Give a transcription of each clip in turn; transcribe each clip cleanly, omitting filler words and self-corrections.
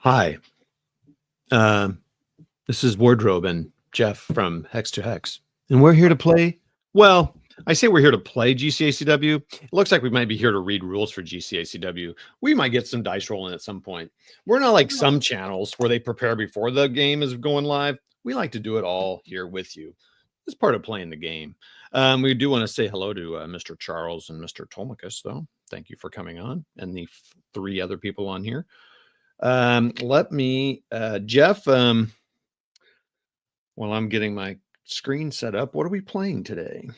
Hi, this is WARdROBE and Jeff from Hex to Hex, and we're here to play. Well, I say we're here to play GCACW. It looks like we might be here to read rules for GCACW. We might get some dice rolling at some point. We're not like some channels where they prepare before the game is going live. We like to do it all here with you. It's part of playing the game. We do want to say hello to Mr. Charles and Mr. Tolmakus, though. Thank you for coming on, and the three other people on here. Let me, Jeff, while I'm getting my screen set up, what are we playing today?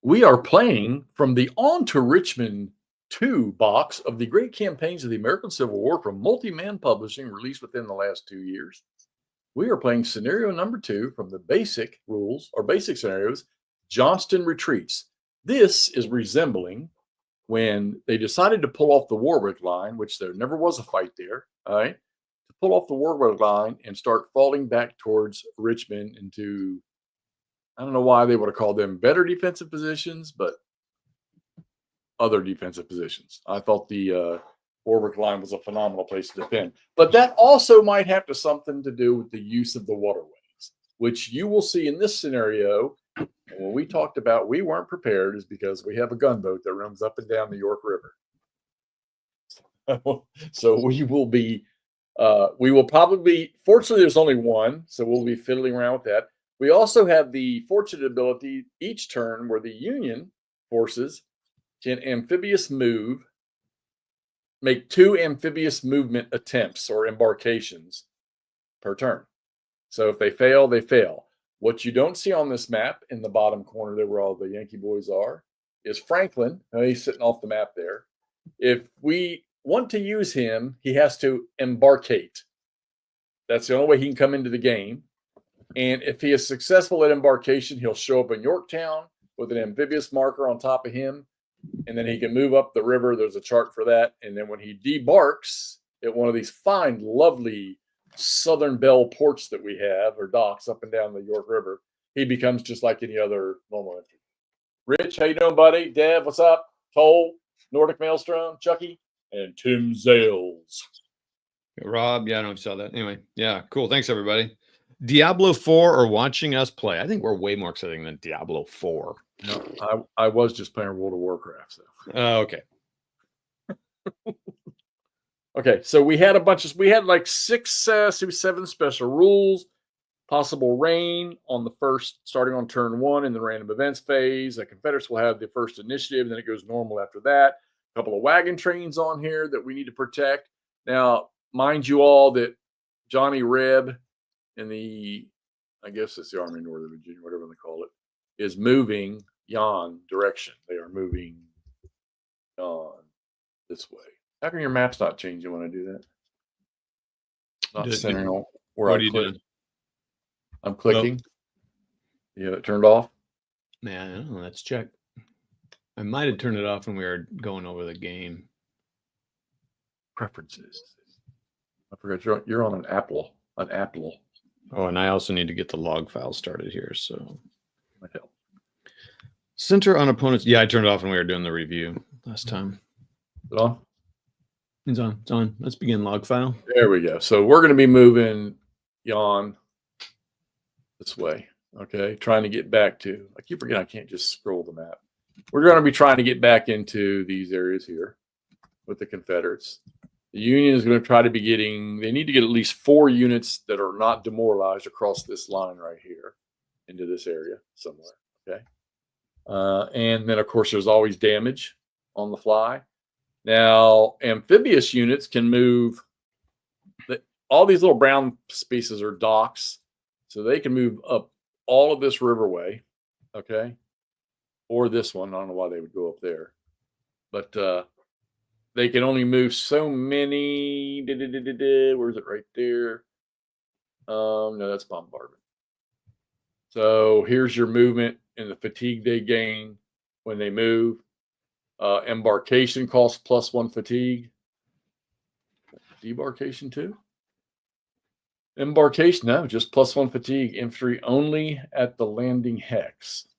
We are playing from the Onto Richmond II box of the Great Campaigns of the American Civil War from Multiman Publishing, released within the last 2 years. We are playing scenario number 2 from the basic rules, or basic scenarios, Johnston Retreats. This is resembling when they decided to pull off the Warwick line, which there never was a fight there, all right, to pull off the Warwick line and start falling back towards Richmond into, I don't know why they would have called them better defensive positions, but other defensive positions. I thought the Warwick line was a phenomenal place to defend. But that also might have something to do with the use of the waterways, which you will see in this scenario. And when we talked about we weren't prepared is because we have a gunboat that runs up and down the York River. So we will probably, fortunately, there's only one, so we'll be fiddling around with that. We also have the fortunate ability each turn where the Union forces can amphibious move, make 2 amphibious movement attempts or embarkations per turn. So if they fail, they fail. What you don't see on this map in the bottom corner there where all the Yankee boys are is Franklin. He's sitting off the map there. If we want to use him, he has to embarkate. That's the only way he can come into the game. And if he is successful at embarkation, he'll show up in Yorktown with an amphibious marker on top of him. And then he can move up the river. There's a chart for that. And then when he debarks at one of these fine, lovely Southern Belle ports that we have, or docks up and down the York River, he becomes just like any other normal entry. Rich, how you doing, buddy? Dev, what's up? Toll, Nordic Maelstrom, Chucky, and Tim Zales. Rob, yeah, I don't know if you saw that. Anyway, yeah, cool. Thanks, everybody. Diablo 4 or watching us play? I think we're way more exciting than Diablo 4. No, I was just playing World of Warcraft. So. Okay. Okay, so we had like 6, 7 special rules. Possible rain on the first, starting on turn 1 in the random events phase. The Confederates will have the first initiative, and then it goes normal after that. A couple of wagon trains on here that we need to protect. Now, mind you all that Johnny Reb in the, I guess it's the Army of Northern Virginia, whatever they call it, is moving yon direction. They are moving yon this way. How come your map's not changing when I do that? Not centering where I click. I'm clicking. You have it turned off? Yeah, I don't know. Let's check. I might have turned it off when we were going over the game. Preferences. I forgot you're on an Apple. Oh, and I also need to get the log file started here. So might help. Center on opponents. Yeah, I turned it off when we were doing the review last time. Is it on? It's on. It's on. Let's begin log file. There we go. So we're going to be moving yon this way. Okay. Trying to get back to, I keep forgetting I can't just scroll the map. We're going to be trying to get back into these areas here with the Confederates. The Union is going to try to be they need to get at least 4 units that are not demoralized across this line right here into this area somewhere. Okay. And then, of course, there's always damage on the fly. Now, amphibious units can move. All these little brown spaces are docks, so they can move up all of this riverway, okay, or this one. I don't know why they would go up there, but they can only move so many. Where's it? Right there. No, that's bombardment. So here's your movement and the fatigue they gain when they move. Embarkation costs +1 fatigue. Debarkation too? Embarkation, no, just +1 fatigue. Infantry only at the landing hex.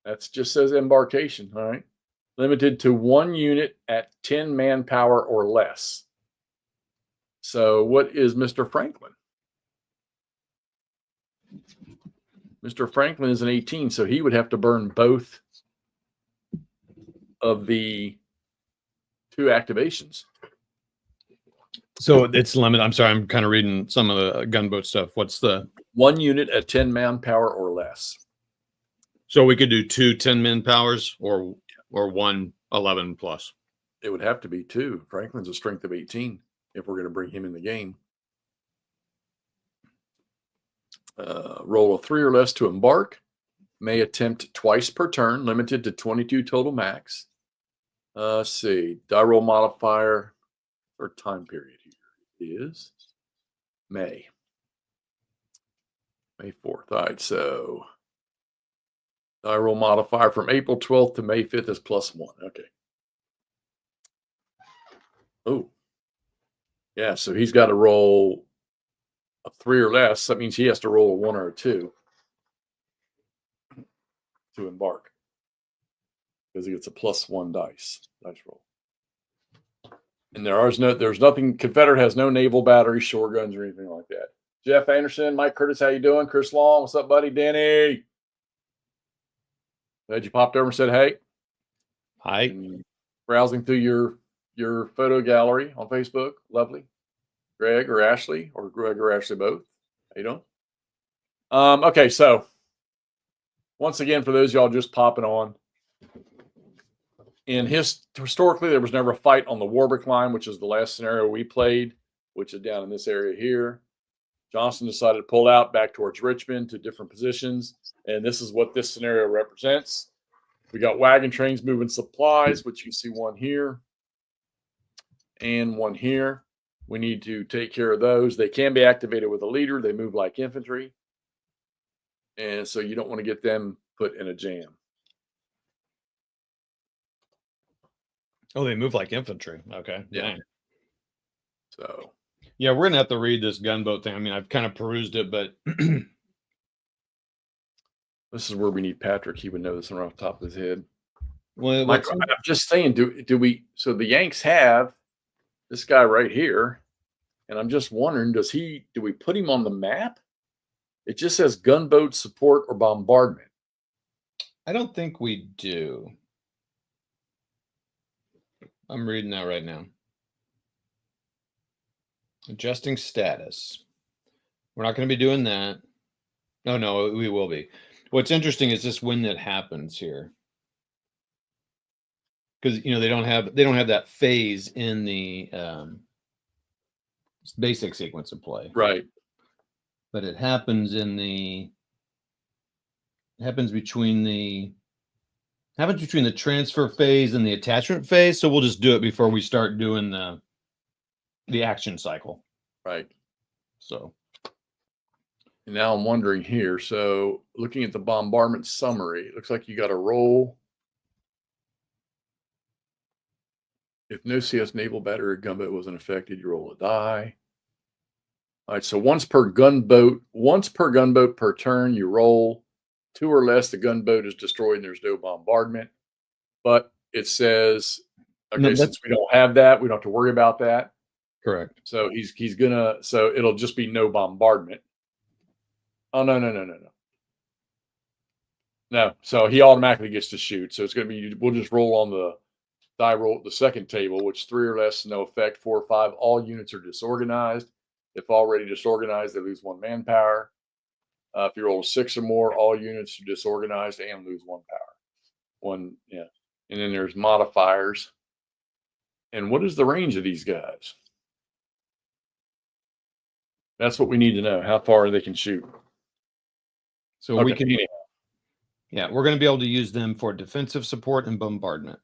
That just says embarkation, all right? Limited to 1 unit at 10 manpower or less. So what is Mr. Franklin? Mr. Franklin is an 18, so he would have to burn both of the 2 activations. So it's limited. I'm sorry, I'm kind of reading some of the gunboat stuff. What's the 1 unit at 10 manpower or less. So we could do 2 10-man powers or 1 11 plus. It would have to be 2. Franklin's a strength of 18 if we're going to bring him in the game. Roll a 3 or less to embark. May attempt twice per turn, limited to 22 total max. Let's see. Die roll modifier or time period here is May 4th. All right, so die roll modifier from April 12th to May 5th is +1. Okay. Oh, yeah. So he's got to roll a 3 or less. That means he has to roll a 1 or a 2 to embark because he gets a +1 dice roll. And there's nothing. Confederate has no naval batteries, shore guns, or anything like that. Jeff Anderson, Mike Curtis, how you doing? Chris Long, what's up, buddy? Danny, glad you popped over and said hey. Hi. And browsing through your photo gallery on Facebook. Lovely. Greg or Ashley, or Greg or Ashley both. How you doing? Okay, so once again, for those y'all just popping on, historically, there was never a fight on the Warwick line, which is the last scenario we played, which is down in this area here. Johnston decided to pull out back towards Richmond to different positions, and this is what this scenario represents. We got wagon trains moving supplies, which you see one here and one here. We need to take care of those. They can be activated with a leader. They move like infantry, and so you don't want to get them put in a jam. Oh, they move like infantry. Okay. Yeah. Dang. So yeah, we're gonna have to read this gunboat thing. I mean, I've kind of perused it, but this is where we need Patrick. He would know this one off the top of his head. well, Mike, I'm just saying, do we? So the Yanks have this guy right here, and I'm just wondering, do we put him on the map? It just says gunboat support or bombardment. I don't think we do. I'm reading that right now. Adjusting status. We're not going to be doing that. No, we will be. What's interesting is this when that happens here. Because they don't have that phase in the basic sequence of play. Right. But it happens between the transfer phase and the attachment phase. So we'll just do it before we start doing the action cycle. Right. So and now I'm wondering here. So looking at the bombardment summary, it looks like you got to roll. If no CS naval battery or gunboat wasn't affected, you roll a die. All right. So once per gunboat per turn, you roll 2 or less. The gunboat is destroyed and there's no bombardment. But it says, okay, no, since we don't have that, we don't have to worry about that. Correct. So so it'll just be no bombardment. Oh, no. No. So he automatically gets to shoot. So it's going to be, we'll just roll on the die roll, the second table, which 3 or less, no effect. 4 or 5, all units are disorganized. If already disorganized, they lose 1 manpower. If you roll 6 or more, all units are disorganized and lose 1 power. Yeah. And then there's modifiers. And what is the range of these guys? That's what we need to know, how far they can shoot. So we can, we're going to be able to use them for defensive support and bombardment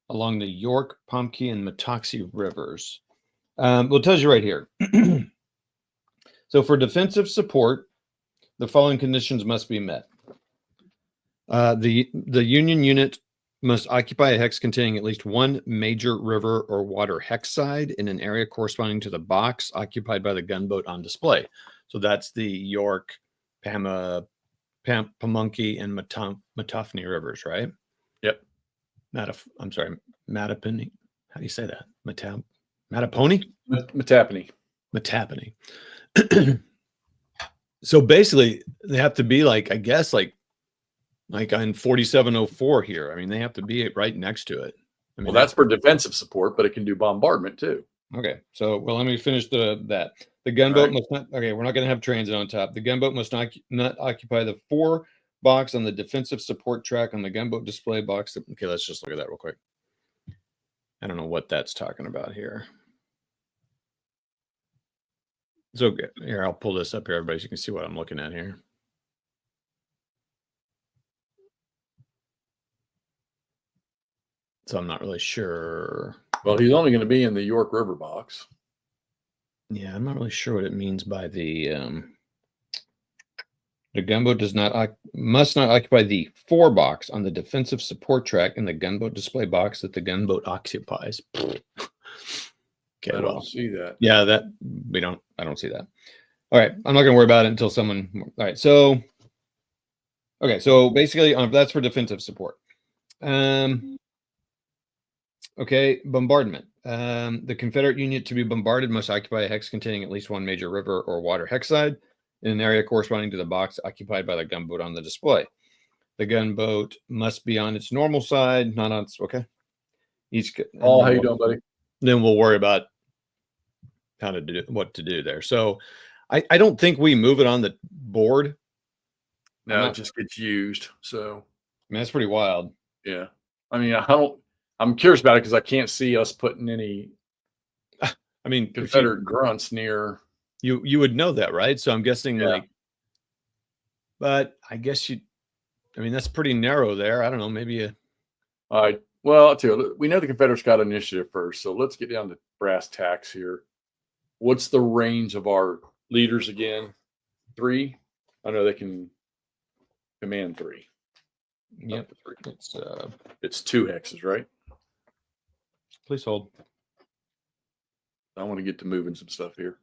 along the York, Pamunkey, and Metoxie rivers. Well, it tells you right here. So for defensive support, the following conditions must be met. The Union unit must occupy a hex containing at least 1 major river or water hex side in an area corresponding to the box occupied by the gunboat on display. So that's the York, Pamunkey, and Metophany rivers, right? Yep. Mattapony. How do you say that? Mattapony? Metapony. What's happening? So basically, they have to be like, I guess, like on 4704 here. I mean, they have to be right next to it. I mean, Well, that's for defensive support, but it can do bombardment too. okay. So, well, let me finish that. The gunboat must not. Okay, we're not going to have transit on top. The gunboat must not occupy the 4 box on the defensive support track on the gunboat display box. Okay, let's just look at that real quick. I don't know what that's talking about here. So here, I'll pull this up here, everybody, so you can see what I'm looking at here. So I'm not really sure. Well, he's only going to be in the York River box. Yeah, I'm not really sure what it means by the gunboat must not occupy the 4 box on the defensive support track in the gunboat display box that the gunboat occupies. Okay, I don't see that. Yeah, I don't see that. All right, I'm not going to worry about it until someone. All right, so basically, that's for defensive support. Okay, bombardment. The Confederate unit to be bombarded must occupy a hex containing at least 1 major river or water hex side in an area corresponding to the box occupied by the gunboat on the display. The gunboat must be on its normal side, not on its. Okay. How you doing, buddy? Then we'll worry about what to do there. So I don't think we move it on the board. No, it just gets used. So I mean, that's pretty wild. Yeah. I mean, I'm curious about it because I can't see us putting any Confederate grunts near. You would know that, right? So I'm guessing but I guess that's pretty narrow there. I don't know, maybe all right. Well, I'll tell you, we know the Confederates got initiative first, so let's get down to brass tacks here. What's the range of our leaders again? 3? I know they can command 3. Yep. It's 2 hexes, right? Please hold. I want to get to moving some stuff here.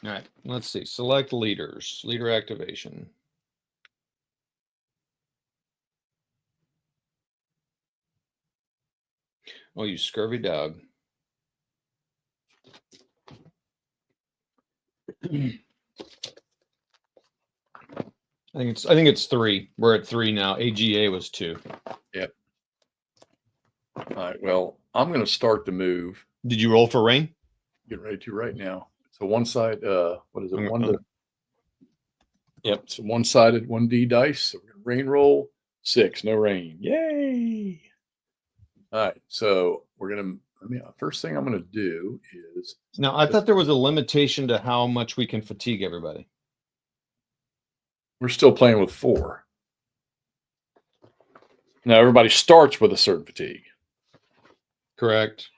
All right. Let's see. Select leaders. Leader activation. Oh, you scurvy dog. I think it's 3. We're at 3 now. AGA was 2. Yep. All right. Well, I'm going to start the move. Did you roll for rain? Get ready to right now. So one side. What is it? Yep. It's a one-sided 1D dice. So we're going to rain roll 6. No rain. Yay! All right. So we're going to. First thing I'm going to do is. Now, I thought there was a limitation to how much we can fatigue everybody. We're still playing with 4. Now, everybody starts with a certain fatigue. Correct.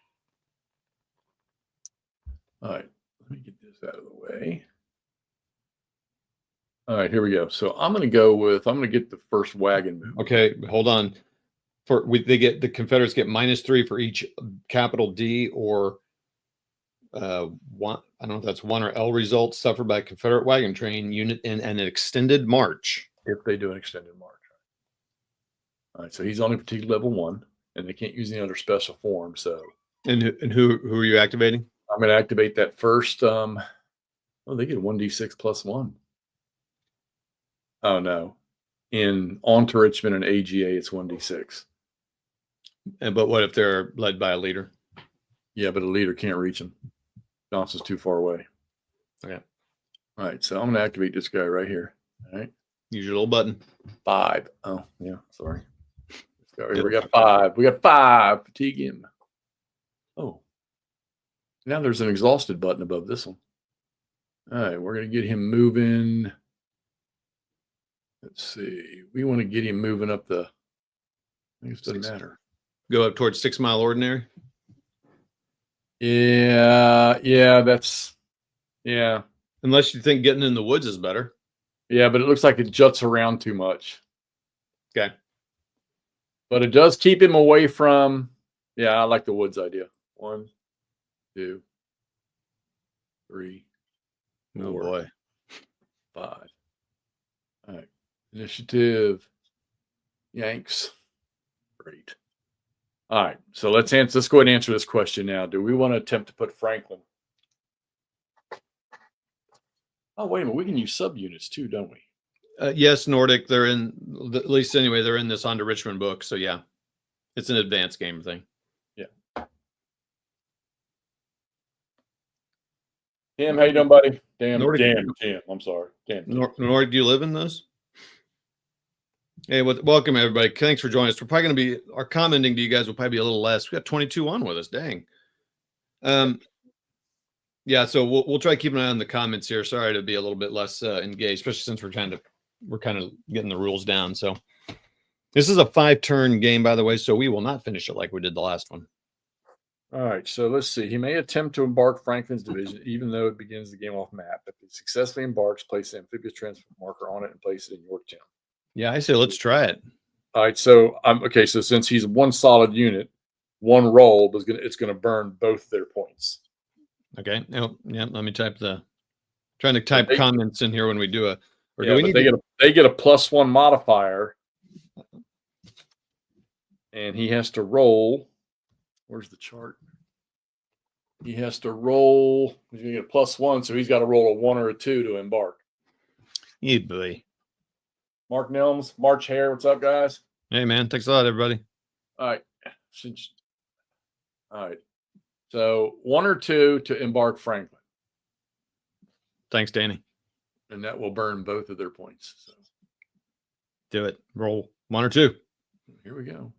All right. Let me get this out of the way. All right. Here we go. So I'm going to get the first wagon move. Okay. Hold on. The Confederates get -3 for each capital D or 1. I don't know if that's 1 or L results suffered by a Confederate wagon train unit in an extended march. If they do an extended march. All right. So he's only fatigue level 1, and they can't use any other special form. So. And who are you activating? I'm going to activate that first. They get 1d6 plus 1. Oh no! In Onto Richmond and AGA, it's 1d6. But what if they're led by a leader? Yeah, but a leader can't reach them. Johnston's too far away. Okay. All right, so I'm going to activate this guy right here. All right. Use your little button. 5. Oh, yeah. Sorry. We got 5. We got 5. Fatigue him. Oh. Now there's an exhausted button above this one. All right, we're going to get him moving. Let's see. We want to get him moving up the. I guess it doesn't matter. Go up towards 6 Mile Ordinary. Yeah, that's. Yeah. Unless you think getting in the woods is better. Yeah, but it looks like it juts around too much. Okay. But it does keep him away from. Yeah, I like the woods idea. 1, 2, 3. Oh boy. 5. All right. Initiative. Yanks. Great. All right. So let's go ahead and answer this question now. Do we want to attempt to put Franklin Oh, wait a minute. We can use subunits too, don't we? Yes, Nordic. They're in, at least anyway, they're in this Onto Richmond book. So yeah, it's an advanced game thing. Yeah. Tim, how you doing, buddy? Tim. I'm sorry. Nordic, do you live in those? Hey, welcome everybody. Thanks for joining us. We're probably going to be, our commenting to you guys will probably be a little less. We got 22 on with us. Dang. Yeah, so we'll try to keep an eye on the comments here. Sorry to be a little bit less engaged, especially since we're kind of getting the rules down. So this is a 5-turn game, by the way, so we will not finish it like we did the last one. All right, so let's see. He may attempt to embark Franklin's division, even though it begins the game off map. If he successfully embarks, place the amphibious transfer marker on it and place it in Yorktown. Yeah, I say let's try it. All right, so okay. So since he's one solid unit, one roll it's gonna burn both their points. Okay. Oh, yeah. Let me trying to type comments in here when we do a. Or yeah, do they get a +1 modifier, and he has to roll. Where's the chart? He has to roll. He's gonna get a +1, so he's got to roll a 1 or a 2 to embark. Yeah, boy. Mark Nelms, March Hare, what's up, guys? Hey, man. Thanks a lot, everybody. All right. All right. So 1 or 2 to embark Franklin. Thanks, Danny. And that will burn both of their points. So. Do it. Roll 1 or 2. Here we go.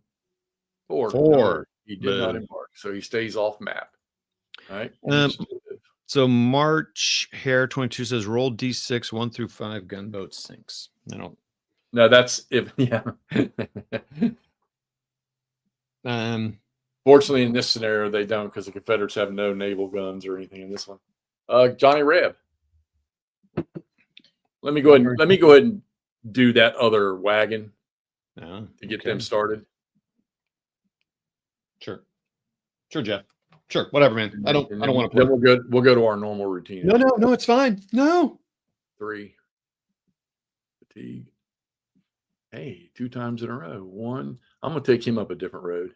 4. 4. He did not embark, so he stays off map. All right. So March Hare 22 says roll D6 1 through 5 gunboat sinks. I don't. No, that's if yeah. Fortunately, in this scenario, they don't because the Confederates have no naval guns or anything in this one. Johnny Reb. Let me go ahead and do that other wagon to get them started. Sure, Jeff. Sure, whatever, man. I don't want to. Then we'll go to our normal routine. No, it's fine. No. 3. Fatigue. Hey, 2 times in a row. 1. I'm gonna take him up a different road.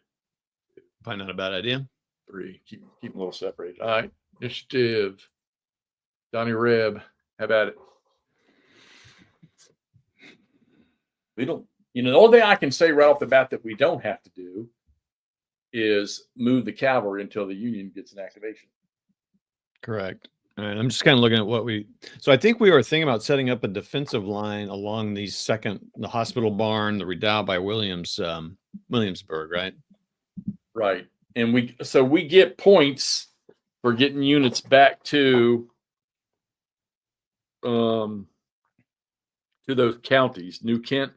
Probably not a bad idea. 3. Keep them a little separated. All right. Initiative. Johnny Reb. How about it? We don't. The only thing I can say right off the bat that we don't have to do is move the cavalry until the Union gets an activation. Correct. All right. I'm just kind of looking at so I think we were thinking about setting up a defensive line along the hospital barn, the redoubt by Williamsburg, right? Right. And we get points for getting units back to those counties, New Kent.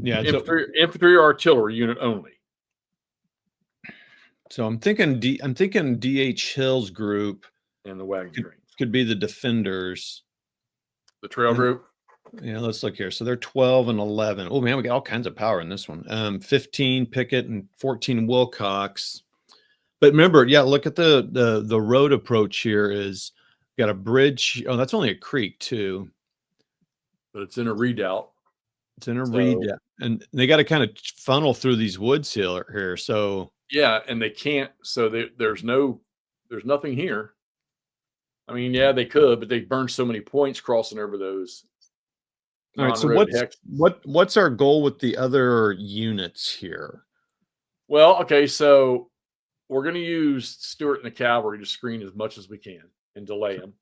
Yeah. Infantry or artillery unit only. So I'm thinking DH Hill's group and the wagon trains could be the defenders. The trail group. Yeah, let's look here. So they're 12 and 11. Oh man, we got all kinds of power in this one. 15 Pickett and 14 Wilcox. But remember, yeah, look at the road approach here is got a bridge. Oh, that's only a creek too. But it's in a redoubt. It's in a redoubt. And they got to kind of funnel through these woods here. So yeah, and they can't. So there's nothing here. I mean, yeah, they could, but they burned so many points crossing over those. All right. So what's our goal with the other units here? Well, okay, so we're going to use Stuart and the cavalry to screen as much as we can and delay them.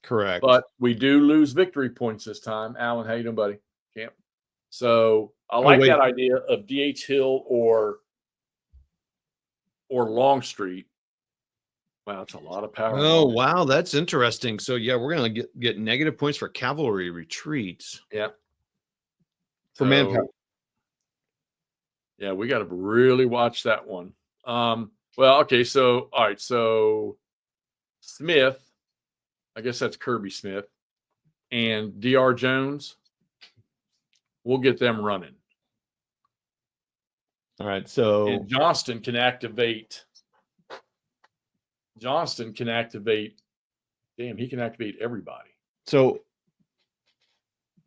Correct. But we do lose victory points this time. Alan, how you doing, buddy? Camp. So I like that idea of DH Hill or Longstreet. Wow, that's a lot of power. Oh, wow, that's interesting. So yeah, we're gonna get negative points for cavalry retreats. Yeah. For manpower. Yeah, we got to really watch that one. Well, okay, so all right, so Smith, I guess that's Kirby Smith, and DR Jones. We'll get them running. All right, so and Johnston can activate. Damn, he can activate everybody. So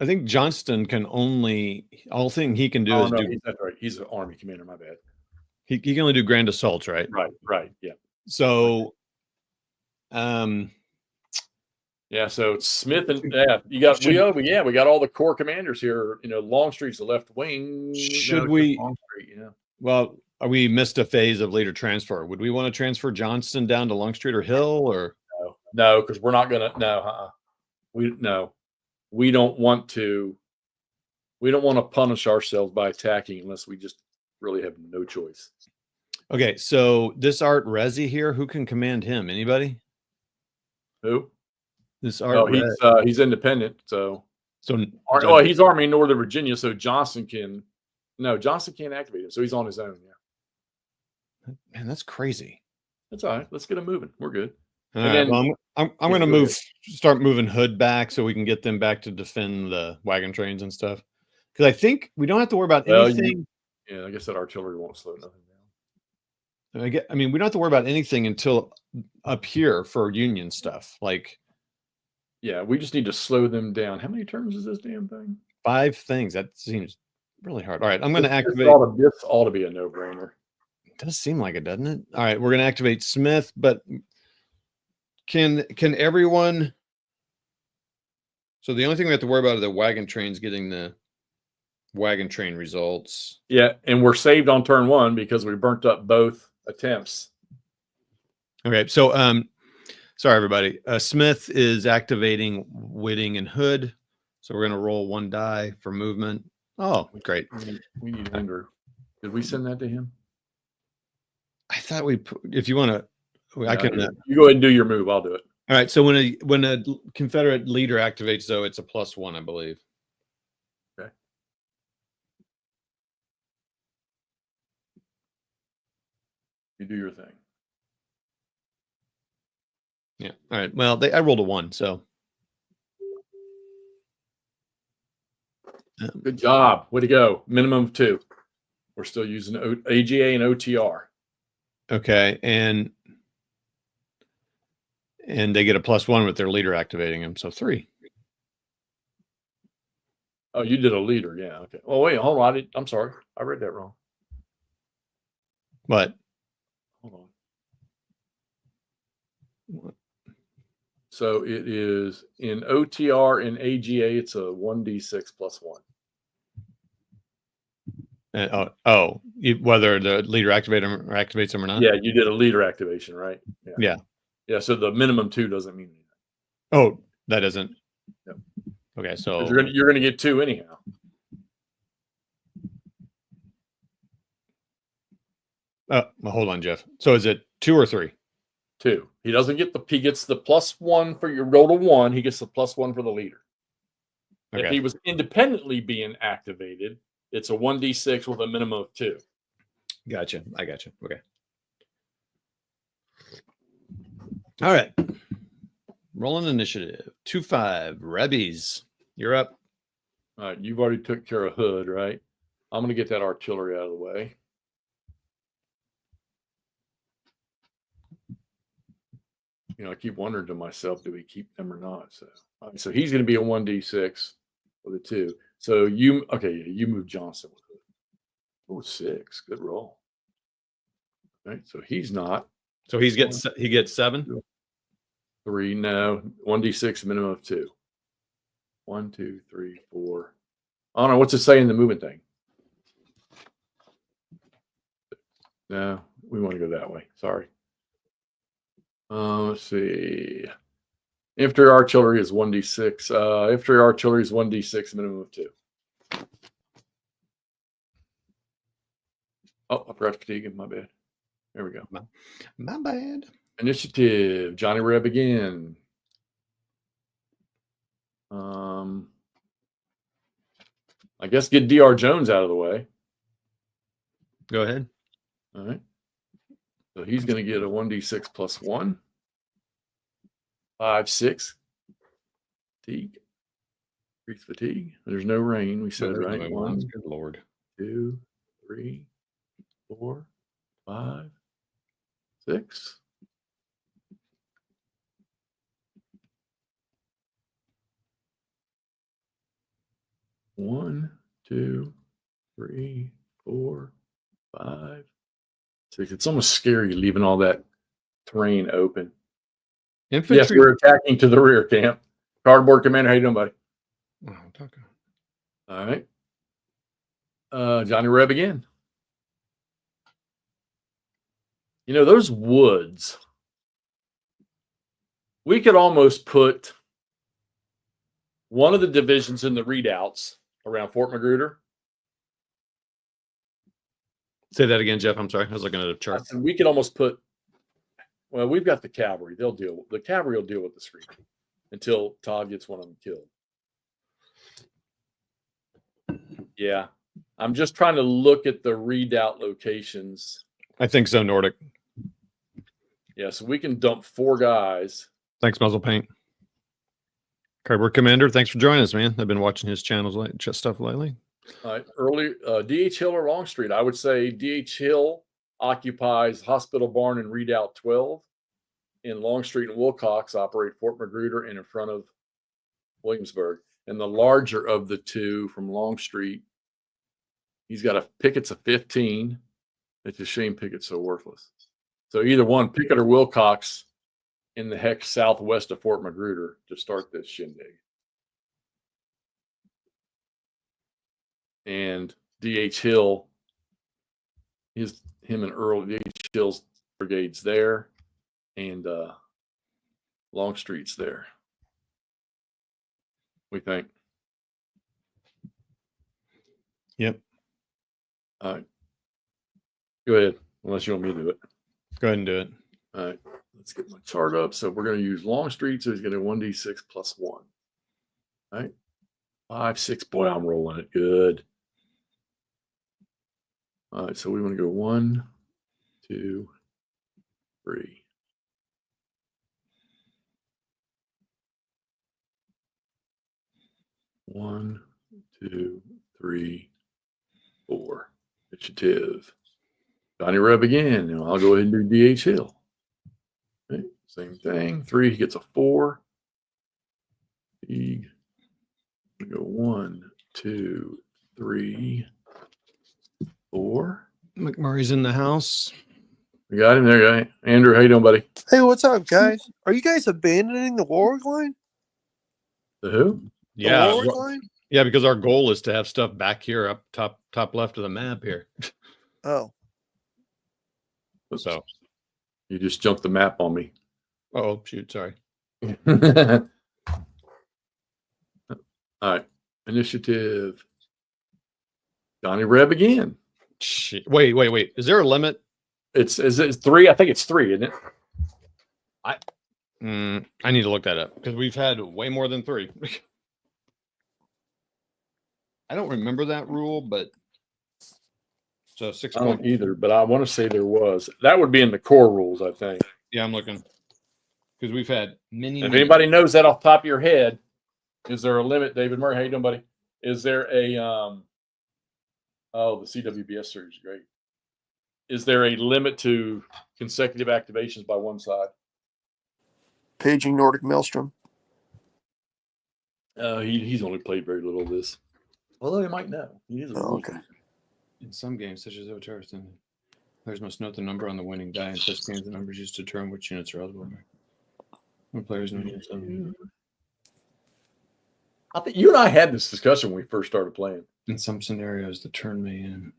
I think Johnston can all thing he can do is do. That's right. He's an army commander. My bad. He can only do grand assaults, right? Right. Yeah. So, Yeah, so it's Smith and we got all the core commanders here. Longstreet's the left wing. Should we? Longstreet, yeah. Well, we missed a phase of later transfer. Would we want to transfer Johnston down to Longstreet or Hill or? No, because we're not gonna. We don't want to. We don't want to punish ourselves by attacking unless we just really have no choice. Okay, so this Art Resi here, who can command him? Anybody? Who? This Art. He's independent, so he's Army Northern Virginia, so Johnston can't activate him, so he's on his own. Yeah, man, that's crazy. That's all right. Let's get him moving. We're good. All right, well, I'm going to start moving Hood back so we can get them back to defend the wagon trains and stuff. Because I think we don't have to worry about anything. I guess that artillery won't slow nothing down. We don't have to worry about anything until up here for Union stuff. Yeah, we just need to slow them down. How many turns is this damn thing? 5 things. That seems really hard. All right, I'm going to activate. This ought to be a no-brainer. It does seem like it, doesn't it? All right, we're going to activate Smith, but can everyone? So the only thing we have to worry about are the wagon trains getting the wagon train results. Yeah, and we're saved on turn 1 because we burnt up both attempts. Okay, so sorry everybody. Smith is activating Whitting and Hood, so we're going to roll 1 die for movement. Oh, great. We need Andrew. Did we send that to him? I thought if you want to, I can. You go ahead and do your move. I'll do it. All right. So when a Confederate leader activates, though, it's a +1, I believe. Okay. You do your thing. Yeah. All right. Well, I rolled a 1, so. Good job. Way to go. Minimum of 2. We're still using AGA and OTR. Okay. And they get a +1 with their leader activating them. So 3. Oh, you did a leader. Yeah. Okay. Oh, wait. Hold on. I'm sorry. I read that wrong. What? Hold on. What? So it is in OTR and AGA, it's a 1d6 +1. Whether the leader activates them or not? Yeah, you did a leader activation, right? Yeah. Yeah, so the minimum 2 doesn't mean anything. Oh, that doesn't. Yep. Okay, so you're gonna get 2 anyhow. Well, hold on, Jeff. So is it 2 or 3? 2. He doesn't get he gets the +1 for your roll to 1. He gets the +1 for the leader. Okay. If he was independently being activated, it's a 1d6 with a minimum of 2. Gotcha. I gotcha. Okay. All right. Rolling initiative. 2-5. Rebbies. You're up. All right. You've already took care of Hood, right? I'm going to get that artillery out of the way. I keep wondering to myself, do we keep them or not? So he's going to be a 1d6 with a 2. So you move Johnston with it. Oh, 6. Good roll. All right, so he's not. So he gets 7? 3, no. 1d6, minimum of 2. 1, 2, 3, 4. I don't know, what's it say in the movement thing? No, we want to go that way. Sorry. Let's see. Infantry artillery is 1d6. Infantry artillery is 1d6, minimum of 2. Oh, I forgot to fatigue him. My bad. There we go. My bad. Initiative. Johnny Reb again. I guess get Dr. Jones out of the way. Go ahead. All right. So he's going to get a 1d6 +1. 5, 6. Fatigue. Increased fatigue. There's no rain. We said, right? 1. Good Lord. 2, 3, 4, 5, 6. One, 2, 3, 4, 5, 6. It's almost scary leaving all that terrain open. Infantry. Yes, we're attacking to the rear, Camp. Cardboard Commander, how you doing, buddy? Oh, I'm talking. All right. Johnny Reb again. You know, those woods, we could almost put one of the divisions in the readouts around Fort Magruder. Say that again, Jeff. I'm sorry. I was looking at a chart. And we could almost put, well, we've got the cavalry. The cavalry will deal with the screen until Todd gets one of them killed. Yeah. I'm just trying to look at the readout locations. I think so, Nordic. Yeah, so we can dump 4 guys. Thanks, Muzzle Paint. Cardboard Commander, thanks for joining us, man. I've been watching his channels, stuff lately. All right, early DH Hill or Longstreet. I would say DH Hill occupies Hospital Barn and Redoubt 12. In Longstreet and Wilcox operate Fort Magruder and in front of Williamsburg. And the larger of the two from Longstreet, he's got Pickett's a 15. It's a shame Pickett's so worthless. So either one, Pickett or Wilcox, in the hex southwest of Fort Magruder to start this shindig. And DH Hill, him and Earl, DH Hill's brigade's there, and Longstreet's there. We think. Yep. All right. Go ahead, unless you want me to do it. Go ahead and do it. All right. Let's get my chart up. So we're going to use Longstreet. So he's going to 1d6 plus 1. All right. 5, 6. Boy, I'm rolling it good. All right. So we want to go 1, 2, 3. One, 2, 3, 4. Initiative. Johnny Reb again. And I'll go ahead and do DH Hill. Okay, same thing. 3, he gets a 4. We go 1, 2, 3, 4. McMurray's in the house. We got him there, guy. Andrew, how you doing, buddy? Hey, what's up, guys? Are you guys abandoning the Warwick line? The who? Yeah. The Warwick line? Yeah, because our goal is to have stuff back here up top left of the map here. Oh. Oops. So You just jumped the map on me. oh shoot, sorry. All right. Initiative. Johnny Reb again. Shit. Wait. Is there a limit? It's 3. I think it's 3, isn't it? I need to look that up because we've had way more than 3. I don't remember that rule, but so 6 I don't either, but I want to say there was. That would be in the core rules, I think. Yeah, I'm looking because we've had many. If anybody knows that off the top of your head, is there a limit? David Murray, how you doing, buddy? Is there a the CWBS series is great. Is there a limit to consecutive activations by one side? Paging Nordic Maelstrom. He's only played very little of this. Although he might know. He is okay. In some games, such as OTRs, players must note the number on the winning die. In such games, the numbers used to determine which units are eligible. When players know units. I think you and I had this discussion when we first started playing. In some scenarios, the turn may end.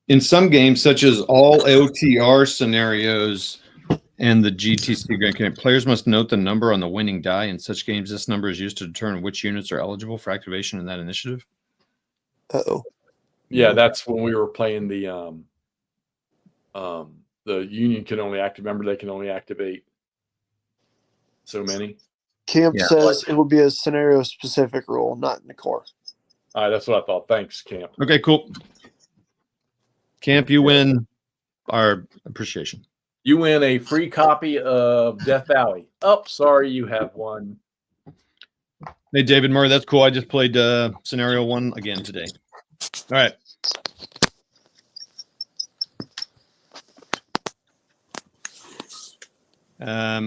In some games, such as all OTR scenarios and the GTC Grand Canyon, players must note the number on the winning die. In such games, this number is used to determine which units are eligible for activation in that initiative. Uh-oh. Yeah, that's when we were playing the Union can only activate. Remember, they can only activate so many. Camp says it will be a scenario-specific rule, not in the core. All right, that's what I thought. Thanks, Camp. Okay, cool. Camp, you win our appreciation. You win a free copy of Death Valley. Oh, sorry, you have one. Hey, David Murray, that's cool. I just played scenario 1 again today. All right.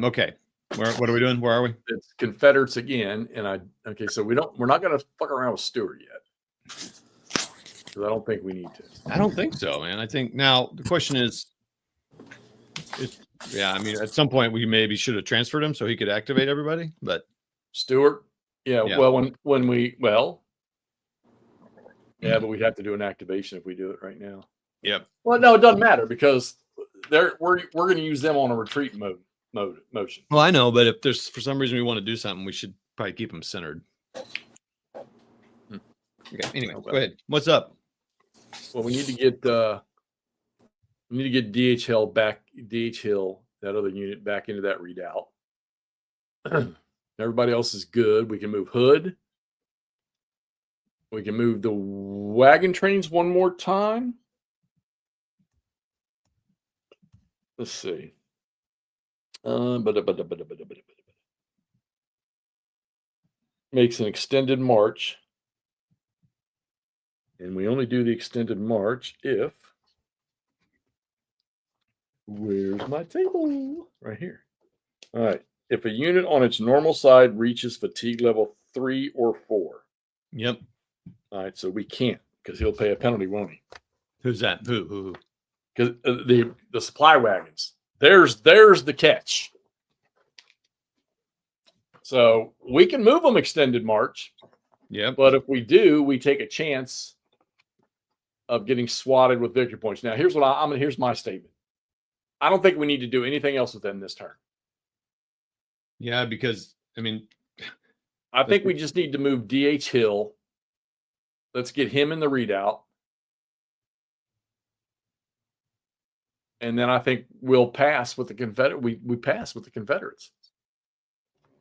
Okay. What are we doing? Where are we? It's Confederates again, and so we're not gonna fuck around with Stewart yet. Because I don't think we need to. I don't think so, man. I think now the question is Yeah, I mean, at some point we maybe should have transferred him so he could activate everybody, but Stewart. Yeah. Yeah. Well, yeah, but we'd have to do an activation if we do it right now. yep. Well, no, it doesn't matter because we're going to use them on a retreat motion. Well, I know, but if there's for some reason we want to do something, we should probably keep them centered. Okay. Anyway, go ahead. What's up? Well, we need to get DHL back, that other unit back into that readout. Everybody else is good. We can move Hood. We can move the wagon trains one more time. Let's see. Makes an extended march. And we only do the extended march if... Where's my table? Right here. All right. If a unit on its normal side reaches fatigue level 3 or 4. Yep. All right. So we can't because he'll pay a penalty, won't he? Who's that? Who? Because the supply wagons. There's the catch. So we can move them extended march. Yep. But if we do, we take a chance of getting swatted with victory points. Now, here's what here's my statement. I don't think we need to do anything else with them this turn. Yeah, because I mean, I think we just need to move DH Hill. Let's get him in the readout. And then I think we'll pass with the Confederate. We pass with the Confederates.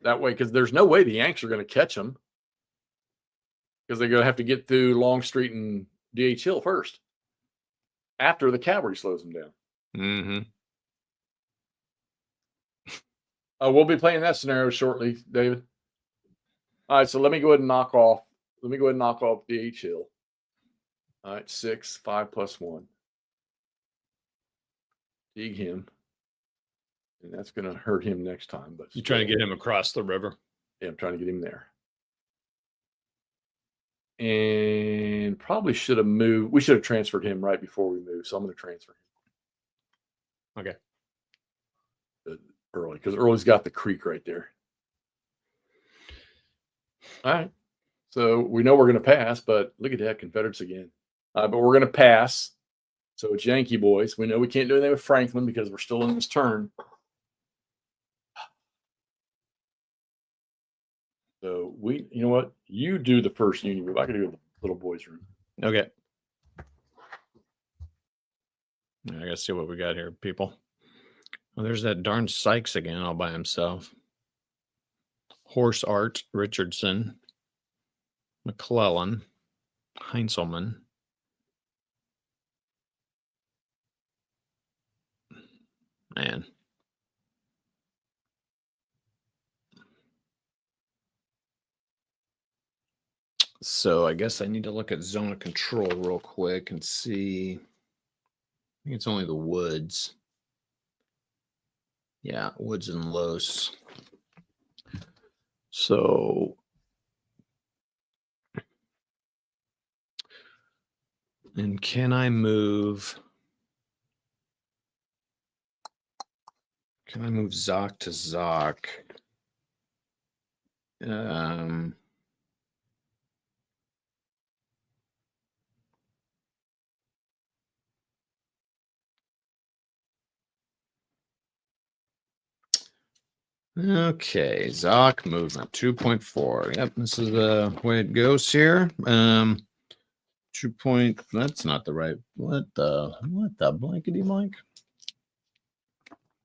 That way, because there's no way the Yanks are going to catch them. Because they're going to have to get through Longstreet and DH Hill first. After the cavalry slows them down. mm-hmm. We'll be playing that scenario shortly, David. All right, so let me go ahead and knock off. Let me go ahead and knock off DH Hill. All right, 6, 5 plus 1. Dig him. And that's going to hurt him next time. But You're trying to get him across the river. Yeah, I'm trying to get him there. And probably should have moved. We should have transferred him right before we moved. So I'm going to transfer him. Okay. Early, because Early's got the creek right there. All right. So we know we're going to pass, but look at that, Confederates again. But we're going to pass. So it's Yankee boys. We know we can't do anything with Franklin because we're still in this turn. So you know what? You do the first Union move. I can do the little boys' room. Okay. I gotta see what we got here, people. Well, there's that darn Sykes again, all by himself. Horse Art Richardson, McClellan, Heinzelman. Man. So I guess I need to look at zone of control real quick and see. I think it's only the woods. Yeah, woods and Los. So and can I move Zoc to Zoc? Okay, Zoc movement 2.4. Yep, this is the way it goes here. 2 point. That's not the right. What the blankety blank?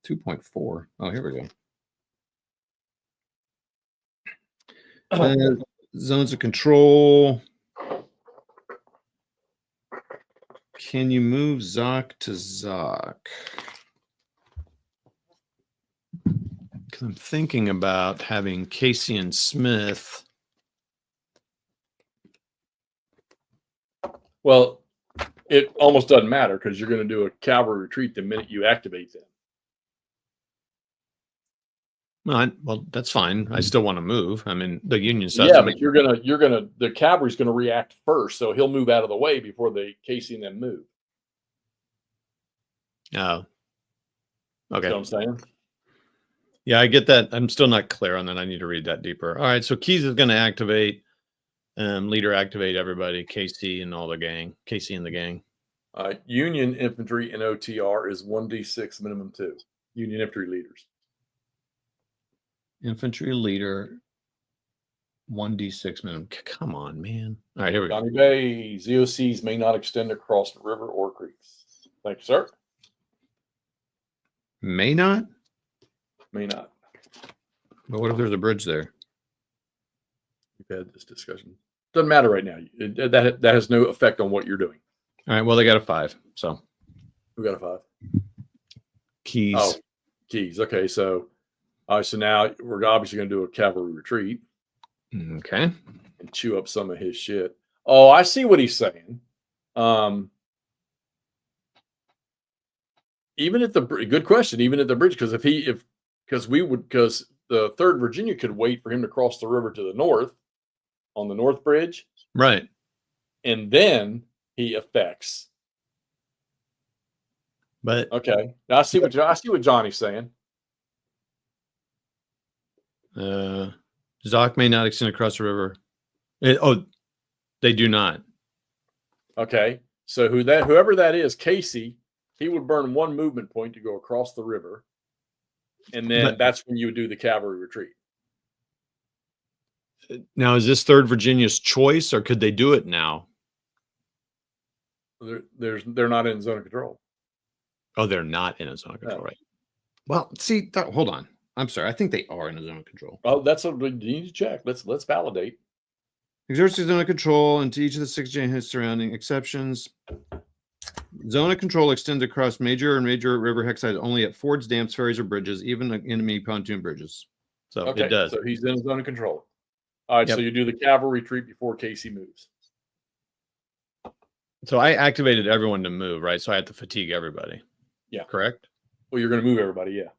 2.4. Oh, here we go. Zones of control. Can you move Zoc to Zoc? Because I'm thinking about having Casey and Smith. Well, it almost doesn't matter because you're going to do a cavalry retreat the minute you activate them. Well, that's fine. I still want to move. I mean, the Union says. Yeah, but the cavalry's going to react first, so he'll move out of the way before the Casey and them move. Oh. Okay. You know what I'm saying? Yeah, I get that. I'm still not clear on that. I need to read that deeper. All right. So Keys is going to activate, leader activate everybody, KC and all the gang, KC and the gang. Union infantry in OTR is 1d6 minimum 2. Union infantry leaders. Infantry leader, 1d6 minimum. Come on, man. All right, here we go. Johnny Bay, ZOCs may not extend across the river or creeks. Thank you, sir. May not? May not. But what if there's a bridge there? We've had this discussion. Doesn't matter right now. That has no effect on what you're doing. All right, well, they got a 5. So We got a 5. Keys. Oh, Keys. Okay, so so now we're obviously going to do a cavalry retreat Okay. and chew up some of his shit. Oh, I see what he's saying. Even at the good question, even at the bridge, because because the 3rd Virginia could wait for him to cross the river to the north on the North Bridge, Right. and then he affects. But Okay, now I see what Johnny's saying. Zoc may not extend across the river. They do not. Okay, so whoever that is, Casey, he would burn 1 movement point to go across the river, and then that's when you would do the cavalry retreat. Now, is this 3rd Virginia's choice, or could they do it now? They're not in zone of control. Oh, they're not in a zone of control, No. right? Well, see, hold on. I'm sorry. I think they are in a zone of control. Oh, that's what we need to check. Let's validate. Exerts the zone of control into each of the 6 his surrounding exceptions. Zone of control extends across major and major river hexsides only at fords, dams, ferries, or bridges, even enemy pontoon bridges. So Okay, it does. so he's in zone of control. All right, Yep. so you do the cavalry retreat before Casey moves. So I activated everyone to move, right? So I had to fatigue everybody. Yeah. Correct? Well, you're going to move everybody, yeah.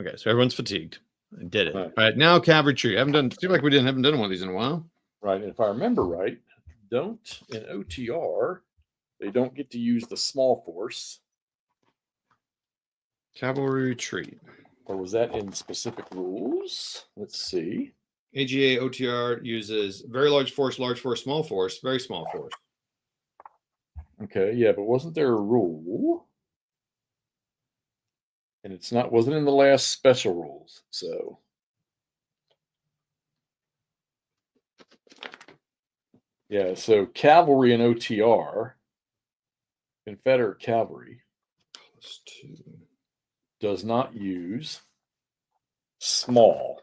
Okay, so everyone's fatigued. I did it. Right. All right, now cavalry retreat. Seems like we haven't done one of these in a while. Right, and if I remember right, in OTR, they don't get to use the small force. Cavalry retreat. Or was that in specific rules? Let's see. AGA OTR uses very large force, small force, very small force. Okay, yeah, but wasn't there a rule? And wasn't in the last special rules, so. Yeah, so cavalry and OTR, Confederate cavalry, +2. does not use small.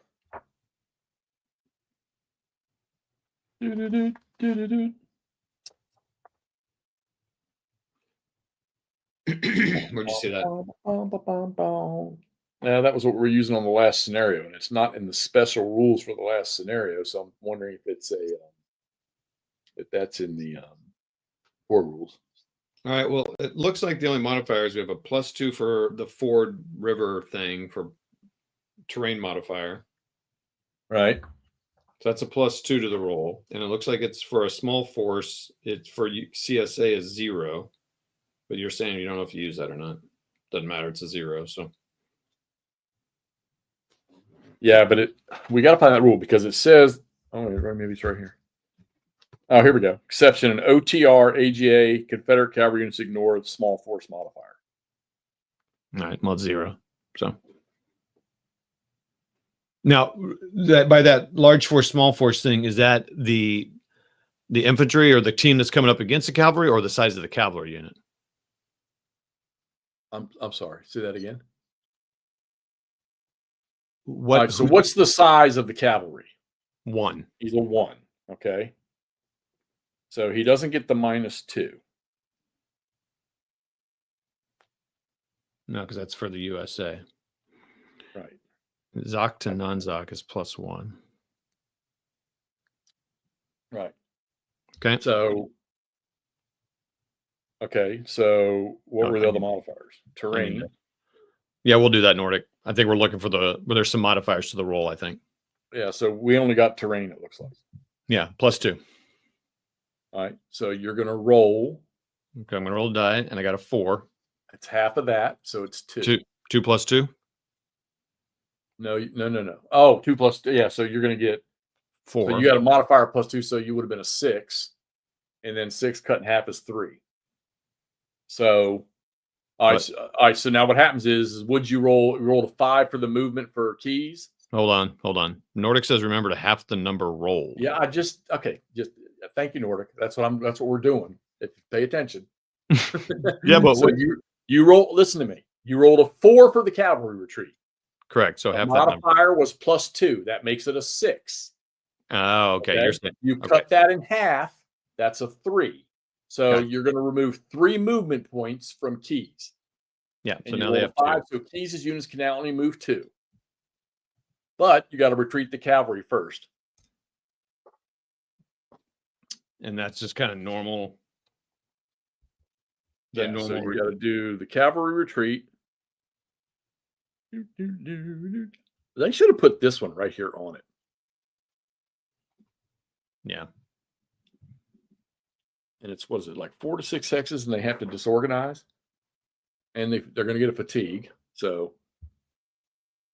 Where'd you see that? Yeah, that was what we're using on the last scenario, and it's not in the special rules for the last scenario. So I'm wondering if it's if that's in the core rules. All right. Well, it looks like the only modifiers we have a +2 for the Ford River thing for terrain modifier. Right. So that's a +2 to the roll, and it looks like it's for a small force. It's for CSA is 0, but you're saying you don't know if you use that or not. Doesn't matter. It's a 0. So Yeah, but we got to find that rule because it says. Oh, maybe it's right here. Oh, here we go. Exception in OTR, AGA, Confederate cavalry units ignore the small force modifier. all right, well, it's 0. So now that by that large force, small force thing, is that the infantry or the team that's coming up against the cavalry, or the size of the cavalry unit? I'm sorry. Say that again. What? All right, so what's the size of the cavalry? 1. He's a 1. Okay. So he doesn't get the -2. No, because that's for the USA. Right. Zoc to non-Zoc is +1. Right. Okay. So what were the other modifiers? Terrain. Yeah, we'll do that, Nordic. I think we're looking for there's some modifiers to the roll, I think. Yeah, so we only got terrain, it looks like. Yeah, +2. All right. So you're going to roll. Okay, I'm going to roll a die, and I got a 4. It's half of that, so it's 2. 2 plus 2? No. Oh, 2 plus 2. Yeah, so you're going to get 4. So you got a modifier plus 2, so you would have been a 6, and then 6 cut in half is 3. So, all right. So now what happens is would you roll a 5 for the movement for keys? Hold on. Nordic says remember to half the number roll. Yeah, just thank you, Nordic. That's what we're doing. If you pay attention. Yeah, but so you roll. Listen to me. You rolled a 4 for the cavalry retreat. Correct. So the half that number. Modifier was plus 2. That makes it a 6. Oh, okay. You're saying You cut that in half. That's a 3. So Gotcha. you're going to remove 3 movement points from keys. Yeah. And So you now they roll have 5. So keys' units can now only move 2. But you got to retreat the cavalry first. And that's just kind of normal. So you got to do the cavalry retreat. They should have put this one right here on it. Yeah. And it's, what is it, like 4 to 6 hexes, and they have to disorganize. And they're going to get a fatigue. So,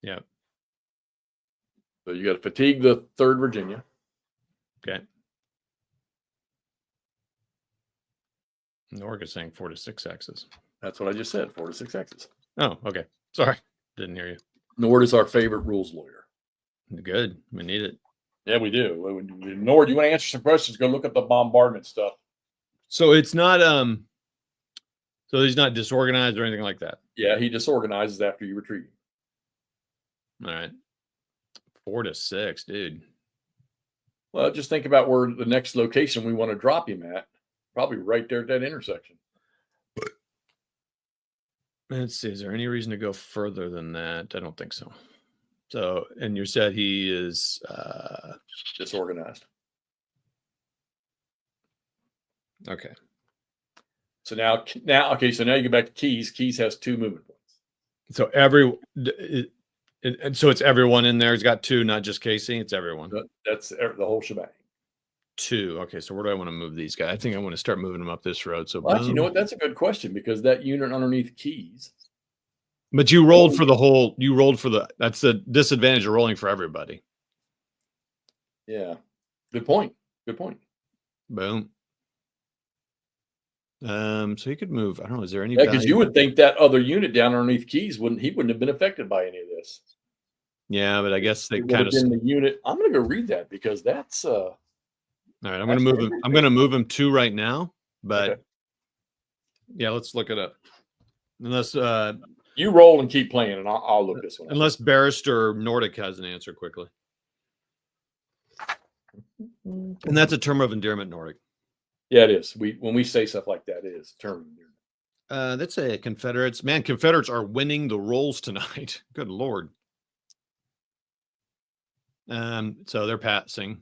yeah. So you got to fatigue the 3rd Virginia. Okay. Norg is saying 4 to 6 hexes. That's what I just said, 4 to 6 hexes. Oh, okay. Sorry. Didn't hear you. Nord is our favorite rules lawyer. Good. We need it. Yeah, we do. Nord, you want to answer some questions? Go look up the bombardment stuff. So it's not so he's not disorganized or anything like that. Yeah, he disorganizes after you retreat. All right. 4 to 6, dude. Well, just think about where the next location we want to drop him at. Probably right there at that intersection. Let's see. Is there any reason to go further than that? I don't think so. So, and you said he is disorganized. Okay. So now you get back to keys. Keys has 2 movement points. So and so it's everyone in there. He's got 2, not just Casey. It's everyone. That's the whole shebang. 2. Okay. So where do I want to move these guys? I think I want to start moving them up this road. So, well, actually, you know what? That's a good question because that unit underneath keys. But you rolled for the whole. You rolled for the. That's the disadvantage of rolling for everybody. Yeah. Good point. Boom. So he could move. I don't know. Is there any? Yeah, because you would think that other unit down underneath keys wouldn't have been affected by any of this. Yeah, but I guess they It kind of been the unit. I'm going to go read that because that's. All right, I'm going to move him. I'm going to move him 2 right now, but okay. Yeah, let's look it up. Unless you roll and keep playing, and I'll look this one up. Unless Barrister Nordic has an answer quickly. And that's a term of endearment, Nordic. Yeah, it is. When we say stuff like that, it is a term of endearment. Let's say Confederates. Man, Confederates are winning the rolls tonight. Good Lord. So they're passing.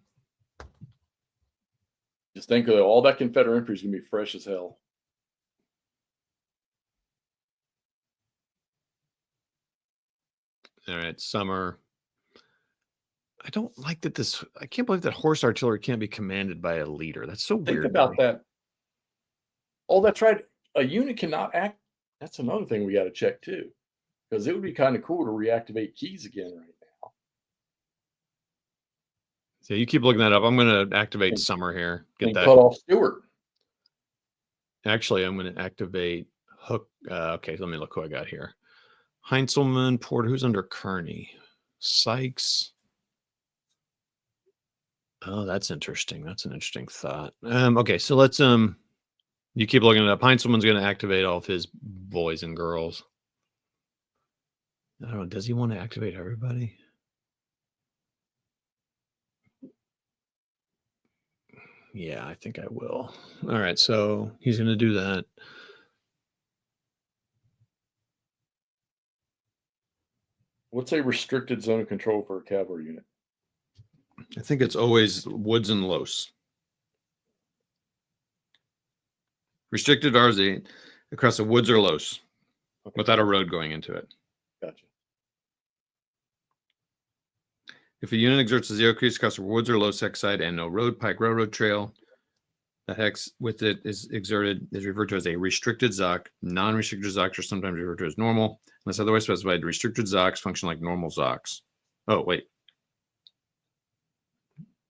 Just think of all that Confederate infantry is going to be fresh as hell. All right, Summer. I don't like that I can't believe that horse artillery can't be commanded by a leader. That's so weird. Think about that. Oh, that's right. A unit cannot act. That's another thing we got to check too. Because it would be kind of cool to reactivate keys again right now. So you keep looking that up. I'm going to activate Summer here. Get that. Cut off Stewart. Actually, I'm going to activate Hook. Okay, let me look who I got here. Heinzelman, Porter. Who's under Kearney? Sykes. Oh, that's interesting. That's an interesting thought. Okay, so let's you keep looking it up. Heinzelman's going to activate all of his boys and girls. I don't know. Does he want to activate everybody? Yeah, I think I will. All right, so he's going to do that. What's a restricted zone of control for a cavalry unit? I think it's always woods and Los. Restricted RZ across the woods or Los, okay, without a road going into it. Gotcha. If a unit exerts a 0 crease across the woods or Los X side and no road, pike, railroad trail, A hex with it is exerted is referred to as a restricted zoc. Non-restricted zocs are sometimes referred to as normal, unless otherwise specified. Restricted zocs function like normal zocs. Oh, wait.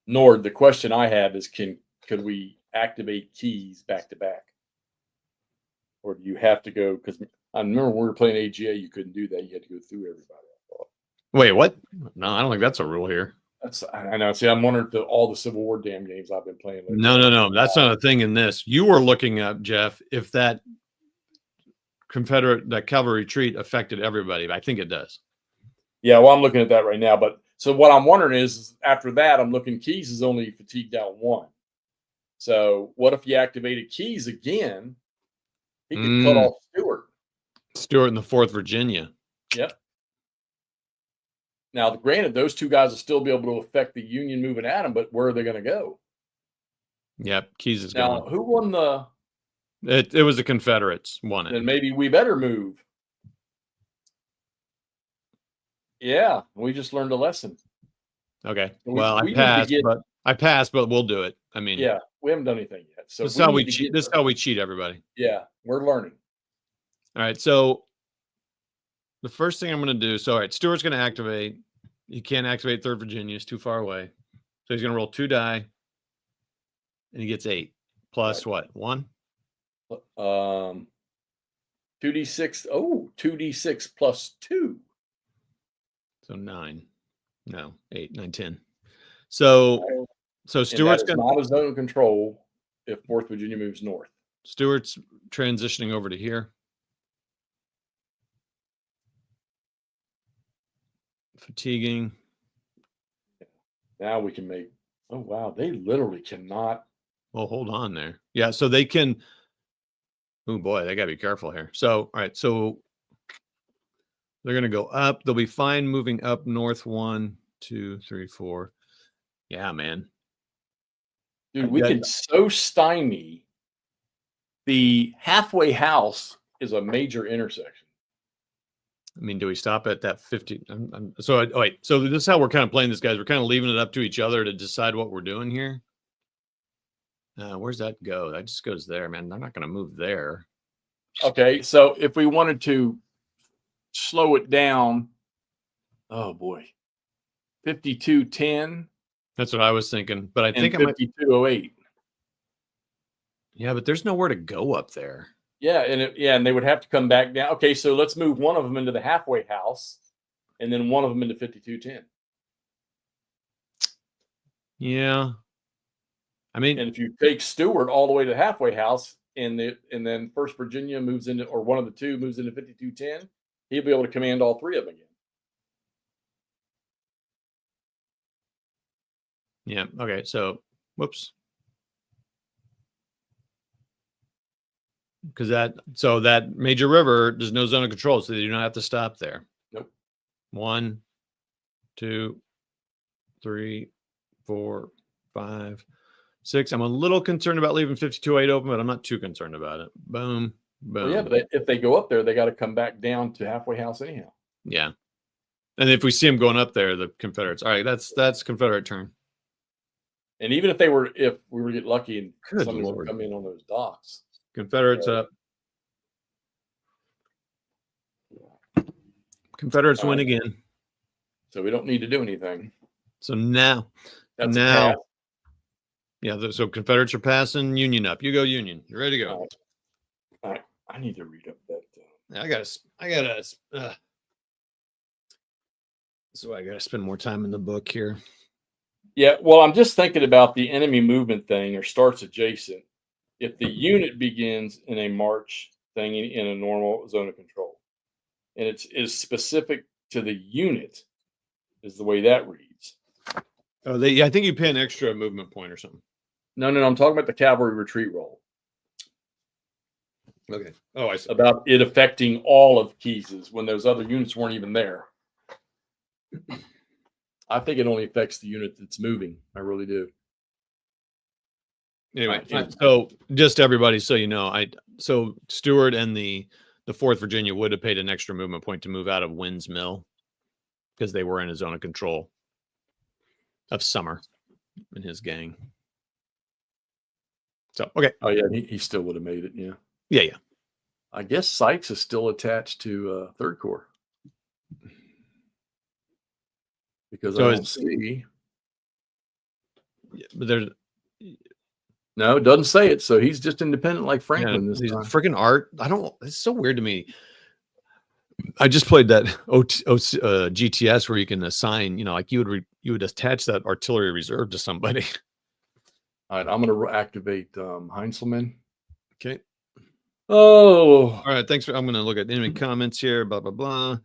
Nord, the question I have is, could we activate keys back to back? Or do you have to go? Because I remember when we were playing AGA, you couldn't do that. You had to go through everybody. I thought. Wait, what? No, I don't think that's a rule here. I know. See, I'm wondering if all the Civil War damn games I've been playing. Lately. No. That's not a thing in this. You were looking up, Jeff, if that cavalry retreat affected everybody. I think it does. Yeah, well, I'm looking at that right now. But so what I'm wondering is after that, I'm looking Keys is only fatigued down 1. So what if you activated Keys again? He could cut off Stewart. Stewart in the 4th Virginia. Yep. Now, granted, those 2 guys will still be able to affect the Union moving at him, but where are they going to go? Yep, Keys is now, gone. Who won the? It was the Confederates won it. Then maybe we better move. Yeah, we just learned a lesson. Okay. So well, I passed, but we'll do it. I mean, yeah, we haven't done anything yet. So this is how we cheat. This is how we cheat everybody. Yeah, we're learning. All right. So the first thing I'm going to do. So, all right, Stewart's going to activate. He can't activate 3rd Virginia. It's too far away. So he's going to roll 2 die, and he gets 8 plus what? 1. 2d6. Oh, 2d6 plus 2. So 9. No, 8, 9, 10. So Stewart's going to not a zone of control if 4th Virginia moves north. Stewart's transitioning over to here. Fatiguing. Now we can make. Oh wow, they literally cannot. Well, hold on there. Yeah, so they can. Oh boy, they got to be careful here. So, all right, so they're going to go up. They'll be fine moving up north 1, 2, 3, 4. Yeah, man. Dude, we can so stymie. The halfway house is a major intersection. I mean, do we stop at that 50? So this is how we're kind of playing this, guys. We're kind of leaving it up to each other to decide what we're doing here. Where's that go? That just goes there, man. They're not going to move there. Okay, so if we wanted to slow it down, oh boy, 52-10. That's what I was thinking, but I think 52-08. Yeah, but there's nowhere to go up there. Yeah, and they would have to come back down. Okay, so let's move one of them into the halfway house, and then one of them into 52-10. Yeah, I mean, and if you take Stewart all the way to the halfway house, and then 1st Virginia moves into, or one of the 2 moves into 52-10, he'll be able to command all 3 of them again. Yeah. Okay. So, whoops. Because that major river, there's no zone of control, so you don't have to stop there. Nope. 1, 2, 3, 4, 5, 6. I'm a little concerned about leaving 52-8 open, but I'm not too concerned about it. Boom. Boom. Well, yeah, but if they go up there, they got to come back down to halfway house anyhow. Yeah. And if we see them going up there, the Confederates. All right, that's Confederate turn. And even if we were to get lucky and somebody would come in on those docks. Confederates up. Confederates win again. So we don't need to do anything. So now, yeah. So Confederates are passing. Union up. You go Union. You're ready to go. All right. I need to read up that. I gotta. So I gotta spend more time in the book here. Yeah. Well, I'm just thinking about the enemy movement thing, or starts adjacent. If the unit begins in a march thing in a normal zone of control, and it is specific to the unit, is the way that reads. Oh, I think you pay an extra movement point or something. No. I'm talking about the cavalry retreat roll. Okay. Oh, I see. About it affecting all of Keys's when those other units weren't even there. I think it only affects the unit that's moving. I really do. Anyway, so just everybody, so you know, so Stewart and the 4th Virginia would have paid an extra movement point to move out of Wynn's Mill because they were in a zone of control of Summer and his gang. So, okay. Oh yeah, he still would have made it. Yeah. Yeah, yeah. I guess Sykes is still attached to Third Corps because I So don't see. but there's No, it doesn't say it. So he's just independent like yeah, Franklin this these time. freaking art. It's so weird to me. I just played that GTS where you can assign, like you would attach that artillery reserve to somebody. All right, I'm going to activate Heinzelman. Okay. Oh, All right. Thanks. I'm going to look at enemy comments here. Blah, blah, blah.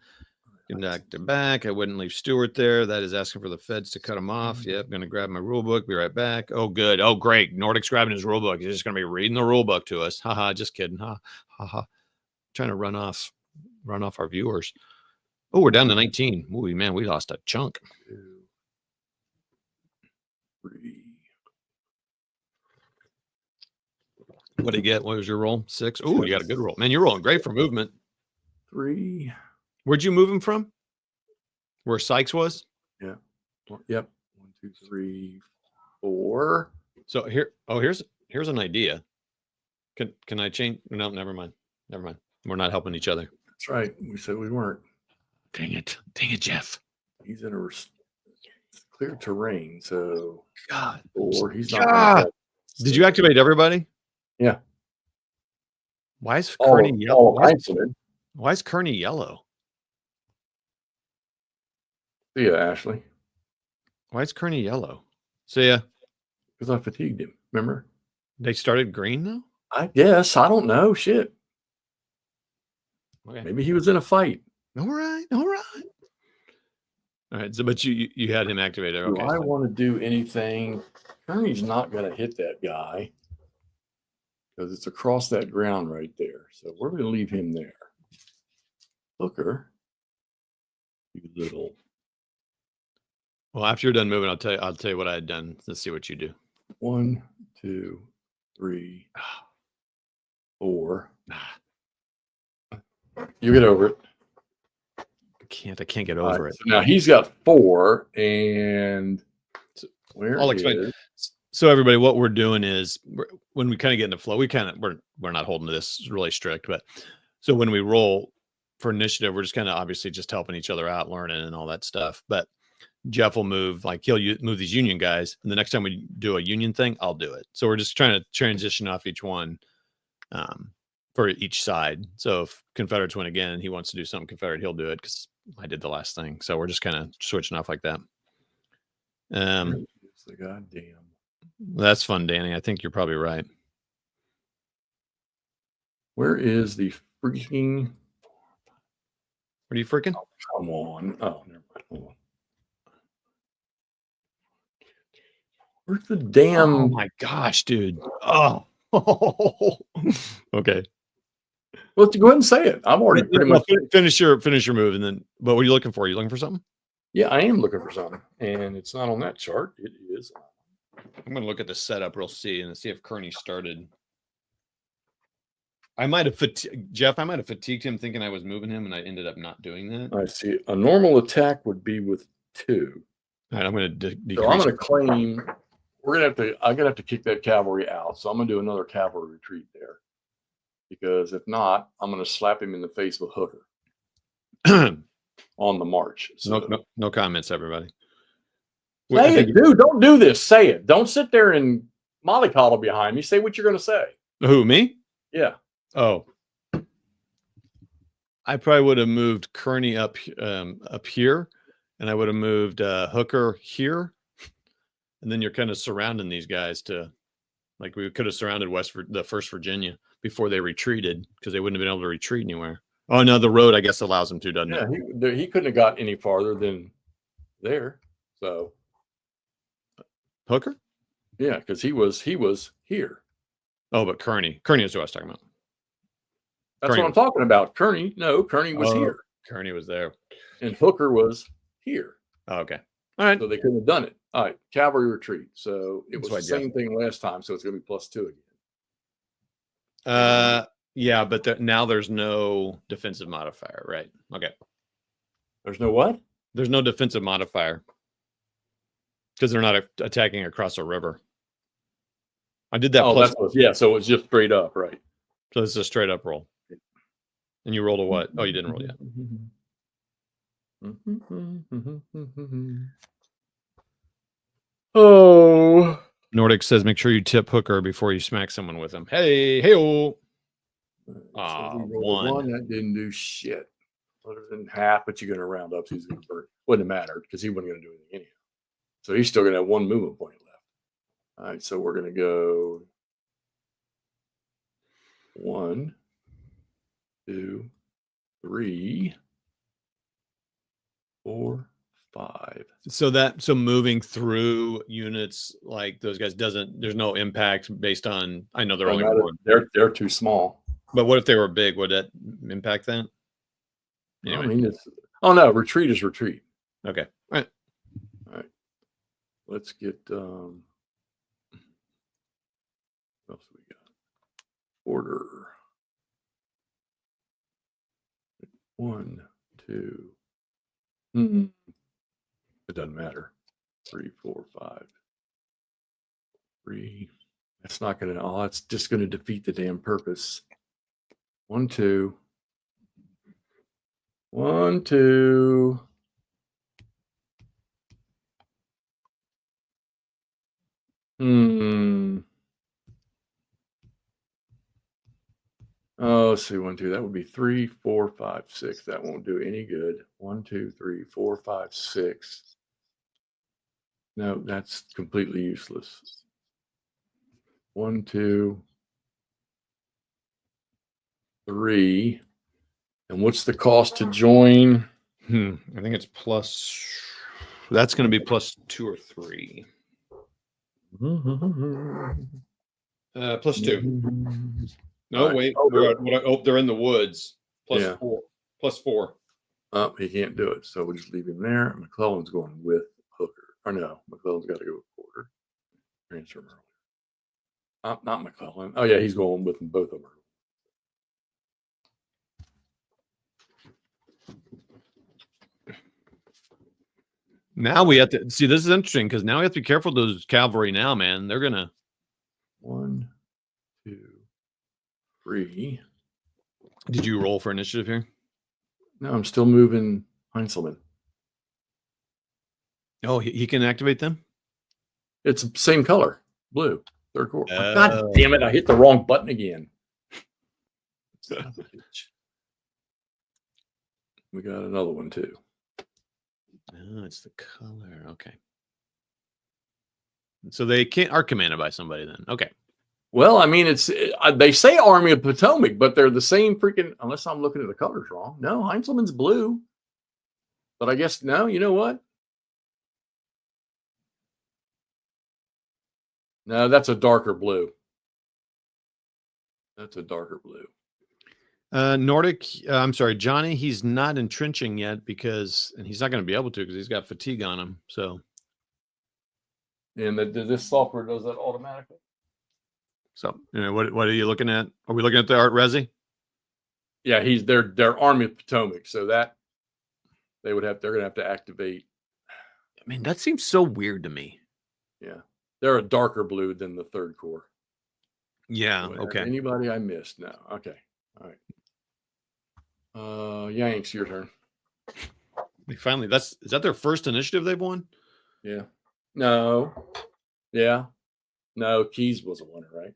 Conduct to back. I wouldn't leave Stewart there. That is asking for the feds to cut him off. Yep. Going to grab my rule book. Be right back. Oh, good. Oh, great. Nordic's grabbing his rule book. He's just going to be reading the rule book to us. Haha. Just kidding. Ha ha ha. Trying to run off our viewers. Oh, we're down to 19. Ooh, man, we lost a chunk. 2, 3. What did you get? What was your roll? 6. Oh, you got a good roll. Man, you're rolling great for movement. 3. Where'd you move him from? Where Sykes was? Yeah. Yep. 1, 2, 3, 4. So here's an idea. Can I change? No, never mind. Never mind. We're not helping each other. That's right. We said we weren't. Dang it, Jeff. He's in a clear terrain, so God. 4. He's not. God. Did you activate everybody? Yeah. Why is Kearney yellow? Why is Kearney yellow? See ya, Ashley. Why is Kearney yellow? See ya. Because I fatigued him. Remember? They started green though? I guess. I don't know. Shit. Okay. Maybe he was in a fight. All right. All right. So, but you had him activated. Okay. Do I want to do anything? Kearney's not going to hit that guy because it's across that ground right there. So we're going to leave him there. Hooker, you little. Well, after you're done moving, I'll tell you what I had done. Let's see what you do. 1, 2, 3, 4. You get over it. I can't get over it. So now he's got 4, and where I'll explain. So everybody, what we're doing is when we kind of get into flow, we're not holding this really strict, but so when we roll for initiative, we're just kind of obviously just helping each other out, learning and all that stuff. But Jeff will move, like he'll move these Union guys, and the next time we do a Union thing, I'll do it. So we're just trying to transition off each one for each side. So if Confederates win again and he wants to do something Confederate, he'll do it because I did the last thing. So we're just kind of switching off like that. It's the goddamn. That's fun, Danny. I think you're probably right. Where is the freaking? What are you freaking? Oh, come on. Oh, never mind. Hold on. Where's the damn? Oh my gosh, dude. Oh. Okay. Well, go ahead and say it. I'm already pretty much finish your move, and then. But what are you looking for? Are you looking for something? Yeah, I am looking for something, and it's not on that chart. It is. I'm going to look at the setup real see if Kearney started. I might have Jeff. I might have fatigued him thinking I was moving him, and I ended up not doing that. I see. A normal attack would be with 2. All right, I'm going to decrease. So I'm going to claim. I'm gonna have to kick that cavalry out. So I'm gonna do another cavalry retreat there, because if not, I'm gonna slap him in the face with Hooker on the march. So, no comments, everybody. Say it, dude. Don't do this. Say it. Don't sit there and mollycoddle behind me. Say what you're gonna say. Who, me? Yeah. Oh, I probably would have moved Kearney up here, and I would have moved Hooker here. And then you're kind of surrounding these guys like we could have surrounded the 1st Virginia before they retreated because they wouldn't have been able to retreat anywhere. Oh, no, the road, I guess, allows them to, doesn't it? He couldn't have got any farther than there. So Hooker? Yeah, because he was here. Oh, but Kearney is who I was talking about. That's what I'm talking about. Kearney was here. Kearney was there. And Hooker was here. Oh, okay. All right. So they couldn't have done it. All right. Cavalry retreat. So it was the same thing last time. So it's going to be +2 again. Yeah, but now there's no defensive modifier, right? Okay. There's no what? There's no defensive modifier because they're not attacking across a river. I did that Oh, plus. that's what, yeah. So it's just straight up, right? So this is a straight up roll. And you rolled a what? Oh, you didn't roll yet. Oh. Nordic says, make sure you tip hooker before you smack someone with him. Hey, hey-oh. So we rolled a one. That didn't do shit. Other than half, but you're going to round up. So he's going to burn. Wouldn't have mattered because he wasn't going to do anything anyhow. So he's still going to have one movement point left. All right. So we're going to go 1, 2, 3, 4, 5. So moving through units like those guys there's no impact based on, I know they're only one. They're too small. But what if they were big? Would that impact that? Anyway. I mean, oh no, retreat is retreat. Okay. All right. All right. Let's get what else we got? Order. 1, 2. It doesn't matter. 3, 4, 5. 3. That's not going to. Oh, that's just going to defeat the damn purpose. 1, 2. 1, 2. Oh, let's see. 1, 2. That would be 3, 4, 5, 6. That won't do any good. 1, 2, 3, 4, 5, 6. No, that's completely useless. 1, 2, 3. And what's the cost to join? I think it's plus. That's going to be plus 2 or 3. Plus 2. No, right. wait. Oh, they're in the woods. Plus 4. Plus 4. Oh, he can't do it. So we'll just leave him there. McClellan's going with hooker. Or no, McClellan's got to go with quarter. Transfer him earlier. Not McClellan. Oh, yeah, he's going with them, both of them. Now we have to see. This is interesting because now we have to be careful with those cavalry. Now, man, they're gonna 1, 2, 3. Did you roll for initiative here? No, I'm still moving Heinzelman. Oh, he can activate them. It's the same color, blue. Third corps. God damn it! I hit the wrong button again. We got another one too. Oh, it's the color. Okay. So they are commanded by somebody then. Okay. Well, I mean, they say Army of Potomac, but they're the same freaking, unless I'm looking at the colors wrong. No, Heinzelman's blue. But I guess, no, you know what? No, that's a darker blue. That's a darker blue. Nordic, I'm sorry, Johnny, he's not entrenching yet and he's not going to be able to because he's got fatigue on him. So, and this software does that automatically. So, what are you looking at? Are we looking at the Art Resi? Yeah, they're Army of Potomac, so that they're going to have to activate. I mean, that seems so weird to me. Yeah, they're a darker blue than the Third Corps. Yeah. Okay. Anybody I missed? No. Okay. All right. Yanks, your turn. They finally. Is that their first initiative they've won? Yeah. No. Yeah. No. Keys was a winner, right?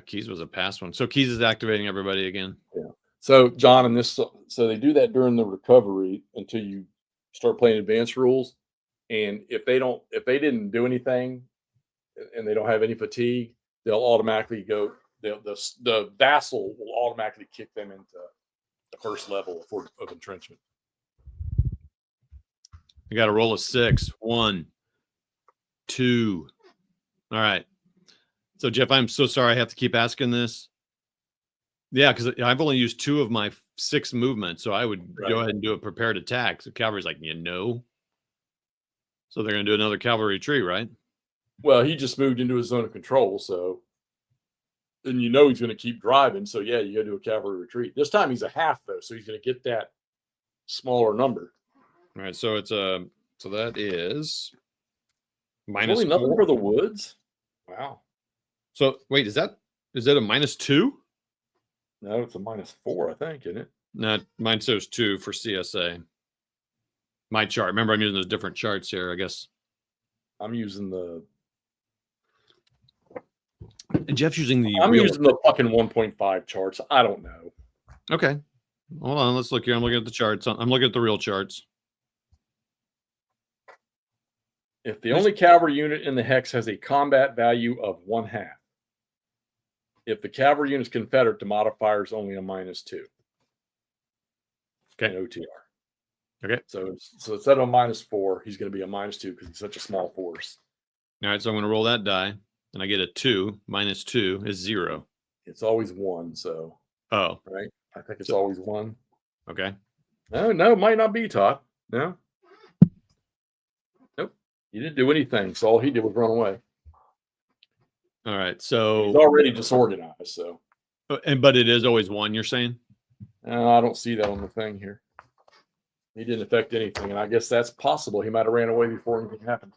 Keys was a past one. So Keys is activating everybody again. Yeah. So John, and so they do that during the recovery until you start playing advanced rules. And if they didn't do anything and they don't have any fatigue, they'll automatically go. The vassal will automatically kick them into the first level of entrenchment. I got to roll a 6. 1, 2. All right. So Jeff, I'm so sorry I have to keep asking this. Yeah, because I've only used 2 of my 6 movements, so I would go ahead and do a prepared attack. So cavalry's like, So they're going to do another cavalry retreat, right? Well, he just moved into his zone of control, so. And he's going to keep driving. So, yeah, you got to do a cavalry retreat. This time he's a half, though, so he's going to get that smaller number. All right, so it's so that is Minus Really nothing 4? for the woods? Wow. So wait, is that a -2? No, it's a -4, I think, isn't it? No, mine shows 2 for CSA. My chart. Remember, I'm using those different charts here, I guess. I'm using the And Jeff's using the I'm real. using the fucking 1.5 charts. I don't know. Okay. Hold on, let's look here. I'm looking at the charts. I'm looking at the real charts. If the only cavalry unit in the hex has a combat value of 1/2. If the cavalry unit is Confederate, the modifier is only a -2. Okay. In OTR. Okay. So instead of a -4, he's going to be a -2 because he's such a small force. All right, so I'm going to roll that die, and I get a 2. -2 is 0. It's always 1, so Oh, right. I think it's always 1. okay. No, it might not be, Todd. No. Nope. He didn't do anything, so all he did was run away. All right, He's so already disorganized, so but it is always 1. You're saying? I don't see that on the thing here. He didn't affect anything, and I guess that's possible. He might have ran away before anything happened.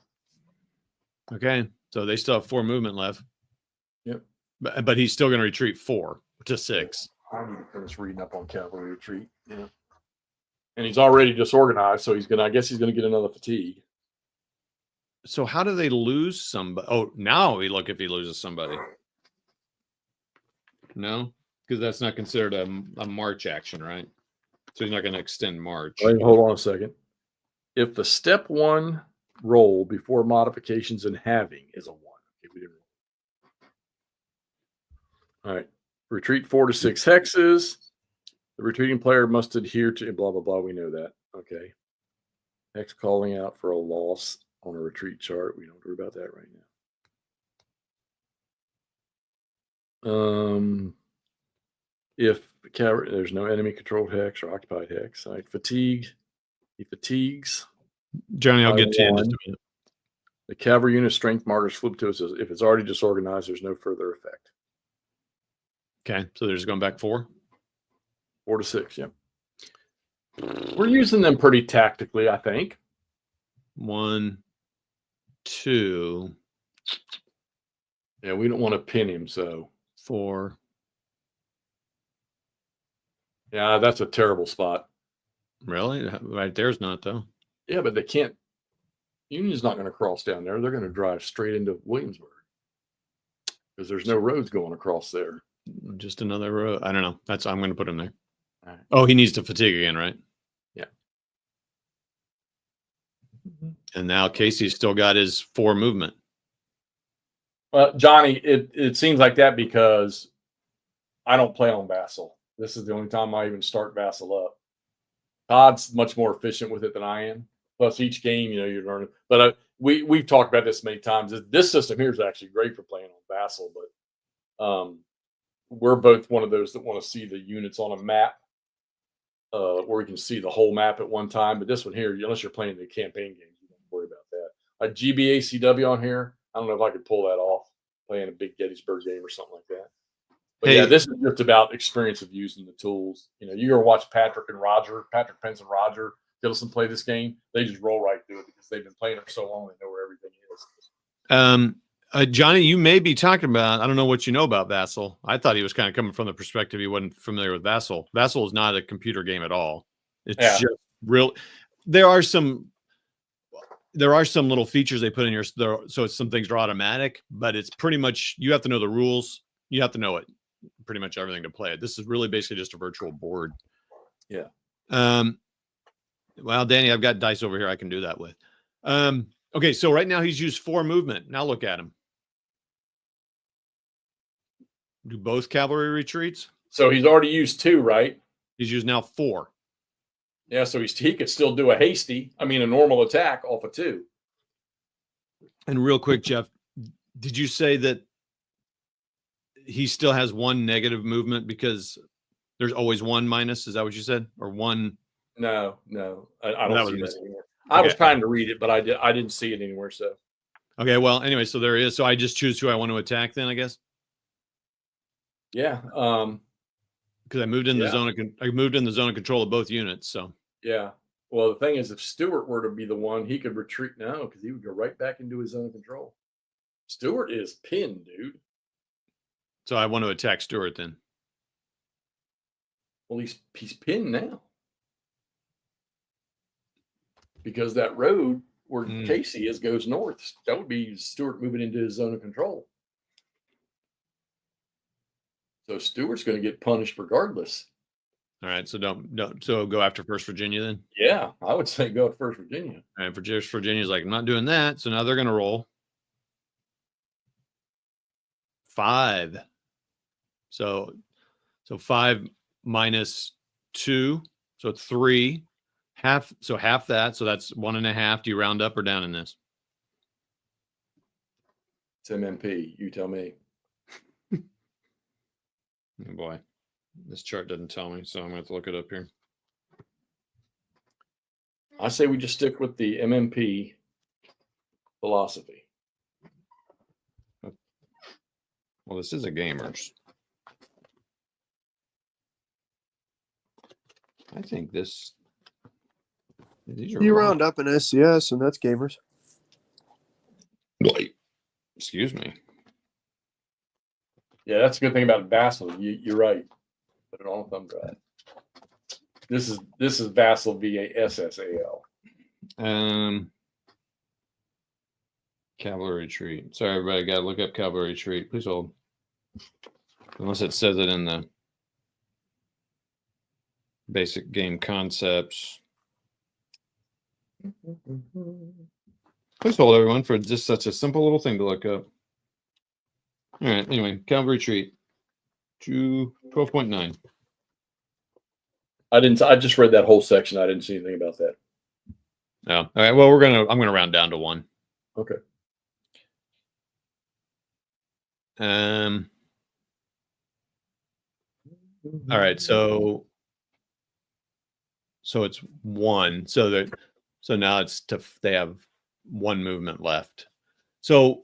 Okay, so they still have 4 movement left. Yep. But he's still going to retreat 4 to 6. I need to finish reading up on cavalry retreat. Yeah. And he's already disorganized, so I guess he's gonna get another fatigue. So how do they lose somebody? Oh, now we look if he loses somebody. No, because that's not considered a march action, right? So he's not going to extend march. Wait, hold on a second. If the step 1 roll before modifications and halving is a 1. Okay, we didn't roll. All right. Retreat 4 to 6 hexes. The retreating player must adhere to blah, blah, blah. We know that. Okay. Hex calling out for a loss on a retreat chart. We don't worry about that right now. If there's no enemy controlled hex or occupied hex, right? Fatigue. He fatigues. Johnny, I'll get to you in just a minute. The cavalry unit strength markers flip to us. If it's already disorganized, there's no further effect. Okay, so they're just going back 4? 4 to 6, yeah. We're using them pretty tactically, I think. 1, 2. Yeah, we don't want to pin him, so 4. yeah, that's a terrible spot. Really? Right there's not, though. Yeah, but they can't. Union's not going to cross down there. They're going to drive straight into Williamsburg because there's no roads going across there. Just another row. I don't know. I'm going to put him there. All right. Oh, he needs to fatigue again, right? Yeah. And now Casey's still got his 4 movement. Well, Johnny, it seems like that because I don't play on Vassal. This is the only time I even start Vassal up. Todd's much more efficient with it than I am. Plus, each game, you learn. But we've talked about this many times. This system here is actually great for playing on Vassal, but we're both one of those that want to see the units on a map where we can see the whole map at one time. But this one here, unless you're playing the campaign games, you don't worry about that. Like GBACW on here, I don't know if I could pull that off, playing a big Gettysburg game or something like that. But Hey, yeah, this is just about experience of using the tools. You're going to watch Patrick Pence and Roger Gilson play this game. They just roll right through it because they've been playing it for so long. They know where everything is. Johnny, you may be talking about, I don't know what you know about Vassal. I thought he was kind of coming from the perspective he wasn't familiar with Vassal. Vassal is not a computer game at all. It's just real. There are some little features they put in here. So some things are automatic, but it's pretty much, you have to know the rules. You have to know it. Pretty much everything to play it. This is really basically just a virtual board. Yeah. Well, Danny, I've got dice over here I can do that with. Okay, so right now he's used 4 movement. Now look at him. Do both cavalry retreats? So he's already used 2, right? He's used now 4. Yeah, so he could still do a normal attack off of 2. And real quick, Jeff, did you say that he still has 1 negative movement because there's always 1 minus? Is that what you said? Or 1? No, I don't see that anymore. Okay. I was trying to read it, but I didn't see it anywhere. So okay, well, anyway, so there is. So I just choose who I want to attack then, I guess. Yeah. Because I moved in the zone of control of both units. So yeah. Well, the thing is, if Stewart were to be the one, he could retreat now because he would go right back into his zone of control. Stewart is pinned, dude. So I want to attack Stewart then. Well, he's pinned now because that road where Casey is goes north. That would be Stewart moving into his zone of control. So Stewart's going to get punished regardless. All right, so don't so go after First Virginia then. Yeah, I would say go at First Virginia. All right, First Virginia's like, I'm not doing that. So now they're going to roll 5. So 5 minus 2, so 3. Half that. So that's 1.5. Do you round up or down in this? It's MMP. You tell me. Oh boy, this chart doesn't tell me, so I'm going to have to look it up here. I say we just stick with the MMP philosophy. Well, this is a gamers. I think these are You wrong. round up an SCS, and that's gamers. Wait, excuse me. Yeah, that's a good thing about Vassal. You're right. Put it on a thumb drive. This is Vassal VASSAL. Cavalry retreat. Sorry, everybody. Got to look up cavalry retreat. Please hold. Unless it says it in the basic game concepts. Please hold, everyone, for just such a simple little thing to look up. All right. Anyway, cavalry retreat. 12.9. I just read that whole section. I didn't see anything about that. Oh, all right. Well, I'm gonna round down to 1. Okay. All right. So it's 1. So now they have 1 movement left. So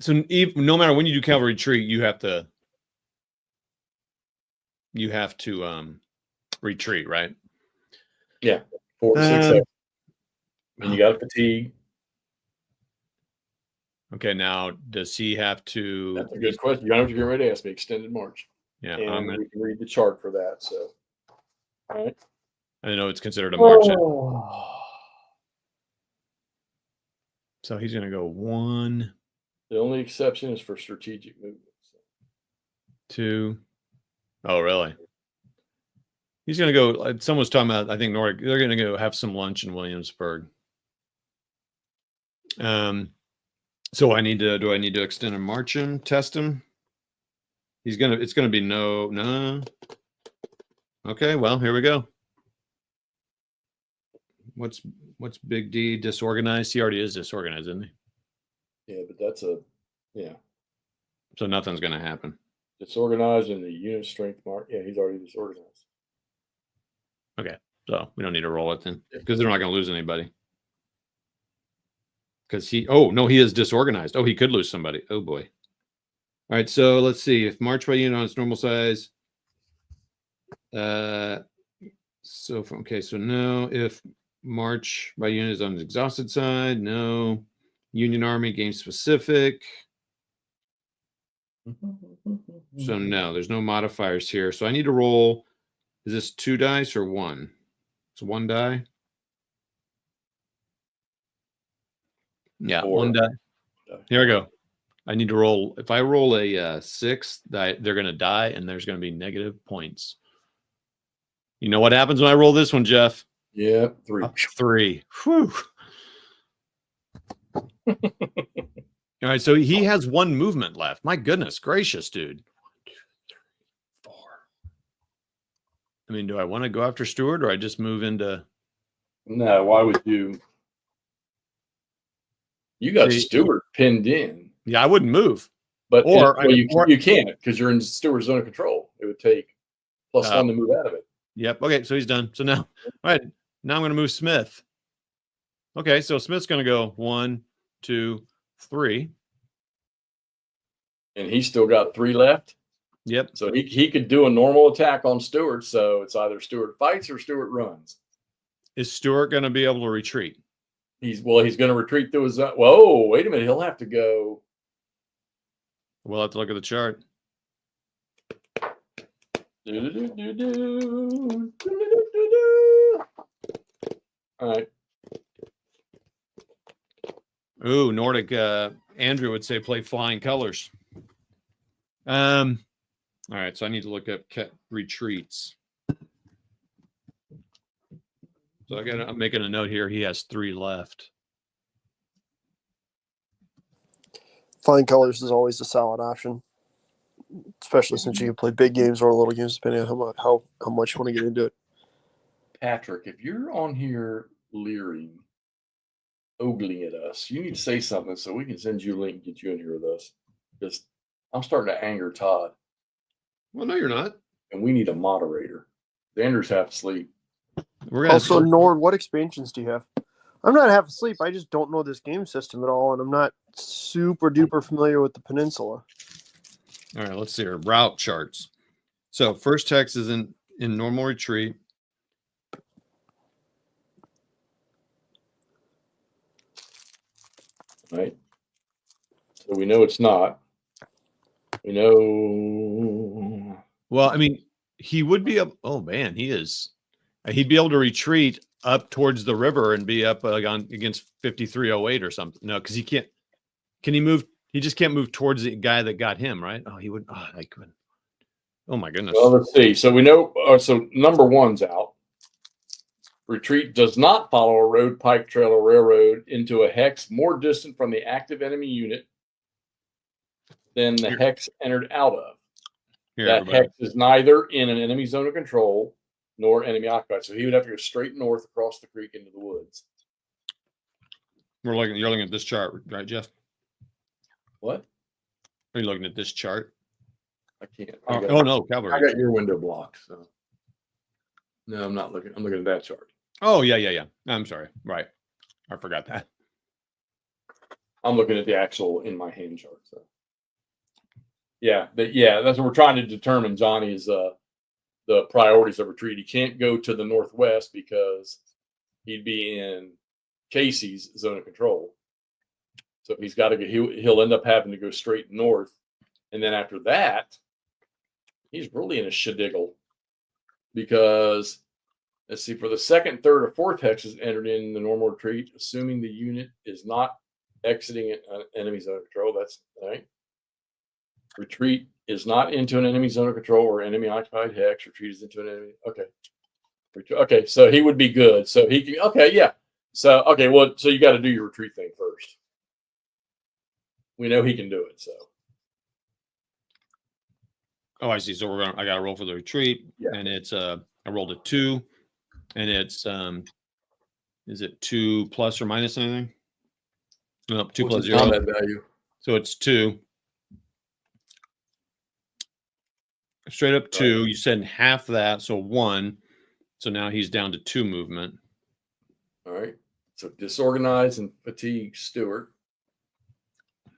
even, no matter when you do cavalry retreat, you have to retreat, right? Yeah. 4, 6, 7. And you got fatigue. Okay, now does he have to? That's a good question. You know what you're getting ready to ask me. Extended march. Yeah, and we can read the chart for that. So, all right. I know it's considered a march. So he's going to go 1. The only exception is for strategic movements. 2. Oh, really? He's going to go. Someone was talking about, I think, Nordic. They're going to go have some lunch in Williamsburg. So do I need to extend and march him, test him? It's going to be no. Okay, well, here we go. What's Big D disorganized? He already is disorganized, isn't he? Yeah, but that's yeah. So nothing's going to happen. Disorganized in the unit strength mark. Yeah, he's already disorganized. Okay, so we don't need to roll it then because they're not going to lose anybody. Because he is disorganized. Oh, he could lose somebody. Oh boy. All right, so let's see if march by unit on its normal size. So no. If march by unit is on the exhausted side, no. Union Army game specific. So no, there's no modifiers here. So I need to roll. Is this 2 dice or 1? It's 1 die. Yeah, 1 die. Here we go. I need to roll. If I roll a 6, they're going to die, and there's going to be negative points. You know what happens when I roll this one, Jeff? Yeah, 3. 3. Whew. All right, so he has 1 movement left. My goodness gracious, dude. 1, 2, 3, 4. I mean, do I want to go after Stewart, or I just move into? No, why would you? You got Stewart pinned in. Yeah, I wouldn't move. But you can't because you're in Stewart's zone of control. It would take +1 to move out of it. Yep. Okay, so he's done. So now, all right, now I'm going to move Smith. Okay, so Smith's going to go 1, 2, 3. And he's still got 3 left. Yep. So he could do a normal attack on Stewart. So it's either Stewart fights or Stewart runs. Is Stewart going to be able to retreat? He's going to retreat through his. Whoa! Wait a minute. He'll have to go. We'll have to look at the chart. All right. Ooh, Nordic. Andrew would say play flying colors. All right, so I need to look up retreats. So I'm making a note here. He has 3 left. Flying colors is always a solid option, especially since you can play big games or little games depending on how much you want to get into it. Patrick, if you're on here leering, ogling at us, you need to say something so we can send you a link and get you in here with us. Because I'm starting to anger Todd. Well, no, you're not. And we need a moderator. The Andrews half asleep. Also, Nord, what expansions do you have? I'm not half asleep. I just don't know this game system at all, and I'm not super duper familiar with the peninsula. All right, let's see here. Route charts. So first hex is in normal retreat. Right. So we know it's not. We know. Well, I mean, he would be up. Oh man, he is. He'd be able to retreat up towards the river and be up against 5308 or something. No, because he can't. Can he move? He just can't move towards the guy that got him, right? Oh, he would. Oh, I couldn't. Oh my goodness. Well, let's see. So we know. So number 1's out. Retreat does not follow a road, pike, trail, or railroad into a hex more distant from the active enemy unit than the hex entered out of. That hex is neither in an enemy zone of control nor enemy occupied. So he would have to go straight north across the creek into the woods. You're looking at this chart, right, Jeff? What? Are you looking at this chart? I can't. Oh no, cavalry. I got your window blocked. So no, I'm not looking. I'm looking at that chart. Oh yeah. I'm sorry. Right, I forgot that. I'm looking at the actual in my hand chart. So yeah, that's what we're trying to determine. Johnny is the priorities of retreat. He can't go to the northwest because he'd be in Casey's zone of control. So he's got to go. He'll end up having to go straight north, and then after that, he's really in a sheddiggle because. Let's see, for the 2nd, 3rd, or 4th hexes entered in the normal retreat, assuming the unit is not exiting an enemy zone of control. That's right. Retreat is not into an enemy zone of control or enemy occupied hex. Retreat is into an enemy. Okay. Okay, so he would be good. So he can. Okay, yeah. So well, so you got to do your retreat thing first. We know he can do it. So. Oh, I see. So I got to roll for the retreat, and it's I rolled a 2. And it's is it 2 plus or minus anything? No, 2 plus 0. Combat value. So it's 2. Straight up 2. You said half that, so 1. So now he's down to 2 movement. All right. So disorganize and fatigue Stewart.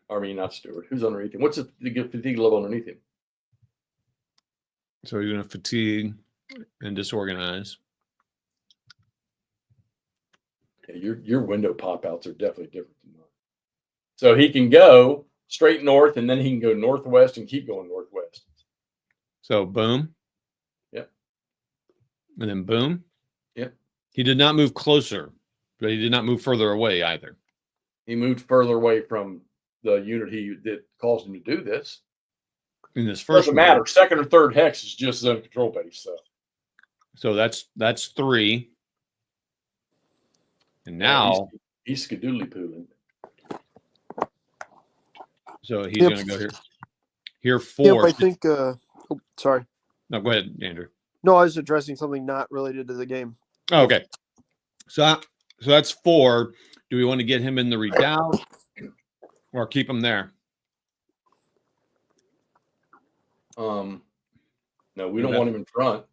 I mean, not Stewart. Who's underneath him? What's the fatigue level underneath him? So you're going to fatigue and disorganize. Your window pop outs are definitely different than mine. So he can go straight north, and then he can go northwest and keep going northwest. So boom. Yep. And then boom. Yep. He did not move closer, but he did not move further away either. He moved further away from the unit that caused him to do this. In this first doesn't matter. 2nd or 3rd hex is just zone control base. So that's 3. And now he's skadoodly pooling. So he's going to go here. Here 4. Yep, I think. Sorry. No, go ahead, Andrew. No, I was addressing something not related to the game. Oh, okay. So that's 4. Do we want to get him in the redoubt or keep him there? No, we don't want him in front.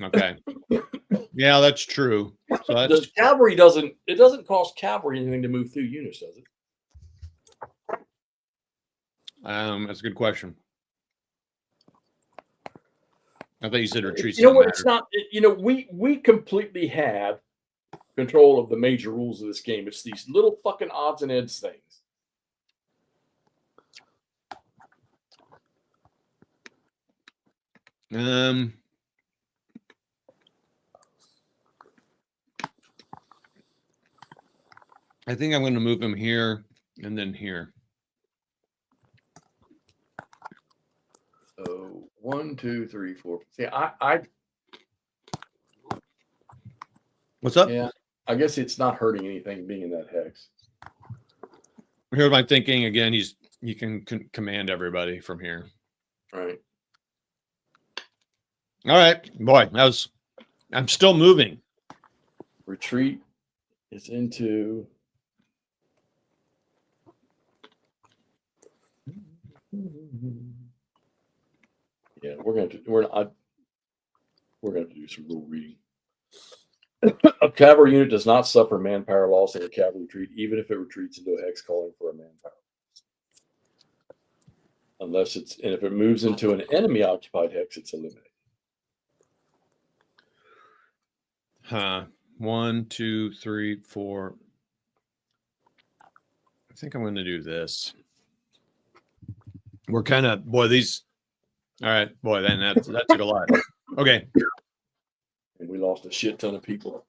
Okay. Yeah, that's true. So that's the cavalry doesn't cost cavalry anything to move through units, does it? That's a good question. I thought you said retreats. You know don't what? matter. It's not. You know, we completely have control of the major rules of this game. It's these little fucking odds and ends things. I think I'm going to move him here and then here. So 1, 2, 3, 4. See, I What's up? yeah. I guess it's not hurting anything being in that hex. Here's my thinking again. You can command everybody from here. Right. All right, boy. I'm still moving. Retreat is into. Yeah, we're gonna do some rule reading. A cavalry unit does not suffer manpower loss in a cavalry retreat, even if it retreats into a hex calling for a manpower. Unless and if it moves into an enemy occupied hex, it's eliminated. Huh. 1, 2, 3, 4. I think I'm going to do this. We're kind of these. All right, boy. Then that took a lot. Okay. And we lost a shit ton of people.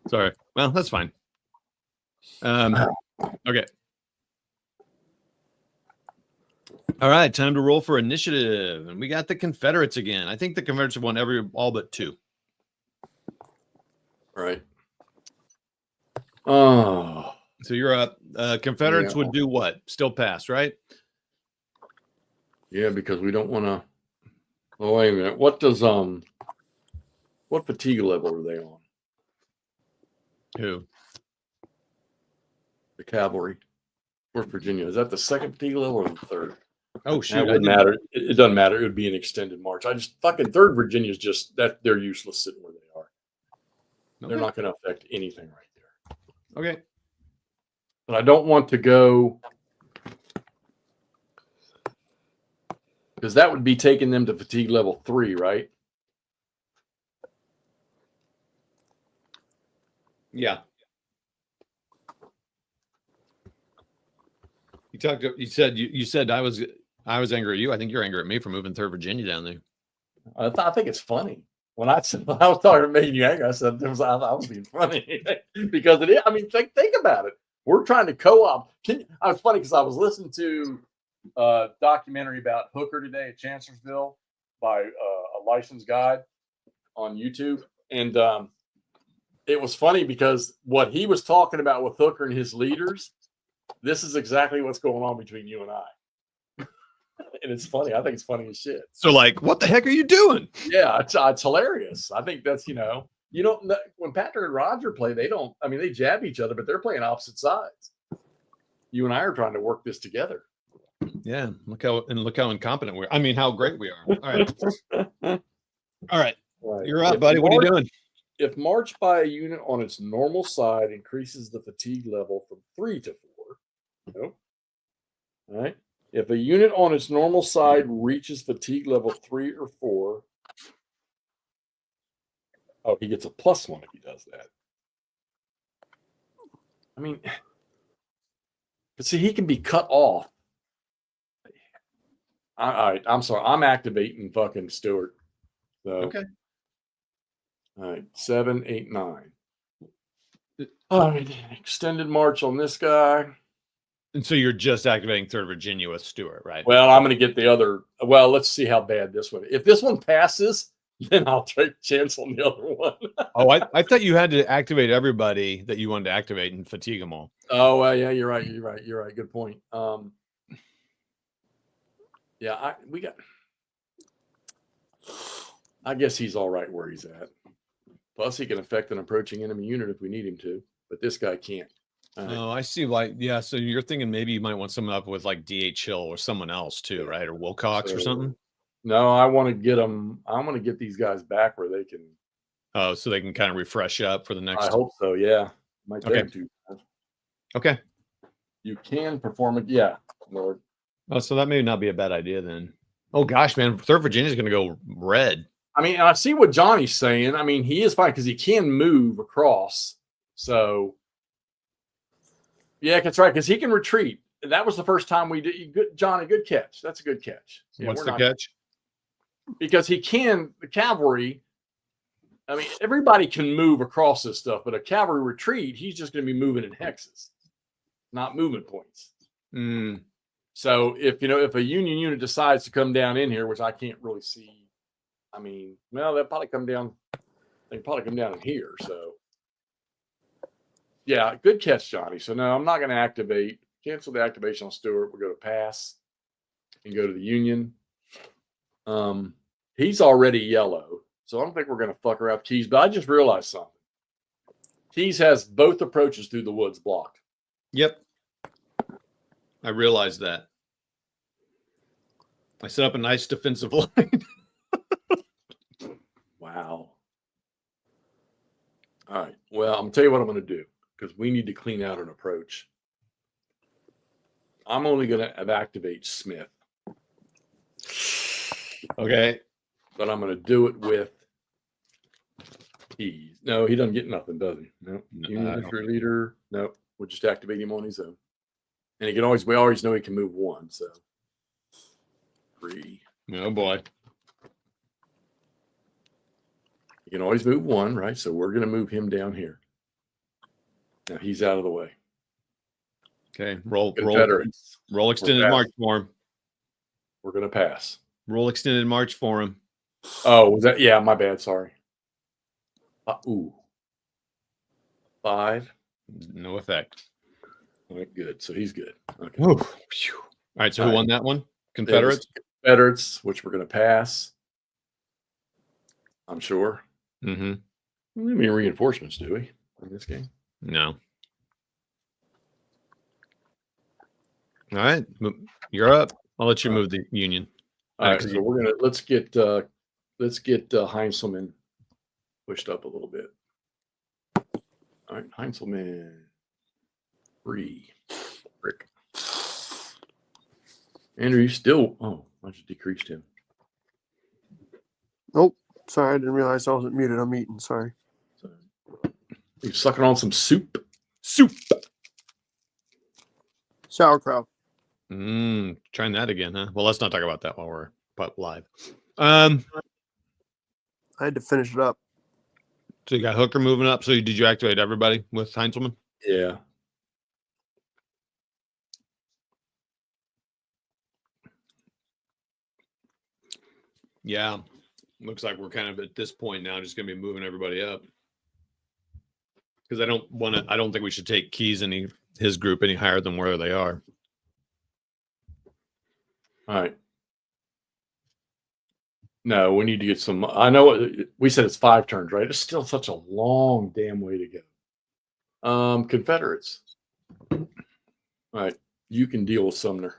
Sorry. Well, that's fine. Okay. All right, time to roll for initiative, and we got the Confederates again. I think the Confederates have won all but 2. Right. Oh. So you're up. Confederates Yeah. would do what? Still pass, right? Yeah, because we don't want to. Oh, wait a minute. What fatigue level are they on? Who? The cavalry. West Virginia. Is that the second fatigue level or the third? Oh, It shoot. wouldn't matter. It doesn't matter. It would be an extended march. I just fucking third Virginia is just that they're useless sitting where they are. Okay. They're not going to affect anything right there. Okay. But I don't want to go because that would be taking them to fatigue level 3, right? Yeah. You said I was angry at you. I think you're angry at me for moving 3rd Virginia down there. I think it's funny. When I was talking to making you angry, I said I was being funny because it is. I mean, think about it. We're trying to co-op. I was funny because I was listening to a documentary about Hooker today at Chancellorsville by a licensed guide on YouTube, and it was funny because what he was talking about with Hooker and his leaders, this is exactly what's going on between you and I. And it's funny. I think it's funny as shit. So, like, what the heck are you doing? Yeah, it's hilarious. I think that's, you don't, when Patrick and Roger play, they jab each other, but they're playing opposite sides. You and I are trying to work this together. Yeah. Look how incompetent we are. I mean, how great we are. All right. All right. You're up, buddy. What are you doing? If march by a unit on its normal side increases the fatigue level from 3 to 4. Nope. All right. If a unit on its normal side reaches fatigue level 3 or 4, he gets a +1 if he does that. I mean, but see, he can be cut off. All right, I'm sorry. I'm activating fucking Stewart. So, Okay. All right, 7, 8, 9. All right, extended march on this guy. And so you're just activating 3rd Virginia with Stewart, right? Well, I'm going to get the other. Well, let's see how bad this one. If this one passes, then I'll take chance on the other one. Oh, I thought you had to activate everybody that you wanted to activate and fatigue them all. Oh, well, yeah, you're right. Good point. Yeah, I guess he's all right where he's at. Plus, he can affect an approaching enemy unit if we need him to, but this guy can't. Oh, I see. Like, yeah. So you're thinking maybe you might want someone up with like DH Hill or someone else too, right? Or Wilcox or something. No, I want to get them. I want to get these guys back where they can. Oh, so they can kind of refresh up for the next. I hope so. Yeah. Might take them 2 times. Okay. You can perform it. Yeah, Lord. Oh, so that may not be a bad idea then. Oh gosh, man, 3rd Virginia's going to go red. I mean, and I see what Johnny's saying. I mean, he is fine because he can move across. So, yeah, that's right. Because he can retreat. That was the first time we did. Good, Johnny, good catch. That's a good catch. Yeah, What's the catch? Because he can, the cavalry. I mean, everybody can move across this stuff, but a cavalry retreat, he's just going to be moving in hexes, not movement points. Mm. So if a Union unit decides to come down in here, which I can't really see, I mean, well, they'll probably come down. They can probably come down in here. So, yeah, good catch, Johnny. So no, I'm not going to activate. Cancel the activation on Stewart. We'll go to pass and go to the Union. He's already yellow, so I don't think we're going to fuck around with Keys. But I just realized something. Keys has both approaches through the woods blocked. Yep. I realized that. I set up a nice defensive line. Wow. All right. Well, I'm going to tell you what I'm going to do because we need to clean out an approach. I'm only going to activate Smith. Okay. But I'm going to do it with Keys. No, he doesn't get nothing, does he? No. Union infantry leader. No. We'll just activate him on his own. And he can always, we always know he can move 1. So 3. Oh boy. He can always move 1, right? So we're going to move him down here. Now he's out of the way. Okay. Roll extended march for him. We're going to pass. Roll extended march for him. Oh, was that? Yeah, my bad. Sorry. Ooh. 5. No effect. All right, good. So he's good. Okay. All right. So who won that one? Confederates? Confederates, which we're going to pass. I'm sure. Mm-hmm. We don't have any reinforcements, do we, in this game? No. All right. You're up. I'll let you move the Union. All right. So we're going to, let's get Heinzelman pushed up a little bit. All right. Heinzelman. 3. Frick. Andrew, you still, I just decreased him. Nope. Sorry, I didn't realize I wasn't muted. I'm eating. Sorry. You sucking on some soup? Sauerkraut. Trying that again, huh? Well, let's not talk about that while we're live. I had to finish it up. So you got Hooker moving up. So did you activate everybody with Heinzelman? Yeah. Yeah. Looks like we're kind of at this point now just going to be moving everybody up. Because I don't think we should take Keys his group any higher than where they are. All right. No, we need to get some. I know we said it's 5 turns, right? It's still such a long damn way to go. Confederates. All right. You can deal with Sumner.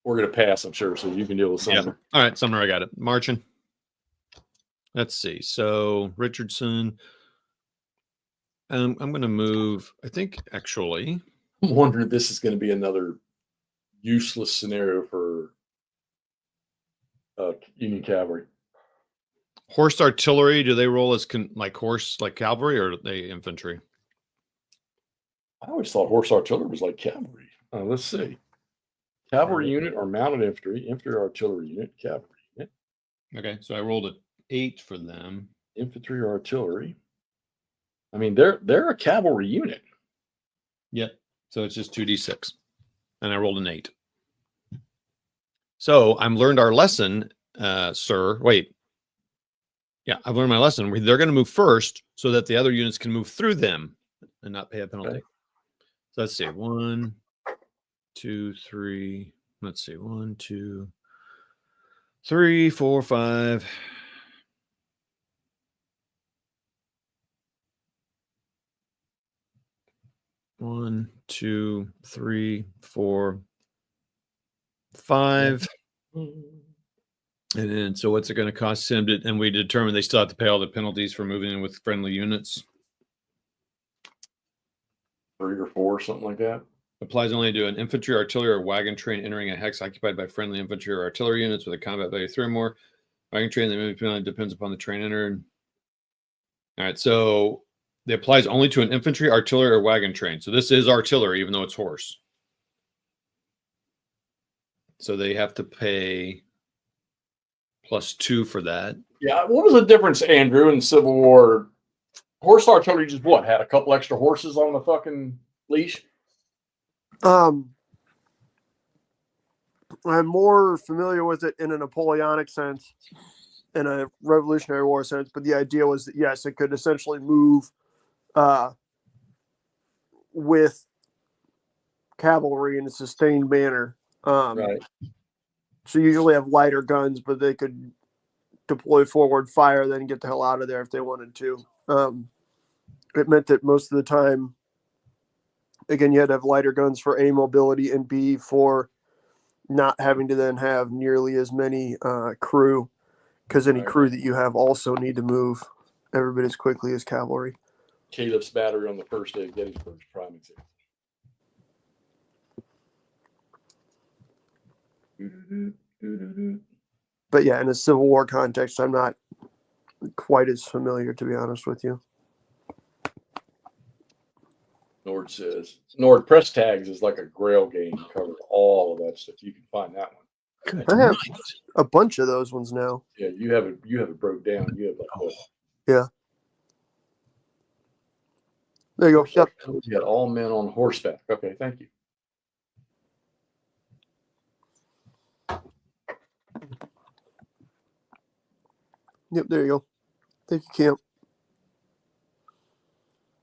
We're going to pass, I'm sure. So you can deal with Sumner. Yeah. All right. Sumner, I got it. Marching. Let's see. So Richardson. I'm going to move. I think actually. I'm wondering if this is going to be another useless scenario for Union cavalry. Horse artillery, do they roll as horse like cavalry, or are they infantry? I always thought horse artillery was like cavalry. Let's see. Cavalry unit or mounted infantry, infantry artillery unit, cavalry unit. Okay, so I rolled an 8 for them. Infantry or artillery. I mean, they're a cavalry unit. Yep. So it's just 2d6. And I rolled an 8. So I've learned our lesson, sir. Wait. Yeah, I've learned my lesson. They're going to move first so that the other units can move through them and not pay a penalty. Okay. So let's see. 1, 2, 3. Let's see. 1, 2, 3, 4, 5. 1, 2, 3, 4, 5. And then, so what's it going to cost him? And we determined they still have to pay all the penalties for moving in with friendly units. 3 or 4, something like that. Applies only to an infantry, artillery, or wagon train entering a hex occupied by friendly infantry or artillery units with a combat value 3 or more. Wagon train, the movement penalty depends upon the train entered. All right, so it applies only to an infantry, artillery, or wagon train. So this is artillery, even though it's horse. So they have to pay +2 for that. Yeah. What was the difference, Andrew, in the Civil War? Horse artillery just what? Had a couple extra horses on the fucking leash? I'm more familiar with it in a Napoleonic sense, in a Revolutionary War sense, but the idea was that, yes, it could essentially move with cavalry in a sustained manner. Right. So you usually have lighter guns, but they could deploy forward, fire, then get the hell out of there if they wanted to. It meant that most of the time, again, you had to have lighter guns for A, mobility, and B, for not having to then have nearly as many crew, because any crew that you have also need to move every bit as quickly as cavalry. Caleb's battery on the first day of Gettysburg is prime example. But yeah, in a Civil War context, I'm not quite as familiar, to be honest with you. Nord says Nord press tags is like a Grail game, covers all of that stuff. You can find that one. Good. I have a bunch of those ones now. Yeah, you have it broke down. You have like Yeah. There you go. Yep. You got all men on horseback. Okay, thank you. Yep, there you go. Thank you, Camp.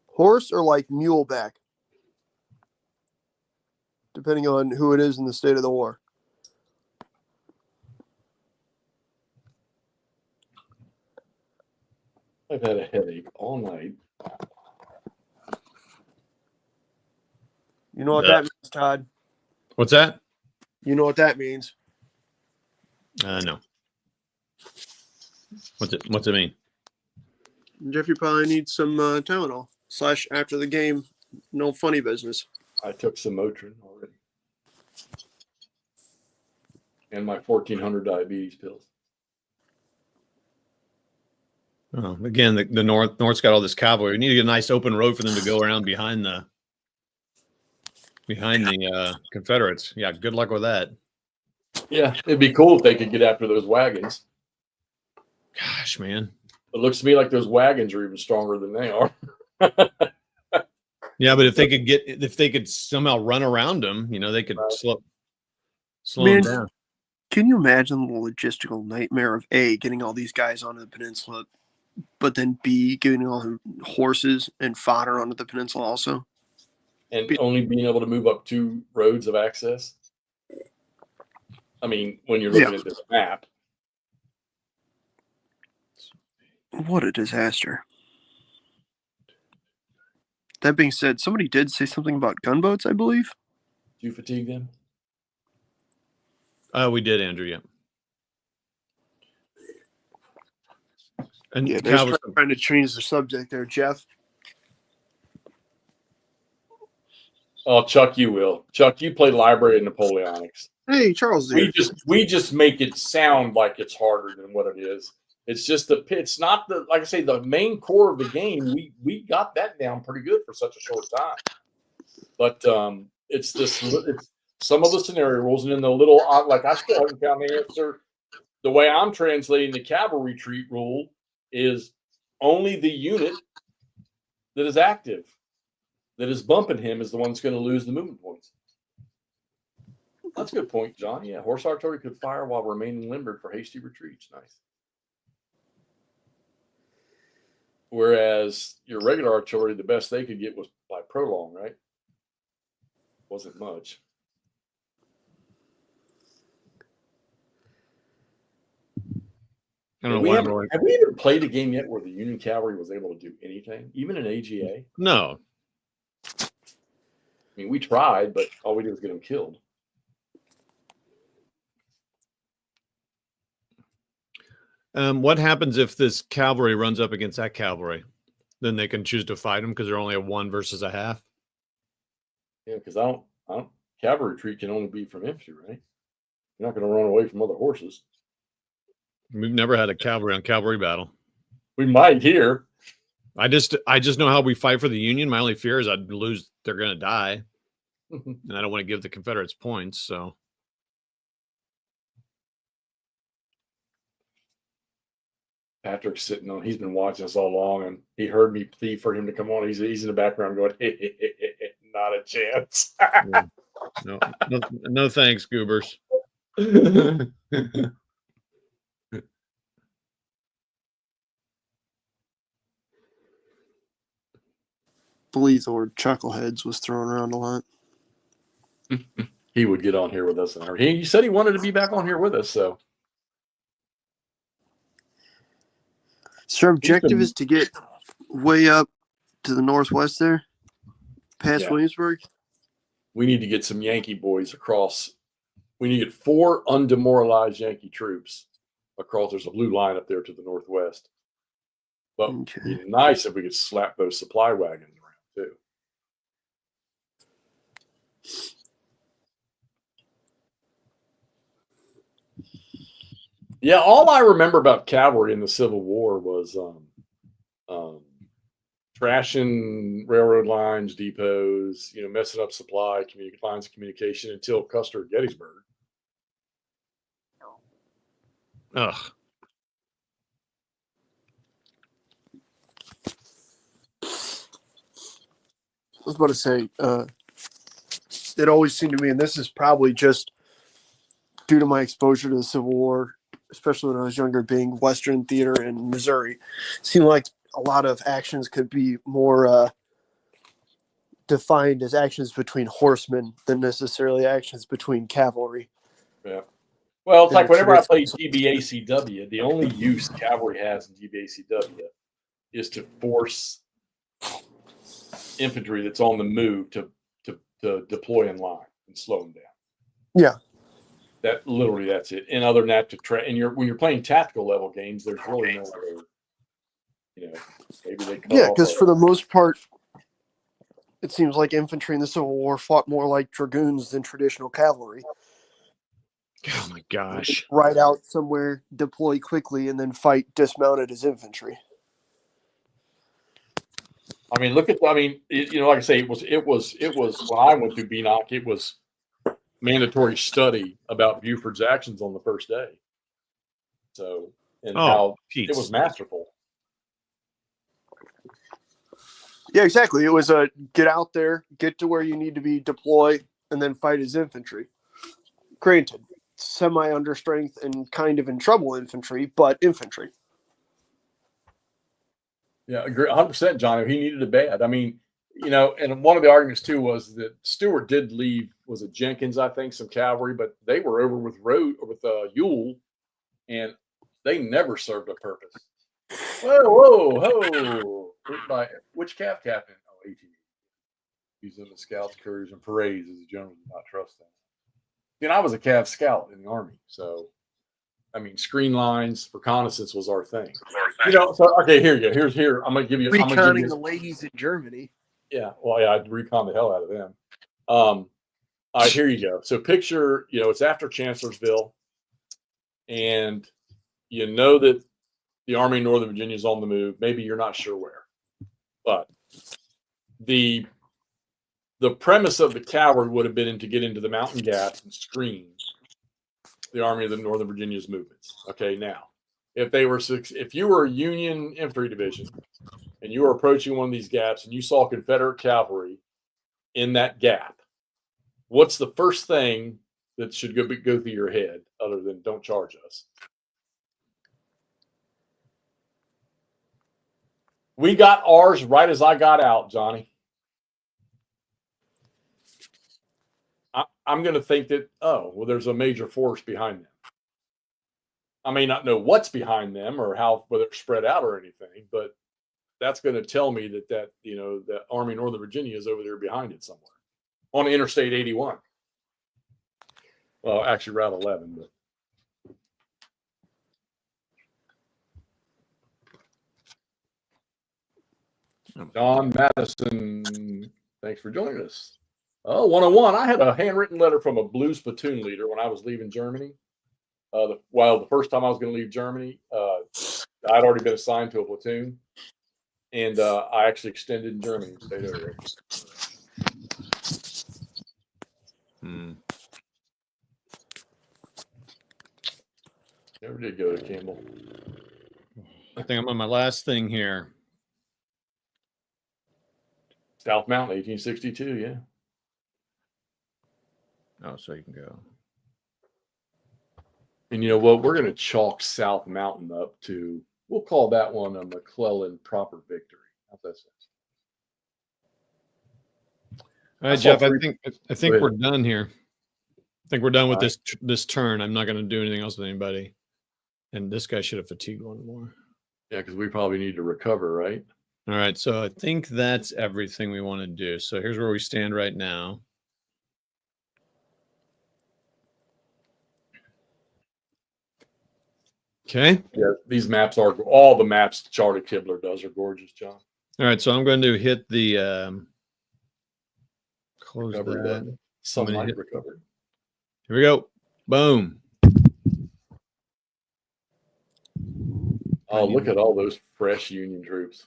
Horse or like muleback? Depending on who it is in the state of the war. I've had a headache all night. You know what that means, Todd? What's that? You know what that means. No. What's it mean? Jeffrey probably needs some Tylenol. / after the game, no funny business. I took some Motrin already. And my 1,400 diabetes pills. Oh, again, the North's got all this cavalry. We need to get a nice open road for them to go around behind the Confederates. Yeah, good luck with that. Yeah, it'd be cool if they could get after those wagons. Gosh, man. It looks to me like those wagons are even stronger than they are. Yeah, but if they could somehow run around them, they could slow Man, them down. Can you imagine the logistical nightmare of A, getting all these guys onto the peninsula, but then B, getting all the horses and fodder onto the peninsula also? And only being able to move up 2 roads of access. I mean, when you're looking at this map. What a disaster. That being said, somebody did say something about gunboats, I believe. Did you fatigue them? We did, Andrew, yeah. And yeah, they're trying to change the subject there, Jeff. Oh, Chuck, you will. Chuck, you play Library of Napoleonics. Hey, Charles. We just make it sound like it's harder than what it is. It's just it's not like I say, the main core of the game. We got that down pretty good for such a short time. But it's some of the scenario rules, and then the little like I still haven't found the answer. The way I'm translating the cavalry retreat rule is only the unit that is active, that is bumping him, is the one that's going to lose the movement points. That's a good point, John. Yeah, horse artillery could fire while remaining limbered for hasty retreats. Nice. Whereas your regular artillery, the best they could get was by prolong, right? Wasn't much. I don't know have we ever played a game yet where the Union cavalry was able to do anything, even in AGA? No. I mean, we tried, but all we did was get them killed. What happens if this cavalry runs up against that cavalry? Then they can choose to fight them because they're only a 1 versus a half. Yeah, because I Cavalry retreat can only be from infantry, right? You're not going to run away from other horses. We've never had a cavalry on cavalry battle. We might here. I just know how we fight for the Union. My only fear is I'd lose. They're going to die, and I don't want to give the Confederates points. So. Patrick's sitting on. He's been watching us all along, and he heard me plea for him to come on. He's in the background going, hey, not a chance. No thanks, Goobers. Believe the word chuckleheads was thrown around a lot. He would get on here with us, and he said he wanted to be back on here with us. So our objective is to get way up to the northwest there, past Williamsburg. We need to get some Yankee boys across. We need to get 4 undemoralized Yankee troops across. There's a blue line up there to the northwest. But it'd be nice if we could slap those supply wagons around too. Yeah, all I remember about cavalry in the Civil War was trashing railroad lines, depots, messing up supply lines of communication until Custer, Gettysburg. Ugh. I was about to say, it always seemed to me, and this is probably just due to my exposure to the Civil War, especially when I was younger, being Western theater in Missouri, seemed like a lot of actions could be more defined as actions between horsemen than necessarily actions between cavalry. Yeah. Well, it's like whenever I play GBACW, the only use cavalry has in GBACW is to force infantry that's on the move to deploy in line and slow them down. Yeah. That's it. And other than that, when you're playing tactical level games, there's really no other, maybe they cut off. Because for the most part, it seems like infantry in the Civil War fought more like dragoons than traditional cavalry. Oh my gosh! Ride out somewhere, deploy quickly, and then fight dismounted as infantry. I mean, like I say, it was when I went through BNOC, it was mandatory study about Buford's actions on the first day. So, how it was masterful. Yeah, exactly. It was get out there, get to where you need to be, deploy, and then fight as infantry. Granted, semi-understrength and kind of in trouble infantry, but infantry. Yeah, 100%, Johnny. He needed it bad. I mean, and one of the arguments too was that Stewart did leave. Was it Jenkins? I think some cavalry, but they were over with Ewell, and they never served a purpose. Whoa! Which calf captain? Oh, AT. He's in the scouts, couriers, and parades as a general. Do not trust them. I was a cav scout in the Army, so screen lines, reconnaissance was our thing. So okay, here you go. Here, I'm gonna give you reconning the ladies in Germany. Yeah, well, yeah, I'd recon the hell out of them. All right, here you go. So picture, it's after Chancellorsville, and that the Army in Northern Virginia is on the move. Maybe you're not sure where, but the premise of the cavalry would have been to get into the mountain gaps and screen the Army of the Northern Virginia's movements. Okay, now, if you were a Union infantry division and you were approaching one of these gaps and you saw Confederate cavalry in that gap, what's the first thing that should go through your head other than don't charge us? We got ours right as I got out, Johnny. I'm going to think that, there's a major force behind them. I may not know what's behind them or whether it's spread out or anything, but that's going to tell me that the Army of Northern Virginia is over there behind it somewhere on Interstate 81. Well, actually Route 11, but John Madison, thanks for joining us. Oh, 101. I had a handwritten letter from a blues platoon leader when I was leaving Germany. The first time I was going to leave Germany, I'd already been assigned to a platoon, and I actually extended in Germany and stayed over there. Never did go to Campbell. I think I'm on my last thing here. South Mountain, 1862, yeah. Oh, so you can go. And you know what? We're going to chalk South Mountain up to, we'll call that one a McClellan proper victory. How's that sound? All right, Jeff, I think we're done here. I think we're done with this turn. I'm not going to do anything else with anybody. And this guy should have fatigued one more. Yeah, because we probably need to recover, right? All right, so I think that's everything we want to do. So here's where we stand right now. Okay. Yeah, these maps are, all the maps Charlie Kibler does are gorgeous, John. All right, so I'm going to hit the close Recover that. Sunlight recovered. Here we go. Boom. Oh, look at all those fresh Union troops.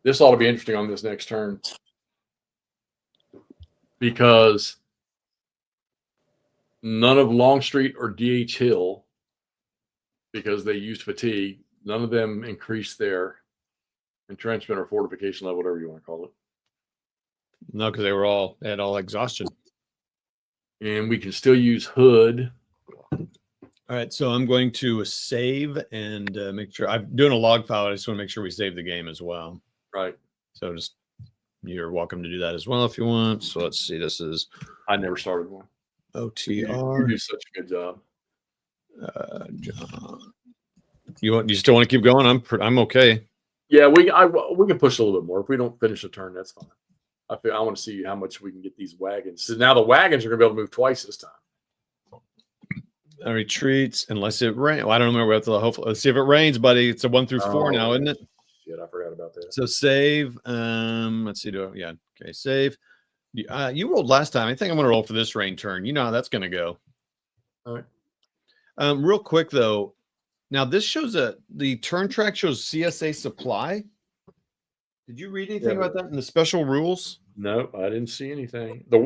This ought to be interesting on this next turn. Because none of Longstreet or D.H. Hill, because they used fatigue, none of them increased their entrenchment or fortification level, whatever you want to call it. No, because they had all exhaustion. And we can still use Hood. All right, so I'm going to save and make sure I'm doing a log file. I just want to make sure we save the game as well. Right. So you're welcome to do that as well if you want. So let's see. This is I never started one. OTR. You do such a good job. John. You still want to keep going? I'm okay. Yeah, we can push a little bit more. If we don't finish a turn, that's fine. I want to see how much we can get these wagons. So now the wagons are going to be able to move twice this time. Retreats unless it rains. Well, I don't remember. Hopefully, let's see if it rains, buddy. It's a 1 through 4 now, isn't it? Shit, I forgot about that. So save. Let's see. Okay, save. You rolled last time. I think I'm going to roll for this rain turn. You know how that's going to go. All right. Real quick though, now this shows the turn track shows CSA supply. Did you read anything about that in the special rules? No, I didn't see anything. The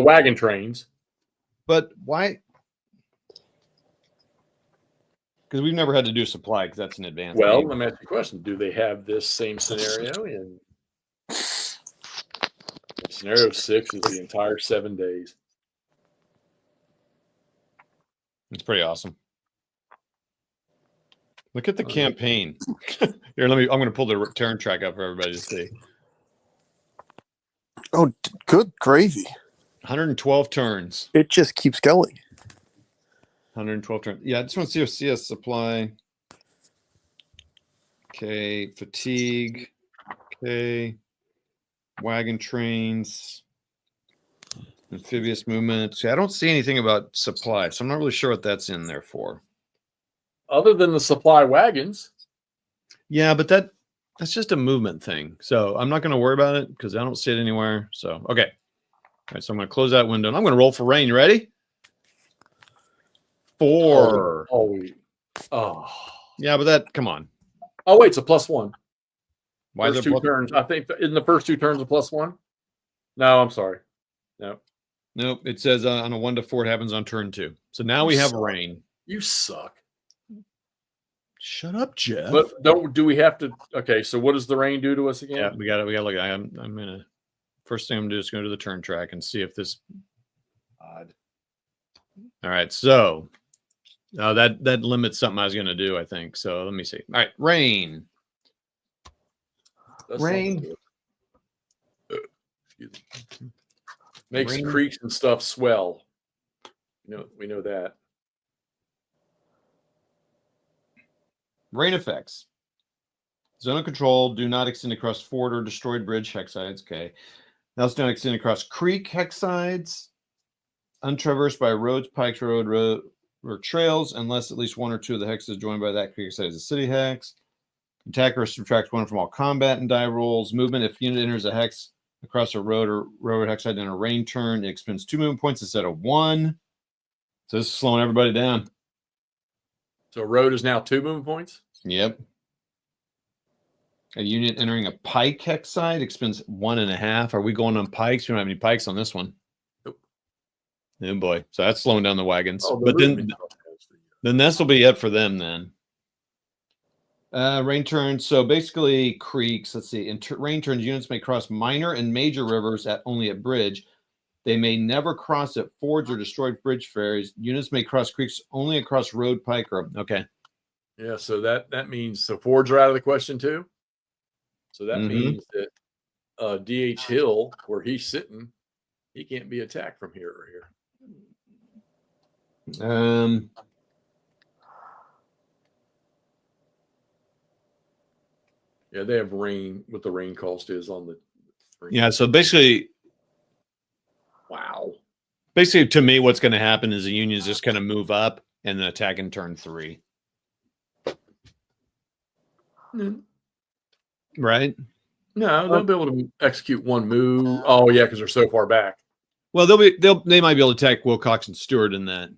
wagon trains. But why? Because we've never had to do supply because that's an advanced. Well, game. let me ask you a question. Do they have this same scenario in scenario 6 is the entire 7 days? It's pretty awesome. Look at the campaign. Here, I'm going to pull the turn track up for everybody to see. Oh, good gravy. 112 turns. It just keeps going. 112 turns. Yeah, I just want to see if CS supply. Okay, fatigue. Okay, wagon trains. Amphibious movement. See, I don't see anything about supply, so I'm not really sure what that's in there for. Other than the supply wagons. Yeah, but that's just a movement thing. So I'm not going to worry about it because I don't see it anywhere. So, okay. All right, so I'm going to close that window. And I'm going to roll for rain. You ready? 4. Oh. Yeah, but come on. Oh, wait, it's a +1. Why first 2 turns. I think in the first 2 turns a +1. No, I'm sorry. No. Nope. It says on a 1 to 4, it happens on turn 2. So now we have rain. You suck. Shut up, Jeff. But do we have to? Okay, so what does the rain do to us again? Yeah, we got to look. I'm gonna. First thing I'm gonna do is go to the turn track and see if this. Odd. All right, so that limits something I was gonna do. I think so. Let me see. All right, rain. Rain. Makes Rain. creeks and stuff swell. We know that. Rain effects. Zone of control. Do not extend across ford or destroyed bridge hexsides. Okay. Now do not extend across creek hexsides, untraversed by roads, pikes, road, or trails, unless at least 1 or 2 of the hexes joined by that creek hexside is a city hex. Attacker subtracts 1 from all combat and die rolls. Movement. If unit enters a hex across a road or railroad hex side in a rain turn, it expends 2 movement points instead of 1. So this is slowing everybody down. So road is now 2 movement points? Yep. A unit entering a pike hex side expends 1.5. Are we going on pikes? We don't have any pikes on this one. Nope. Oh boy. So that's slowing down the wagons. Oh, but then this will be it for them then. Rain turns. So basically creeks. Let's see. In rain turns, units may cross minor and major rivers only at bridge. They may never cross at fords or destroyed bridge ferries. Units may cross creeks only across road, pike, or okay. Yeah, so that means so fords are out of the question too. So that means that DH Hill, where he's sitting, he can't be attacked from here or here. Yeah, they have rain. What the rain cost is on the. Yeah, so basically, wow. Basically, to me, what's going to happen is the Unions just kind of move up and then attack in turn 3. Right? No, they'll be able to execute one move. Oh yeah, because they're so far back. Well, they might be able to attack Wilcox and Stewart in that.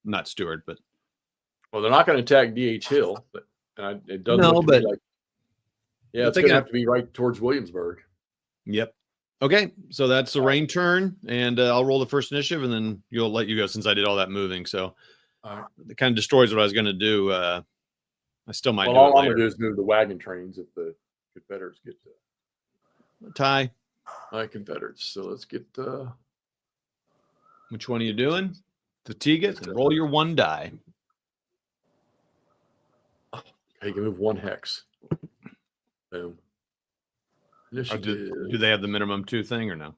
Not Stewart, but well, they're not going to attack DH Hill. But it doesn't. No, look to but me like. Yeah, it's going to have to be right towards Williamsburg. Yep. Okay, so that's the rain turn, and I'll roll the first initiative, and then you'll let you go since I did all that moving. So it kind of destroys what I was going to do. I still might. Well, do it all I'm later. going to do is move the wagon trains if the Confederates get to tie. My Confederates. So let's get. Which one are you doing? Fatigue it and roll your 1 die. Okay, you can move 1 hex. Boom. Do they have the minimum 2 thing or no?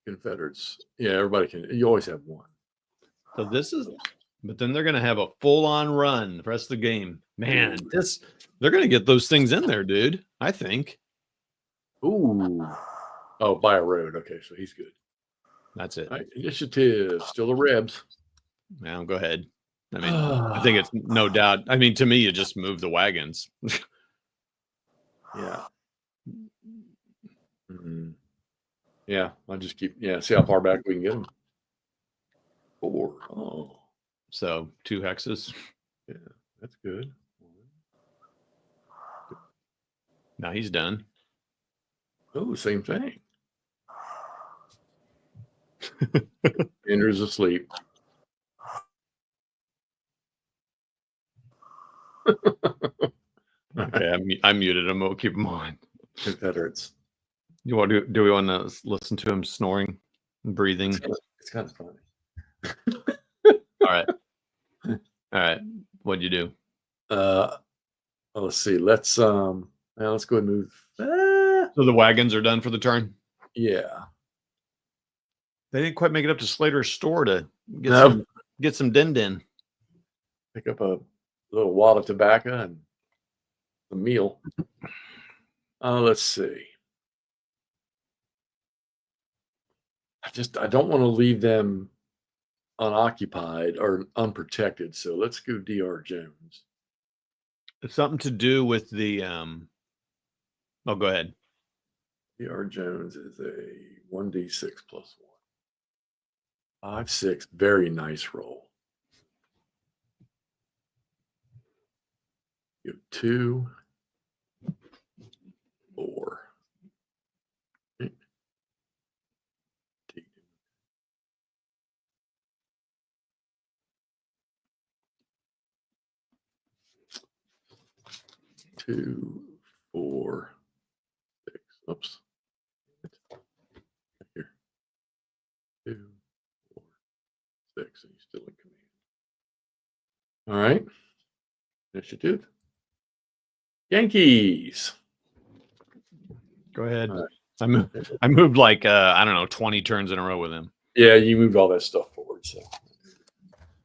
Confederates. Yeah, everybody can. You always have 1. So this is, but then they're going to have a full-on run the rest of the game. Man, they're going to get those things in there, dude. I think. Ooh. Oh, by a road. Okay, so he's good. That's it. Right, initiative. Still the Rebs. Now go ahead. I mean, I think it's no doubt. I mean, to me, you just move the wagons. Yeah. Yeah, I'll just keep. Yeah, see how far back we can get them. 4. Oh, so 2 hexes. Yeah, that's good. Now he's done. Oh, same thing. Andrew's asleep. Okay, I muted him. We'll keep him on. Confederates. You want to? Do we want to listen to him snoring and breathing? It's kind of funny. All right. All right. What'd you do? Let's see. Let's go ahead and move. So the wagons are done for the turn. Yeah. They didn't quite make it up to Slater's store to get some din. Pick up a little wad of tobacco and a meal. Let's see. I don't want to leave them unoccupied or unprotected. So let's go DR Jones. It's something to do with the oh, go ahead. DR Jones is a 1d6 plus 1. 5, 6. Very nice roll. You have 2, 4. Two, 4, 6. Oops. Here. 2, 4, 6. And he's still in command. All right. Initiative. Yankees. Go ahead. Right. I moved like I don't know 20 turns in a row with him. Yeah, you moved all that stuff forward. So,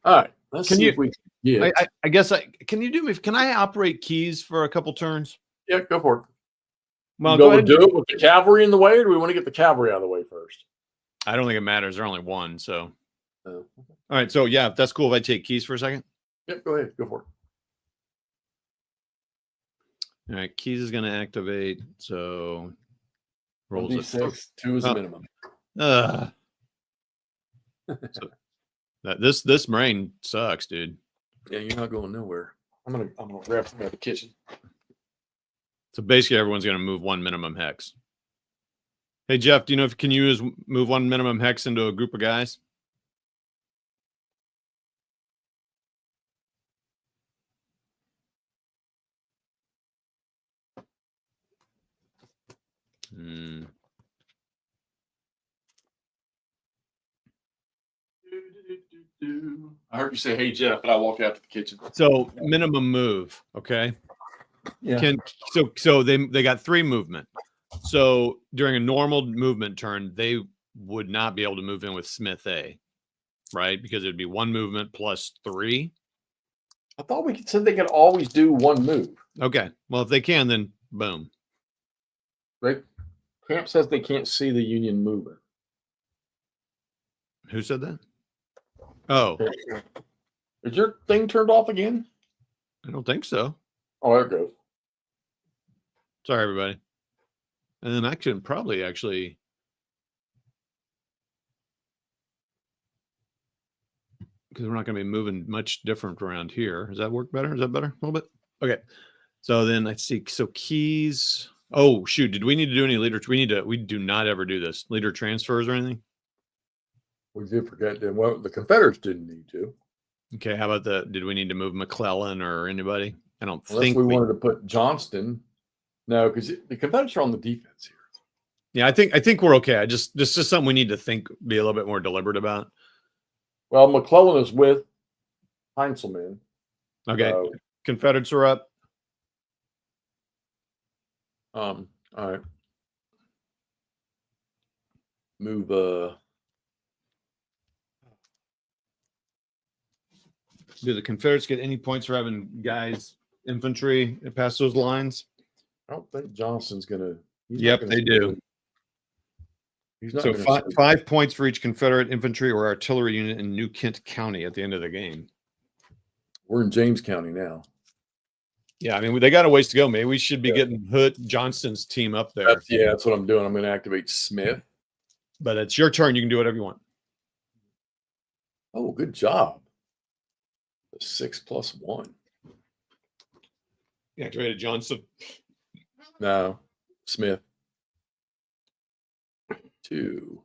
all right. Let's see if we can get. I guess can you do me? Can I operate keys for a couple turns? Yeah, go for it. Well, go ahead. Do it with the cavalry in the way, or do we want to get the cavalry out of the way first? I don't think it matters. They're only 1, so. Okay. All right. So yeah, if that's cool. If I take keys for a second. Yep. Go ahead. Go for it. All right. Keys is going to activate. So Rolls a 1d6, 2 is a Oh. minimum. So this rain sucks, dude. Yeah, you're not going nowhere. I'm gonna grab some out of the kitchen. So basically, everyone's going to move one minimum hex. Hey Jeff, do you know if can you move one minimum hex into a group of guys? I heard you say, "Hey Jeff," and I walk out to the kitchen. So minimum move, okay? Yeah. So they got 3 movement. So during a normal movement turn, they would not be able to move in with Smith A, right? Because it'd be 1 movement plus 3. I thought we said they could always do 1 move. Okay. Well, if they can, then boom. Right? Camp says they can't see the Union movement. Who said that? Oh, Is your thing turned off again? I don't think so. Oh, there it goes. Sorry, everybody. And then I can probably actually. Because we're not going to be moving much different around here. Does that work better? Is that better? A little bit? Okay. So then let's see. So keys. Oh, shoot. Did we need to do any leader? We do not ever do this. Leader transfers or anything? We did forget that. Well, the Confederates didn't need to. Okay. How about did we need to move McClellan or anybody? I don't Unless think we wanted to put Johnston. No, because the Confederates are on the defense here. Yeah, I think we're okay. This is something we need to be a little bit more deliberate about. Well, McClellan is with Heinzelman. Okay. Confederates are up. All right. Move Do the Confederates get any points for having guys infantry past those lines? I don't think Johnston's gonna. Yep, they do. He's not So gonna 5 points for each Confederate infantry or artillery unit in New Kent County at the end of the game. We're in James County now. Yeah, I mean they got a ways to go. Maybe we should be getting Johnston's team up there. That's what I'm doing. I'm going to activate Smith. But it's your turn. You can do whatever you want. Oh, good job. 6+1. You activated Johnston. No, Smith. 2,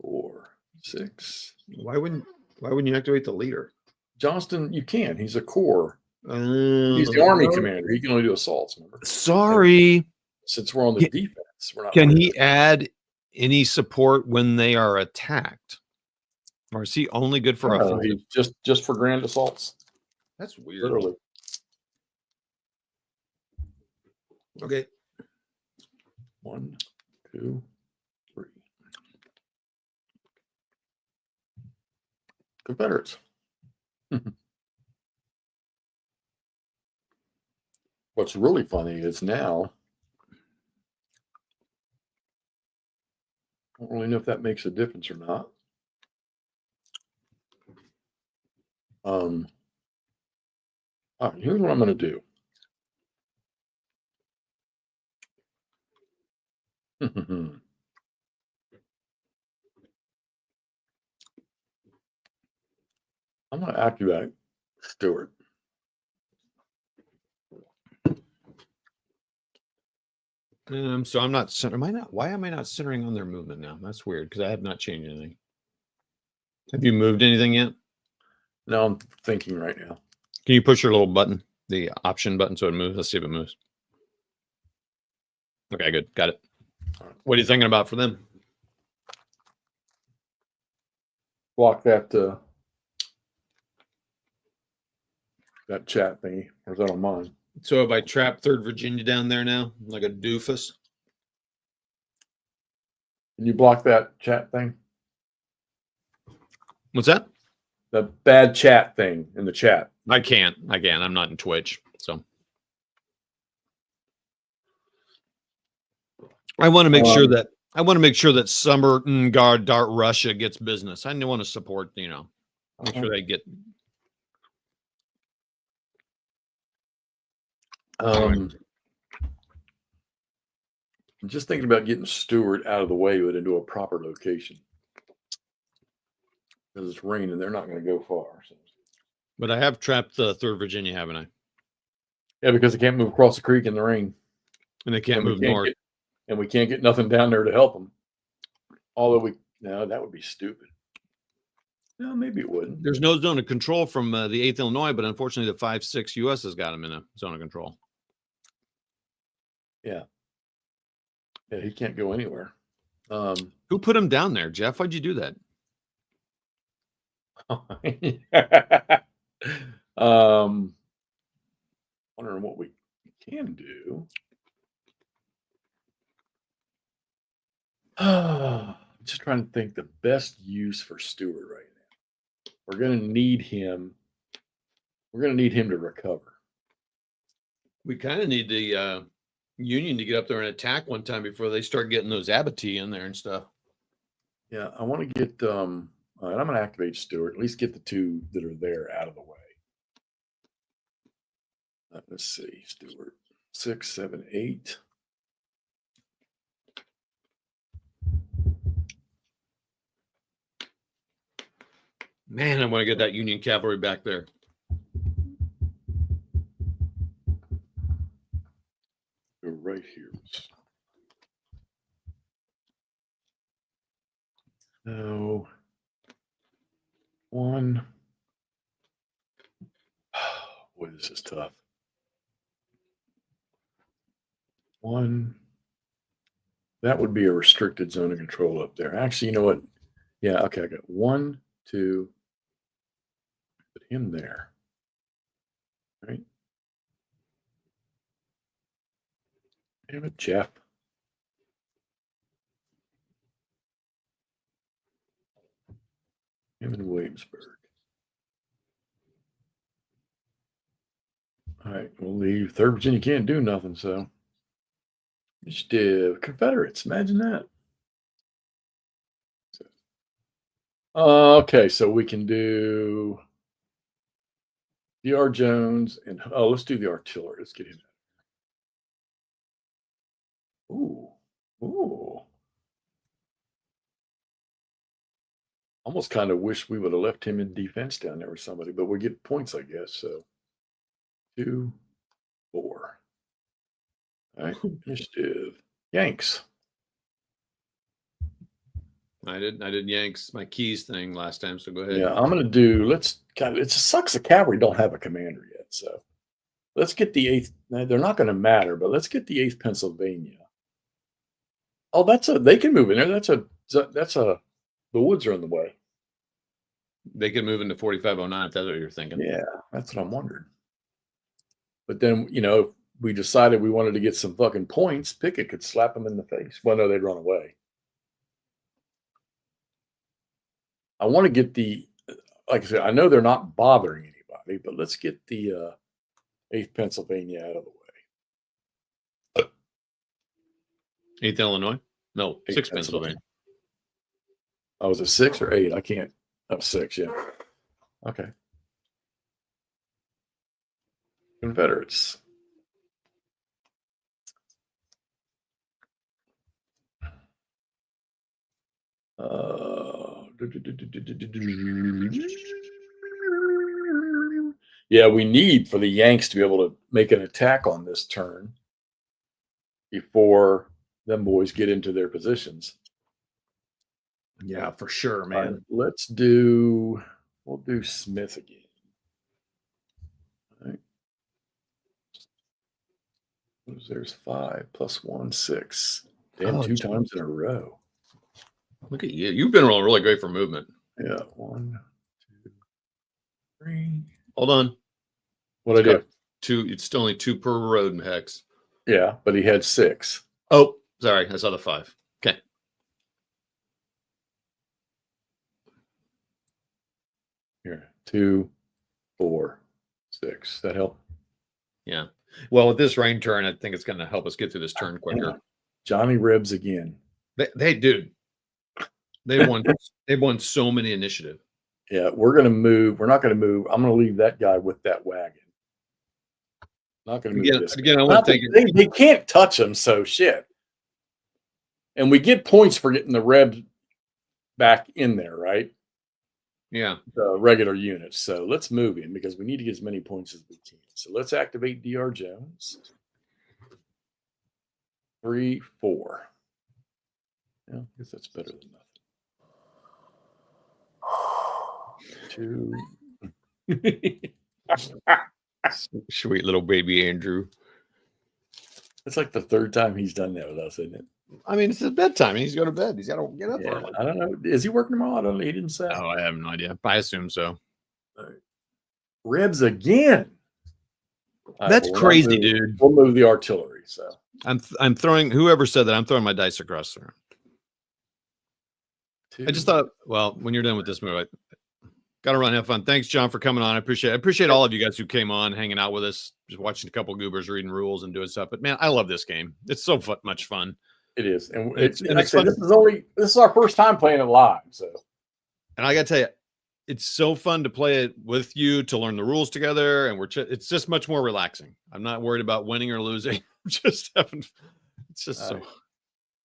4, 6. Why wouldn't you activate the leader? Johnston, you can. He's a corps. He's the army commander. He can only do assaults. Remember? Sorry. And since we're on the defense, we're not. Can he add any support when they are attacked, or is he only good for offensive? He's just for grand assaults. That's weird. Literally. Okay. 1, 2, 3. Confederates. What's really funny is now, I don't really know if that makes a difference or not. All right, here's what I'm going to do. I'm going to activate Stewart. So I'm not centering. Why am I not centering on their movement now? That's weird because I have not changed anything. Have you moved anything yet? No, I'm thinking right now. Can you push your little button, the option button, so it moves? Let's see if it moves. Okay, good. Got it. All right. What are you thinking about for them? Block that that chat thingy. Or is that on mine? So have I trapped 3rd Virginia down there now, like a doofus? Can you block that chat thing? What's that? The bad chat thing in the chat. I can't. I'm not in Twitch, so I want to make sure that Summer Guard Dart Russia gets business. I want to support, make sure they get. I'm just thinking about getting Stewart out of the way, but into a proper location. Because it's raining, they're not going to go far. So. But I have trapped the 3rd Virginia, haven't I? Yeah, because they can't move across the creek in the rain. And they can't move north. And we can't get nothing down there to help them. Although no, that would be stupid. No, maybe it wouldn't. There's no zone of control from the 8th Illinois, but unfortunately the 5-6 US has got him in a zone of control. Yeah. Yeah, he can't go anywhere. Who put him down there, Jeff? Why'd you do that? Wondering what we can do. Just trying to think the best use for Stewart right now. We're going to need him. We're going to need him to recover. We kind of need the Union to get up there and attack one time before they start getting those Abattis in there and stuff. Yeah, I want to get. All right, I'm going to activate Stewart. At least get the 2 that are there out of the way. Let's see, Stewart. 6, 7, 8. Man, I want to get that Union cavalry back there. Go right here. No. 1. Boy, this is tough. 1. That would be a restricted zone of control up there. Actually, you know what? Yeah, okay, I got 1, 2. Put him there. Right? Damn it, Jeff. Him in Williamsburg. All right, we'll leave. 3rd Virginia can't do nothing, so. Initiative. Confederates, imagine that. Okay, so we can do DR Jones and let's do the artillery. Let's get him. Ooh. Almost kind of wish we would have left him in defense down there with somebody, but we get points, I guess. So 2, 4. All right, initiative. Yanks. I did Yanks, my keys thing last time, so go ahead. Yeah, I'm gonna do. It sucks the cavalry don't have a commander yet, so let's get the 8th. They're not going to matter, but let's get the 8th Pennsylvania. Oh, they can move in there. The woods are in the way. They could move into 4509 if that's what you're thinking. Yeah, that's what I'm wondering. But then, if we decided we wanted to get some fucking points, Pickett could slap them in the face. Well, no, they'd run away. I want to get like I said, I know they're not bothering anybody, but let's get the 8th Pennsylvania out of the way. 8th Illinois? No, 6th Pennsylvania. Oh, was it 6 or 8? I can't. Oh, 6, yeah. Okay. Confederates. Yeah, we need for the Yanks to be able to make an attack on this turn before them boys get into their positions. Yeah, for sure, man. We'll do Smith again. All right. There's 5 + 1, 6. Damn, 2 times in a row. Look at you. You've been rolling really great for movement. Yeah. 1, 2, 3. Hold on. What'd I do? 2. It's still only 2 per road in Hex. Yeah, but he had 6. Oh, sorry. I saw the 5. Okay. Here. 2, 4, 6. That help? Yeah. Well, with this rain turn, I think it's going to help us get through this turn quicker. Yeah. Johnny Ribs again. Dude. They've won so many initiative. Yeah, we're going to move. We're not going to move. I'm going to leave that guy with that wagon. Not going to move this. Again, I want to take it. They can't touch him, so shit. And we get points for getting the Rebs back in there, right? Yeah. The regular units. So let's move in because we need to get as many points as we can. So let's activate DR Jones. 3, 4. Yeah, I guess that's better than nothing. 2. Sweet little baby Andrew. It's like the third time he's done that with us, isn't it? I mean, it's his bedtime. He's going to bed. He's got to get up Yeah, early. I don't know. Is he working tomorrow? I don't know. He didn't say. Oh, I have no idea. I assume so. All right. Rebs again. All right, That's well, crazy, dude. We'll move the artillery. So I'm throwing, whoever said that, I'm throwing my dice across there. 2. I just thought, well, when you're done with this move, I got to run, have fun. Thanks, John, for coming on. I appreciate all of you guys who came on, hanging out with us, just watching a couple goobers reading rules and doing stuff. But man, I love this game. It's so much fun. It is, and It's like I fun. said, this is our first time playing it live. So, And I got to tell you, it's so fun to play it with you, to learn the rules together, and it's just much more relaxing. I'm not worried about winning or losing. I'm just having. It's just so.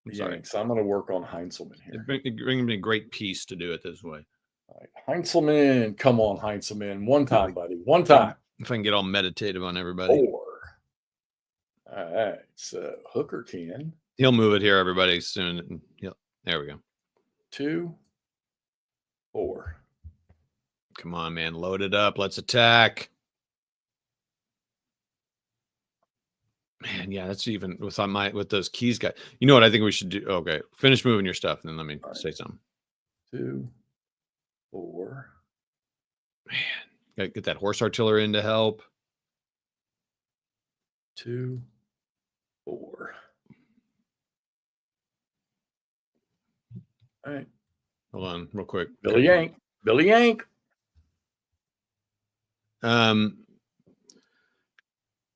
I'm sorry. So I'm going to work on Heinzelman here. It brings me great peace to do it this way. All right, Heinzelman, come on, Heinzelman, one time, buddy, one time. If I can get all meditative on everybody. 4. All right, so Hooker can. He'll move it here, everybody, soon. There we go. 2, 4. Come on, man. Load it up. Let's attack. Man, yeah, that's even with those keys guys. You know what I think we should do? Okay, finish moving your stuff, and then let me say something. 2, 4. Man, gotta get that horse artillery in to help. 2, 4. All right. Hold on, real quick. Billy Yank. Billy Yank.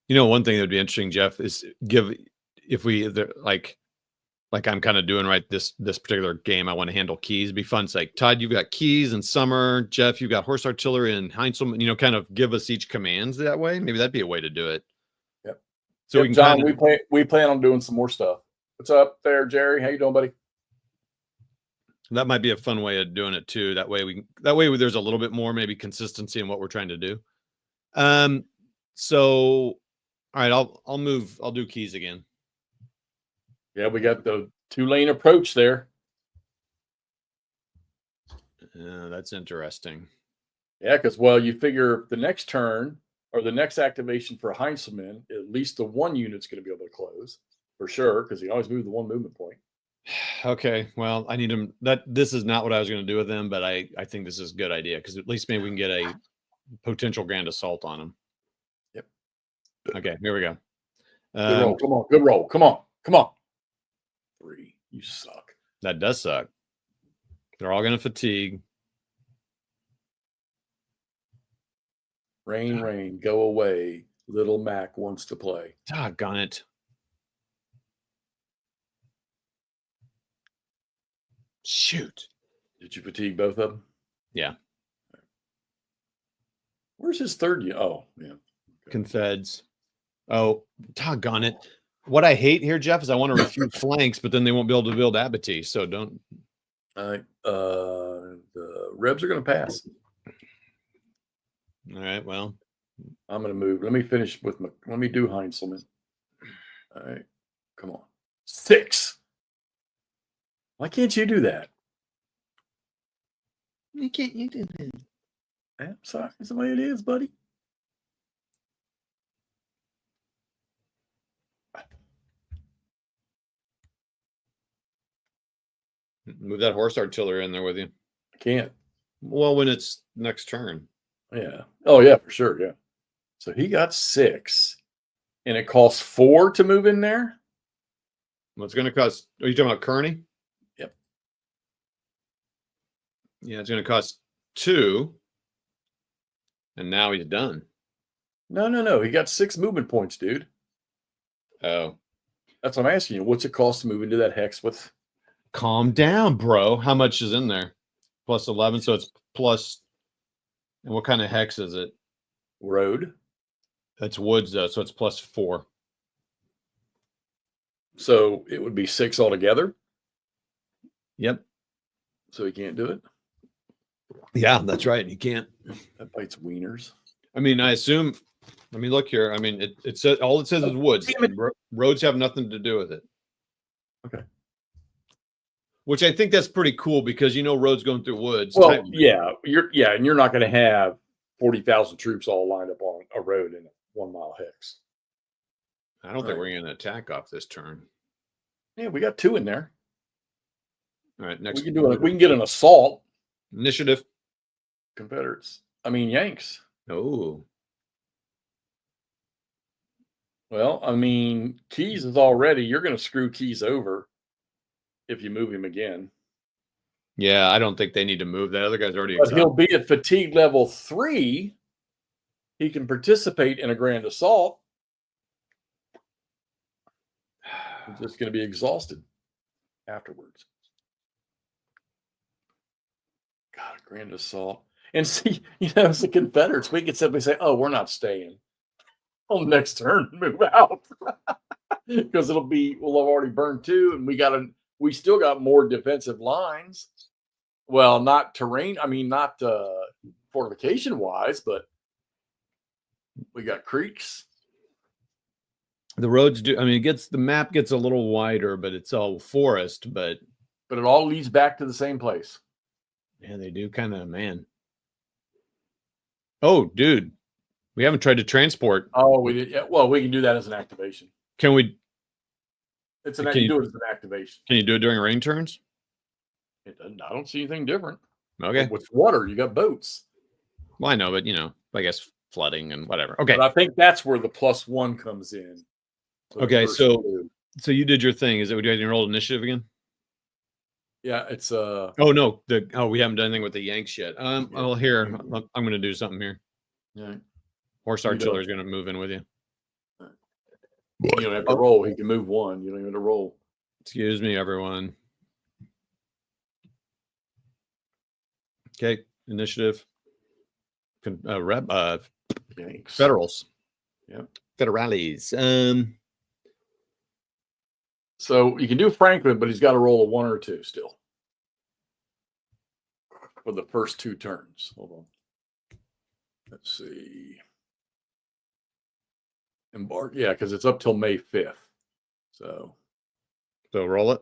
You know, one thing that would be interesting, Jeff, is if we like I'm kind of doing right this particular game. I want to handle keys. It'd be fun. It's like, Todd, you've got keys and Summer. Jeff, you've got horse artillery and Heinzelman. You know, kind of give us each commands that way. Maybe that'd be a way to do it. Yep. So we can John, we plan on doing some more stuff. What's up there, Jerry? How you doing, buddy? That might be a fun way of doing it too. That way there's a little bit more maybe consistency in what we're trying to do. So all right, I'll do keys again. Yeah, we got the 2-lane approach there. That's interesting. Yeah, because you figure the next turn or the next activation for Heinzelman, at least the one unit's going to be able to close for sure, because he always moved the one movement point. Okay, well, I need him. This is not what I was going to do with him, but I think this is a good idea because at least maybe we can get a potential grand assault on him. Yep. Okay, here we go. Good roll. Come on. Good roll. Come on. 3. You suck. That does suck. They're all going to fatigue. Rain, go away. Little Mac wants to play. Doggone it. Shoot. Did you fatigue both of them? Yeah. Where's his third unit? Oh, yeah. Okay. Confeds. Oh, doggone it. What I hate here, Jeff, is I want to refute flanks, but then they won't be able to build Abattis. So don't. All right. The Rebs are going to pass. All right. Well, I'm going to move. Let me finish with let me do Heinzelman. All right. Come on. 6. Why can't you do that? why can't you do that? I'm sorry. It's the way it is, buddy. Move that horse artillery in there with you. I can't. Well, when it's next turn. Yeah. Oh, yeah, for sure. Yeah. So he got 6, and it costs 4 to move in there. What's going to cost? Are you talking about Kearney? Yep. Yeah, it's going to cost 2. And now he's done. No. He got 6 movement points, dude. Oh. That's what I'm asking you. What's it cost to move into that hex with? Calm down, bro. How much is in there? Plus 11. So it's plus. And what kind of hex is it? Road. It's woods, though. So it's plus 4. So it would be 6 altogether. Yep. So he can't do it. Yeah, that's right. You can't. That bites wieners. I mean, I assume. Let me look here. I mean, it says all it says is woods. Roads have nothing to do with it. Okay. Which I think that's pretty cool because roads going through woods. Well, and you're not going to have 40,000 troops all lined up on a road in a 1 mile hex. I don't think we're going to attack off this turn. Yeah, we got 2 in there. All right, next we can get an assault. Initiative. Confederates. I mean Yanks. Oh. Well, I mean, Keys is already, you're going to screw Keys over if you move him again. Yeah, I don't think they need to move. That other guy's already. But he'll be at fatigue level 3. He can participate in a grand assault. He's just going to be exhausted afterwards. God, a grand assault. And see, as the Confederates, we could simply say, oh, we're not staying. On the next turn, move out. Because we'll have already burned 2, and we still got more defensive lines. Well, not terrain, not fortification wise, but we got creeks. The roads do. I mean, the map gets a little wider, but it's all forest. But it all leads back to the same place. Yeah, they do kind of, man. Oh, dude, we haven't tried to transport. Oh, we did. Yeah, well, we can do that as an activation. Can we? You do it as an activation. Can you do it during rain turns? I don't see anything different. Okay. With water, you got boats. Well, I know, but I guess flooding and whatever. Okay. But I think that's where the +1 comes in. Okay, so you did your thing. Is it we did roll initiative again? Yeah, it's Oh no, we haven't done anything with the Yanks yet. Well, here I'm going to do something here. Yeah. Horse Artillery is going to move in with you. You don't have to roll. He can move 1. You don't even have to roll. Excuse me, everyone. Okay, initiative. Yanks. Federals. Yep. Federales. So you can do Franklin, but he's got to roll a 1 or 2 still for the first 2 turns. Hold on. Let's see. Embark. Yeah, because it's up till May 5th. So roll it.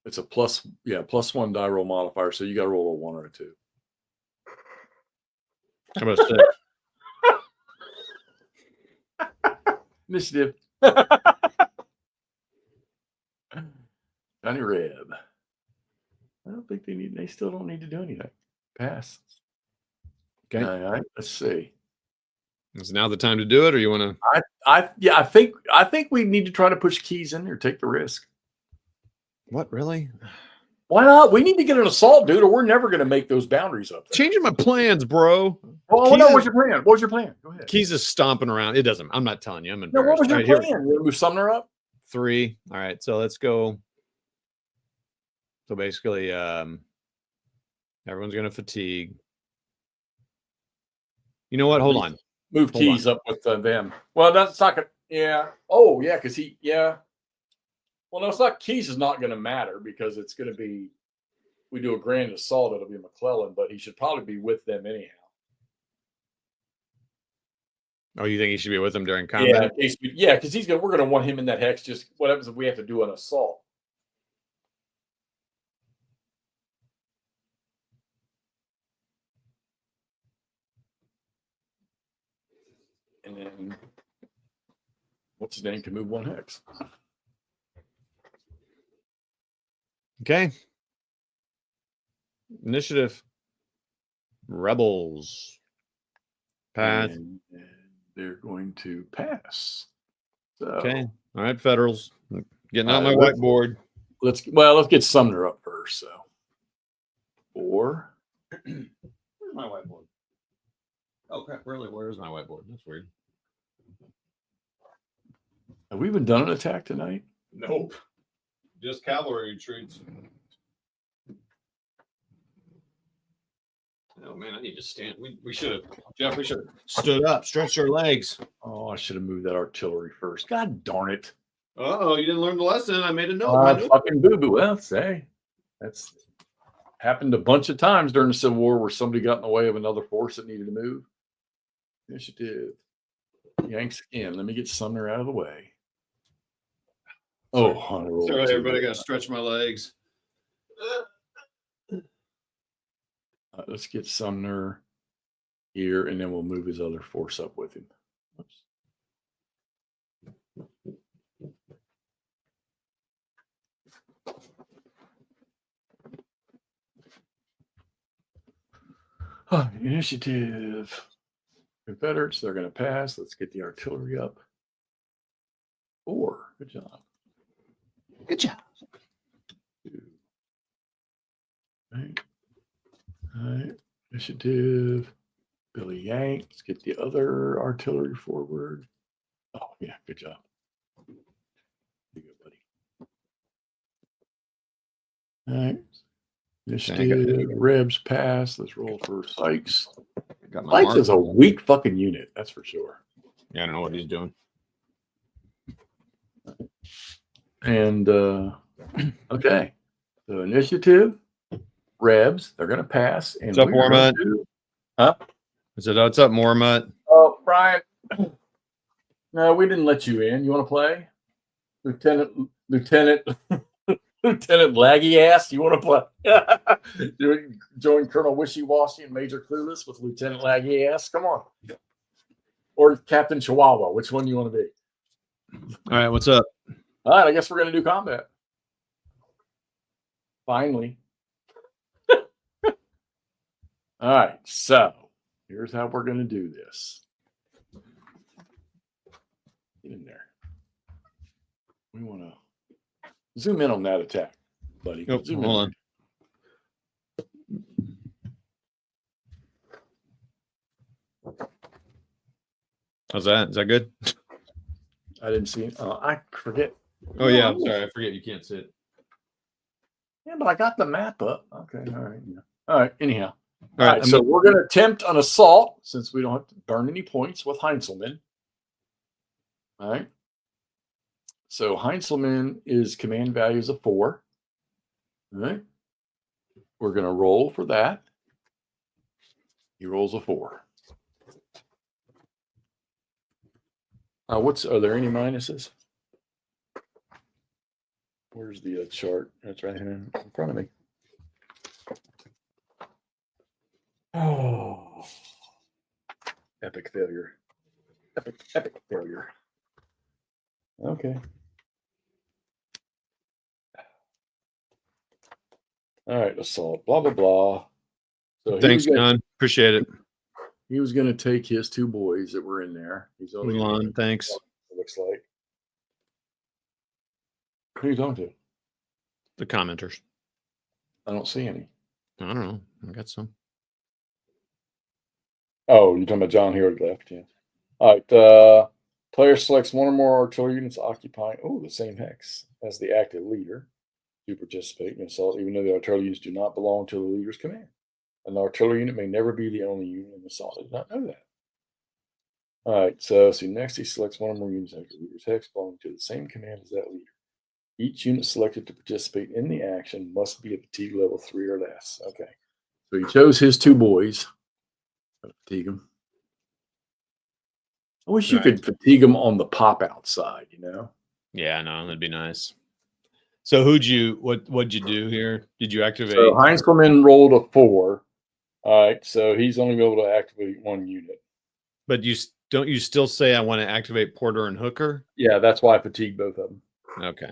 It's a +1 die roll modifier. So you got to roll a 1 or a 2. How about 6? Initiative. Johnny Reb. I don't think they still don't need to do anything. Pass. Okay. All right. Let's see. Is now the time to do it, or you want to? I think we need to try to push Keys in there. Take the risk. What, really? Why not? We need to get an assault, dude, or we're never going to make those boundaries up there. Changing my plans, bro. Well, no, what's your plan? What was your plan? Go ahead. Keys is stomping around. It doesn't. I'm not telling you. I'm No, embarrassed. what was your Right, plan? You want to move Sumner up? 3. All right, so let's go. So basically, everyone's going to fatigue. You know what? Hold on. Move Keys up with them. Well, that's not going to. Yeah. Oh, yeah, because yeah. Well, no, it's not. Keys is not going to matter because it's going to be. We do a grand assault. It'll be McClellan, but he should probably be with them anyhow. Oh, you think he should be with them during combat? Yeah, because we're going to want him in that hex. Just what happens if we have to do an assault? And then, what's his name can move 1 hex. Okay. Initiative. Rebels. Pass. And they're going to pass. So, okay. All right, Federals. Getting out my let's- whiteboard. Let's get Sumner up first. So 4. Where's my whiteboard? Oh crap! Really? Where is my whiteboard? That's weird. Have we even done an attack tonight? Nope. Just cavalry retreats. Oh man, I need to stand. We should have, Jeff. We should have stood up, stretched our legs. Oh, I should have moved that artillery first. God darn it! Oh, you didn't learn the lesson. I made a note. Fucking boo boo. Well, say That's happened a bunch of times during the Civil War where somebody got in the way of another force that needed to move. Initiative. Yanks in. Let me get Sumner out of the way. Sorry. On a roll Sorry, two. everybody. Got to stretch my legs. Let's get Sumner here, and then we'll move his other force up with him. Oops. Initiative. Confederates, they're going to pass. Let's get the artillery up. 4. Good job. Good job. 2. All right. Initiative. Billy Yank. Let's get the other artillery forward. Oh, yeah. Good job. Pretty good, buddy. All right. Initiative. Rebs pass. Let's roll for Sykes. Got my Sykes mark. is a weak fucking unit. That's for sure. Yeah, I don't know what he's doing. And okay, so initiative, Rebs, they're going to pass. And What's up, we're gonna Warmutt? do- Huh? I said, "What's up, Mormont?" Oh, Brian. No, we didn't let you in. You want to play, Lieutenant Laggy Ass? You want to play? Join Colonel Wishy Washy and Major Clueless with Lieutenant Laggy Ass. Come on, or Captain Chihuahua. Which one do you want to be? All right, what's up? All right, I guess we're going to do combat. Finally. All right, so here's how we're going to do this. Get in there. We want to zoom in on that attack, buddy. Oh, Zoom hold in. on. How's that? Is that good? I didn't see it. I forget. Oh yeah, I'm sorry. I forget you can't sit. Yeah, but I got the map up. Okay, all right. Yeah. All right, anyhow. All right, So we're going to attempt an assault since we don't have to burn any points with Heinzelman. All right. So Heinzelman is command values of 4. All right. We're going to roll for that. He rolls a 4. Are there any minuses? Where's the chart? That's right here in front of me. Oh, epic failure. Epic failure. Okay. All right, assault, blah, blah, blah. So Thanks, John. Appreciate it. He was going to take his 2 boys that were in there. He's only Elon, thanks. It looks like. Who are you talking to? The commenters. I don't see any. I don't know. I got some. Oh, you're talking about John here left, yeah. All right. Player selects 1 or more artillery units occupying the same hex as the active leader to participate in assault, even though the artillery units do not belong to the leader's command. An artillery unit may never be the only unit in the assault. I did not know that. All right. So next he selects 1 or more units after the leader's hex belonging to the same command as that leader. Each unit selected to participate in the action must be at fatigue level 3 or less. Okay. So he chose his 2 boys. Fatigue them. I wish you could fatigue them on the pop outside, Yeah, no, that'd be nice. So what'd you do here? Did you activate? So Heinzelman rolled a 4. All right, so he's only able to activate 1 unit. But don't you still say I want to activate Porter and Hooker? Yeah, that's why I fatigue both of them. Okay.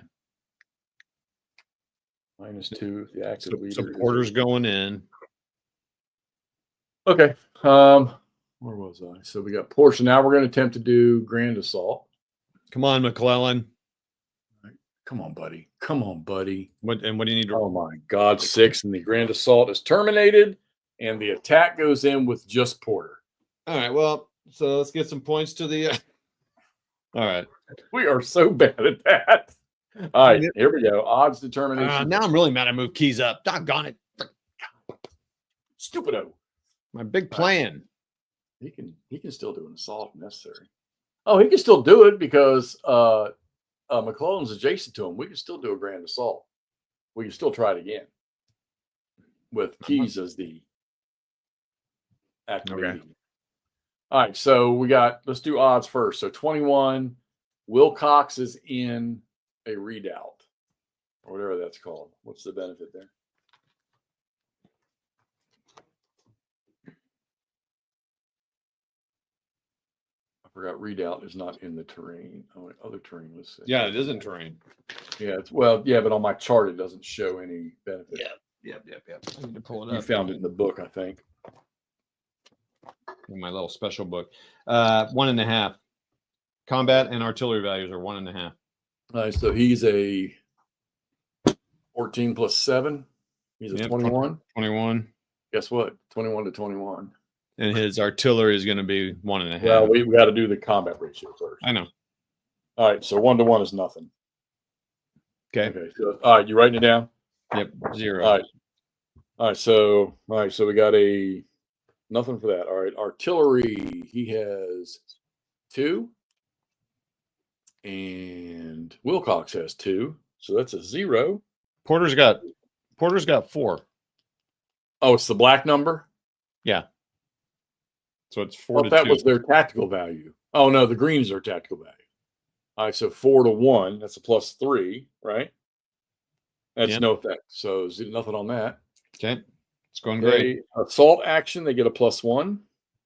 -2, the active leader. So Porter's going in. Okay. Where was I? So we got Portia. Now we're going to attempt to do grand assault. Come on, McClellan. Right. Come on, buddy. Come on, buddy. What do you need to? Oh my God! 6, and the grand assault is terminated, and the attack goes in with just Porter. All right. Well, so let's get some points to the. All right. We are so bad at that. All right, here we go. Odds determination. Now I'm really mad I moved keys up. Doggone it. Stupido. My big plan. He can still do an assault if necessary. Oh, he can still do it because McClellan's adjacent to him. We can still do a grand assault. We can still try it again. with keys as the activating. Okay. All right, so let's do odds first. So 21, Wilcox is in a readout, or whatever that's called. What's the benefit there? I forgot readout is not in the terrain. Oh, other terrain, let's see. Yeah, it is in terrain. Yeah, but on my chart it doesn't show any benefit. Yep. I need to pull it You up. found it in the book, I think. In my little special book. 1.5. Combat and artillery values are 1.5. All right, so he's a 14 plus 7. He's a 21. 21. Guess what? 21 to 21. And his artillery is going to be 1.5. Well, we got to do the combat ratio first. I know. All right, so 1 to 1 is nothing. Okay. So, all right, you writing it down? Yep. 0. All right. So we got a nothing for that. All right, artillery. He has 2, and Wilcox has 2. So that's a 0. Porter's got 4. Oh, it's the black number. Yeah. So it's 4 to That 2. was their tactical value. Oh no, the green is their tactical value. All right, so 4 to 1. That's a +3, right? That's no effect. So there's nothing on that. Okay. It's going great. Assault action, they get a +1.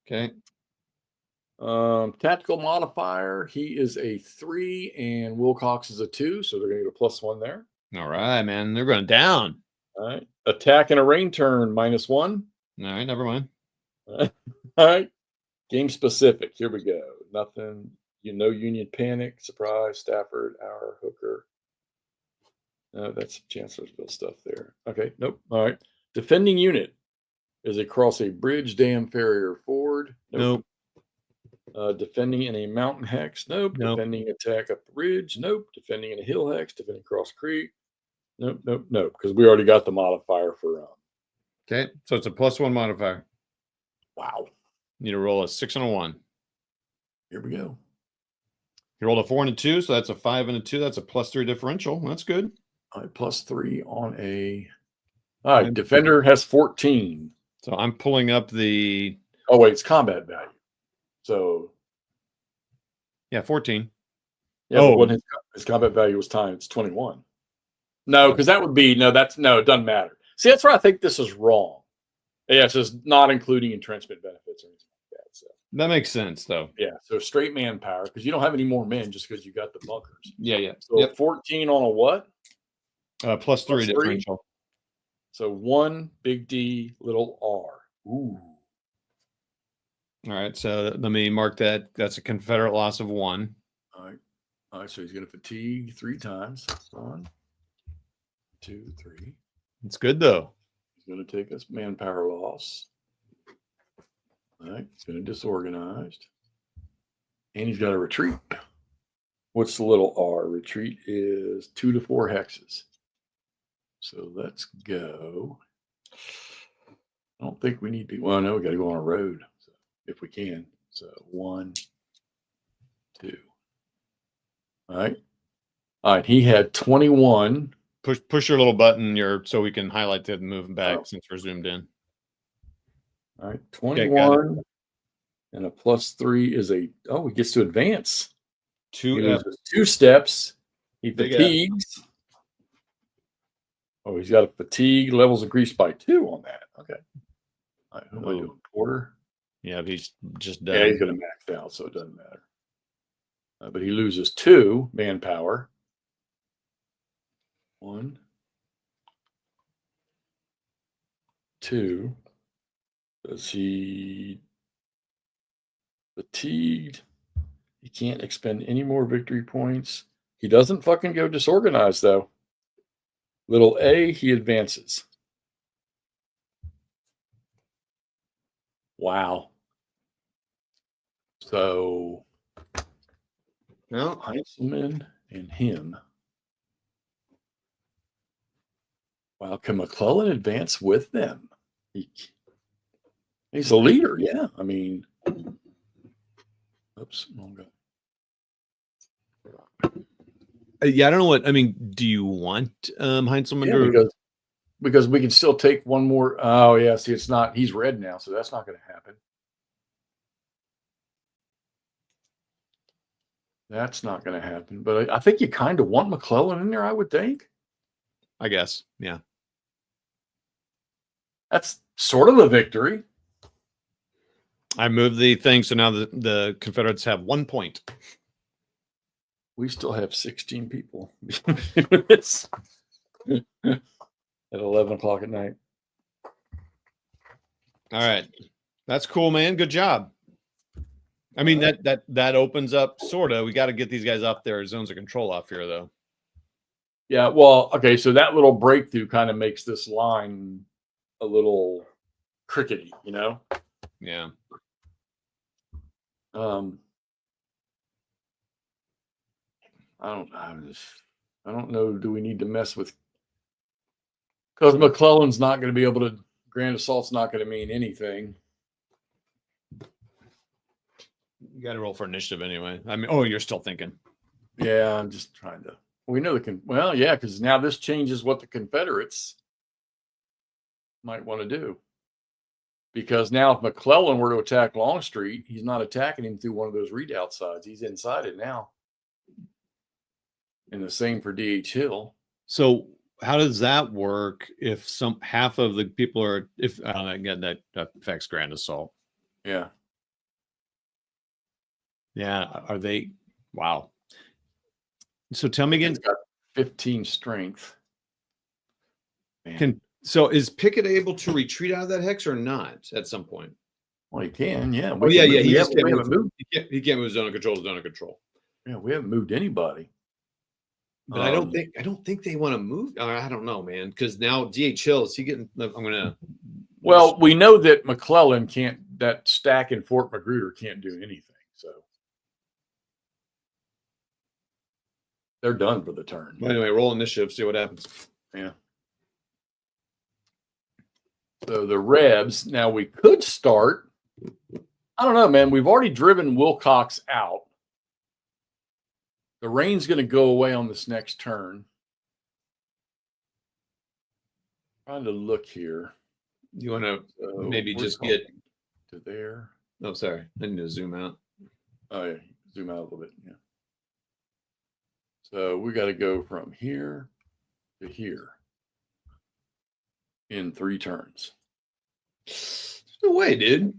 Okay. Tactical modifier, he is a 3 and Wilcox is a 2, so they're going to get a +1 there. All right, man. They're going down. All right. Attack in a rain turn, -1. All right, never mind. All right. Game specific. Here we go. Nothing. Union panic, surprise, Stafford, our Hooker. No, that's Chancellorsville stuff there. Okay. Nope. All right. Defending unit is across a bridge, dam, ferry, or ford. Nope. Defending in a mountain hex. Nope. Defending attack up the ridge. Nope. Defending in a hill hex. Defending across creek. Nope. Because we already got the modifier for. Okay. So it's a +1 modifier. Wow. You need to roll a 6 and a 1. Here we go. You rolled a 4 and a 2, so that's a 5 and a 2. That's a +3 differential. That's good. All right, +3 on a. All right, defender has 14. So I'm pulling up the. Oh wait, it's combat value. So. Yeah, 14. Yeah, but when his combat value was times 21. No, because that would be it doesn't matter. See, that's where I think this is wrong. Yeah, it says not including entrenchment benefits or anything like that. So that makes sense, though. Yeah, so straight manpower because you don't have any more men just because you got the bunkers. Yeah. So 14 on a what? +3 differential. So 1 big D, little R. Ooh. All right, so let me mark that. That's a Confederate loss of 1. All right. So he's going to fatigue 3 times. 1, 2, 3. It's good though. He's going to take us manpower loss. All right. He's going to disorganized, and he's got a retreat. What's the little R? Retreat is 2 to 4 hexes. So let's go. I don't think we need to. Well, no, we got to go on a road if we can. So 1, 2. All right. He had 21. Push your little button so we can highlight that and move back since we're zoomed in. All right. 21 and a +3 is he gets to advance. 2 steps. He fatigues. Oh, he's got a fatigue, levels increased by 2 on that. Okay. All right. Who am I doing? Porter? Yeah, he's just done. Yeah, he's going to max out, so it doesn't matter. But he loses 2 manpower. 1, 2. Does he fatigued? He can't expend any more victory points. He doesn't fucking go disorganized, though. Little A, he advances. Wow. So, Heintzelman and him. Wow, can McClellan advance with them? He's a leader, yeah. I mean, oops, wrong guy. Yeah, I don't know what. I mean, do you want Heintzelman to? Because because we can still take one more. Oh yeah, see, it's not. He's red now, so that's not going to happen. That's not going to happen. But I think you kind of want McClellan in there, I would think. I guess. Yeah. That's sort of a victory. I moved the thing, so now the Confederates have 1 point. We still have 16 people with this at 11 o'clock at night. All right. That's cool, man. Good job. I mean, that opens up sort of. We got to get these guys off their zones of control off here, though. Yeah, well, okay, so that little breakthrough kind of makes this line a little crickety, you know? Yeah. I don't know. Do we need to mess with? Because McClellan's not going to be able to. Grand Assault's not going to mean anything. You got to roll for initiative anyway. I mean, oh, you're still thinking. Yeah, I'm just trying to. We know well, yeah, because now this changes what the Confederates might want to do. Because now if McClellan were to attack Longstreet, he's not attacking him through one of those redoubt sides. He's inside it now. And the same for D.H. Hill. So how does that work if half of the people are, if again, that affects Grand Assault? Yeah. Yeah. Are they? Wow. So tell me again. He's got 15 strength. Man. So is Pickett able to retreat out of that hex or not at some point? Well, he can, yeah. Oh, yeah. He can't move. He can't move zone of control to zone of control. Yeah, we haven't moved anybody. But I don't think they want to move. I don't know, man. Because now D.H. Hill, is he getting? I'm gonna. Well, we know that McClellan can't. That stack in Fort Magruder can't do anything. So they're done for the turn. Well, anyway, roll initiative, see what happens. Yeah. So the Rebs. Now we could start. I don't know, man. We've already driven Wilcox out. The rain's going to go away on this next turn. Trying to look here. You want to maybe just get to there? Oh, sorry. I need to zoom out. Oh, yeah. Zoom out a little bit. Yeah. So we got to go from here to here in 3 turns. No way, dude.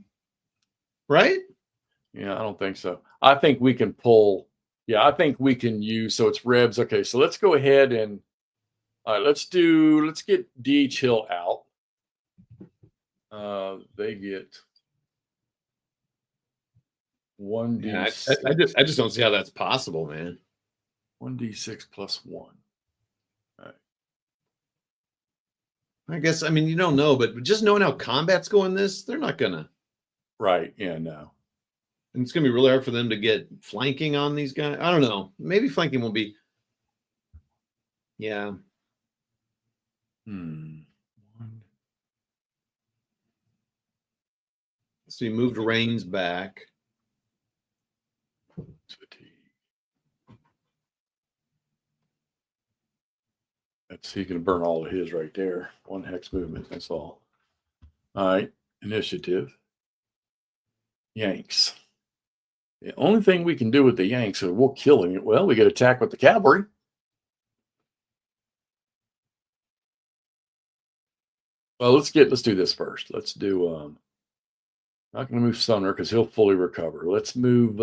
Right? Yeah, I don't think so. I think we can pull. Yeah, I think we can use, so it's Rebs. Okay, so let's go ahead and, all right, let's get D.H. Hill out. They get 1D. Yeah, I just don't see how that's possible, man. 1D6 plus 1. All right. I guess, I mean, you don't know, but just knowing how combat's going this, they're not going to. Right, yeah, no. And it's going to be really hard for them to get flanking on these guys. I don't know. Maybe flanking will be. Yeah. So you moved Rains back. That's he can burn all of his right there. 1 hex movement. That's all. All right. Initiative. Yanks. The only thing we can do with the Yanks is we'll kill him. Well, we get attacked with the cavalry. Well, let's do this first. Let's do not going to move Sumner because he'll fully recover. Let's move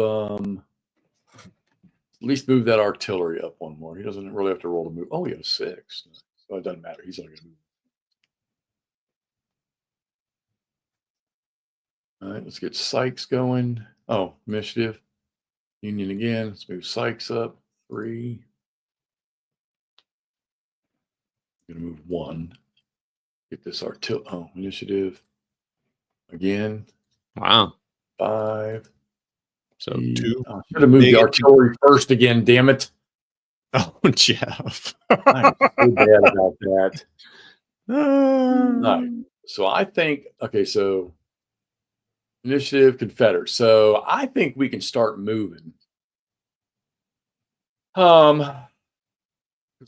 at least move that artillery up 1 more. He doesn't really have to roll to move. Oh, he has 6. So it doesn't matter. He's only going to move. All right, let's get Sykes going. Oh, initiative. Union again. Let's move Sykes up. 3. I'm going to move 1. Get this artillery. Oh, initiative. Again. Wow. 5. So 2. I should have moved the artillery first again, damn it. Oh, Jeff. I'm so bad about that. All right. So I think, okay, so initiative Confederate. So I think we can start moving.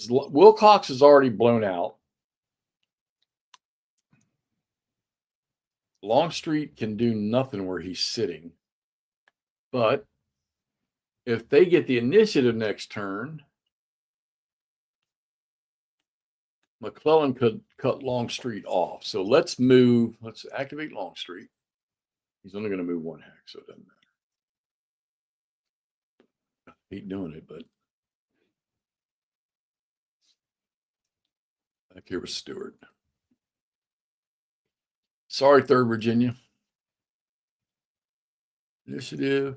Wilcox is already blown out. Longstreet can do nothing where he's sitting. But if they get the initiative next turn, McClellan could cut Longstreet off. So let's activate Longstreet. He's only going to move 1 hex, so it doesn't matter. I hate doing it, but back here with Stewart. Sorry, 3rd Virginia. Initiative,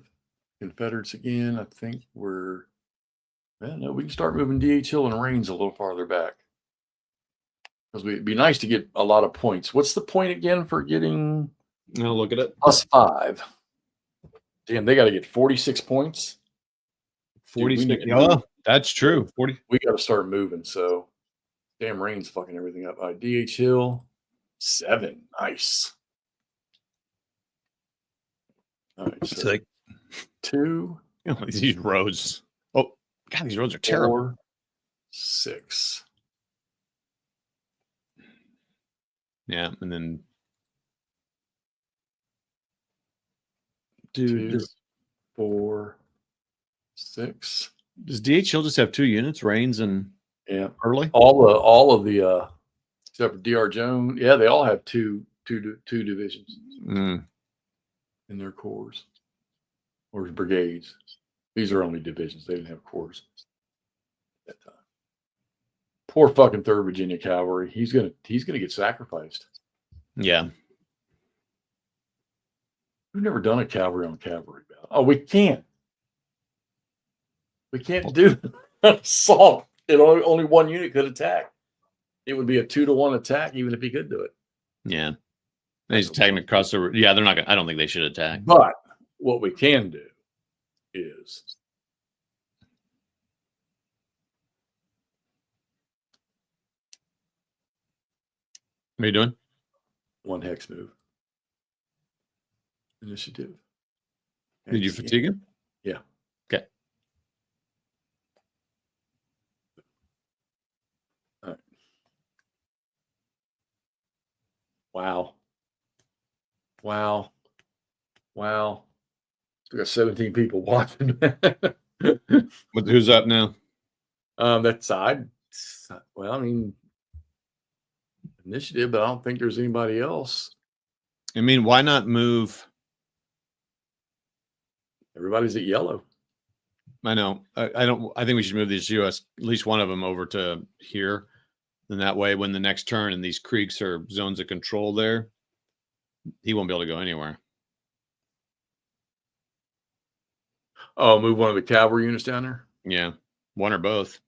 Confederates again. I think we're, well, no, we can start moving D.H. Hill and Rains a little farther back. Because it'd be nice to get a lot of points. What's the point again for getting? I'll look at it. +5. Damn, they got to get 46 points. 46. Oh, that's true. 40. We got to start moving. So, damn, Rain's fucking everything up. All right, D.H. Hill, 7. Nice. All right, so It's like 2. these roads. Oh, God, these roads are terrible. 4, 6. Yeah, and then dude, 2, 4, 6. does DH Hill just have 2 units, Rains and Early? All of the except for DR Jones, yeah, they all have two divisions in their corps or brigades. These are only divisions; they didn't have corps at that time. Poor fucking 3rd Virginia Cavalry. He's gonna get sacrificed. Yeah. We've never done a cavalry on cavalry battle. Oh, we can't. We can't do assault. Only 1 unit could attack. It would be a 2-to-1 attack, even if he could do it. Yeah. And he's attacking across the. Yeah, they're not gonna. I don't think they should attack. But what we can do is What are you doing? 1 hex move. Initiative. Did you fatigue him? Yeah. Okay. All right. Wow. We got 17 people watching. But who's up now? That side. Well, I mean, initiative, but I don't think there's anybody else. I mean, why not move? Everybody's at yellow. I know. I don't. I think we should move these US, at least one of them, over to here. And that way, when the next turn and these creeks are zones of control there, he won't be able to go anywhere. Oh, move one of the cavalry units down there? Yeah. One or both.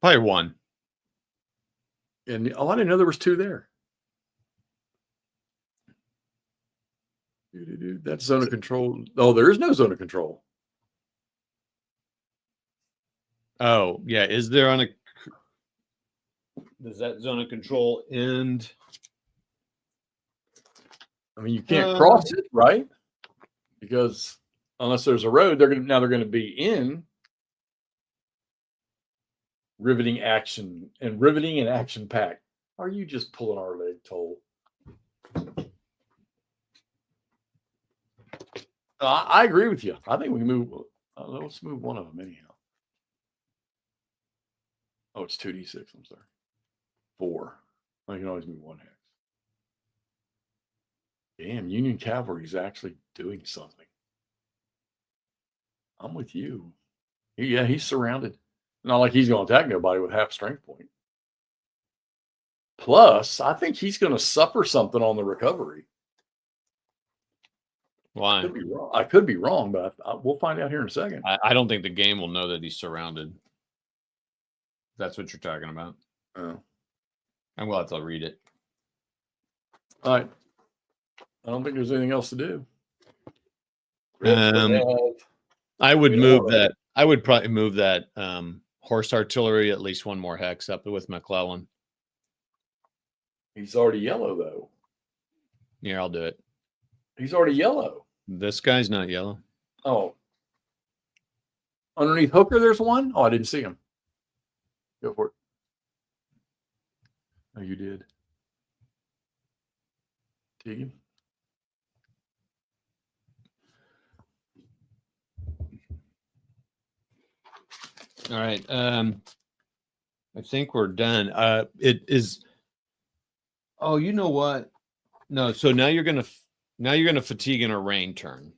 Probably one. And I didn't know there was 2 there. That's zone of control. Oh, there is no zone of control. Oh, yeah. Is there on a? Does that zone of control end? I mean, you can't cross it, right? Because unless there's a road, they're going to be in riveting action and riveting and action pack. Are you just pulling our leg, Toll? I agree with you. I think we can move. Let's move one of them anyhow. Oh, it's 2d6. I'm sorry. 4. I can always move 1 hex. Damn, Union Cavalry is actually doing something. I'm with you. Yeah, he's surrounded. Not like he's going to attack nobody with half strength point. Plus, I think he's going to suffer something on the recovery. Why? I could be wrong, but we'll find out here in a second. I don't think the game will know that he's surrounded. That's what you're talking about. Oh. I'm glad to read it. All right. I don't think there's anything else to do. I would move that. I would probably move that horse artillery at least 1 more hex up with McClellan. He's already yellow, though. Yeah, I'll do it. He's already yellow. This guy's not yellow. Oh. Underneath Hooker, there's one? Oh, I didn't see him. Go for it. Oh, you did. Keegan. All right. I think we're done. It is. Oh, you know what? No. So now you're gonna fatigue in a rain turn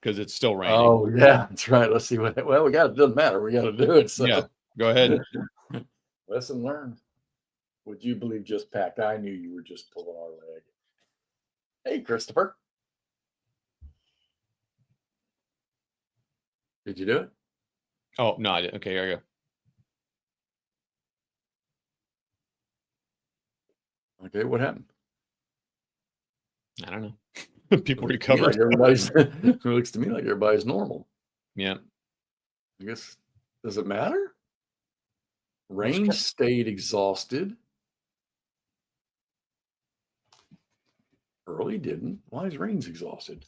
because it's still raining. Oh yeah, that's right. Let's see what. Well, we got it. Doesn't matter. We got to do it. So. Yeah. Go ahead. Lesson learned. Would you believe just packed? I knew you were just pulling our leg. Hey, Christopher. Did you do it? Oh no, I didn't. Okay, here I go. Okay, what happened? I don't know. People recovered. It looks to me like everybody's normal. Yeah. I guess, does it matter? Rain stayed exhausted. Early didn't. Why is Rain's exhausted?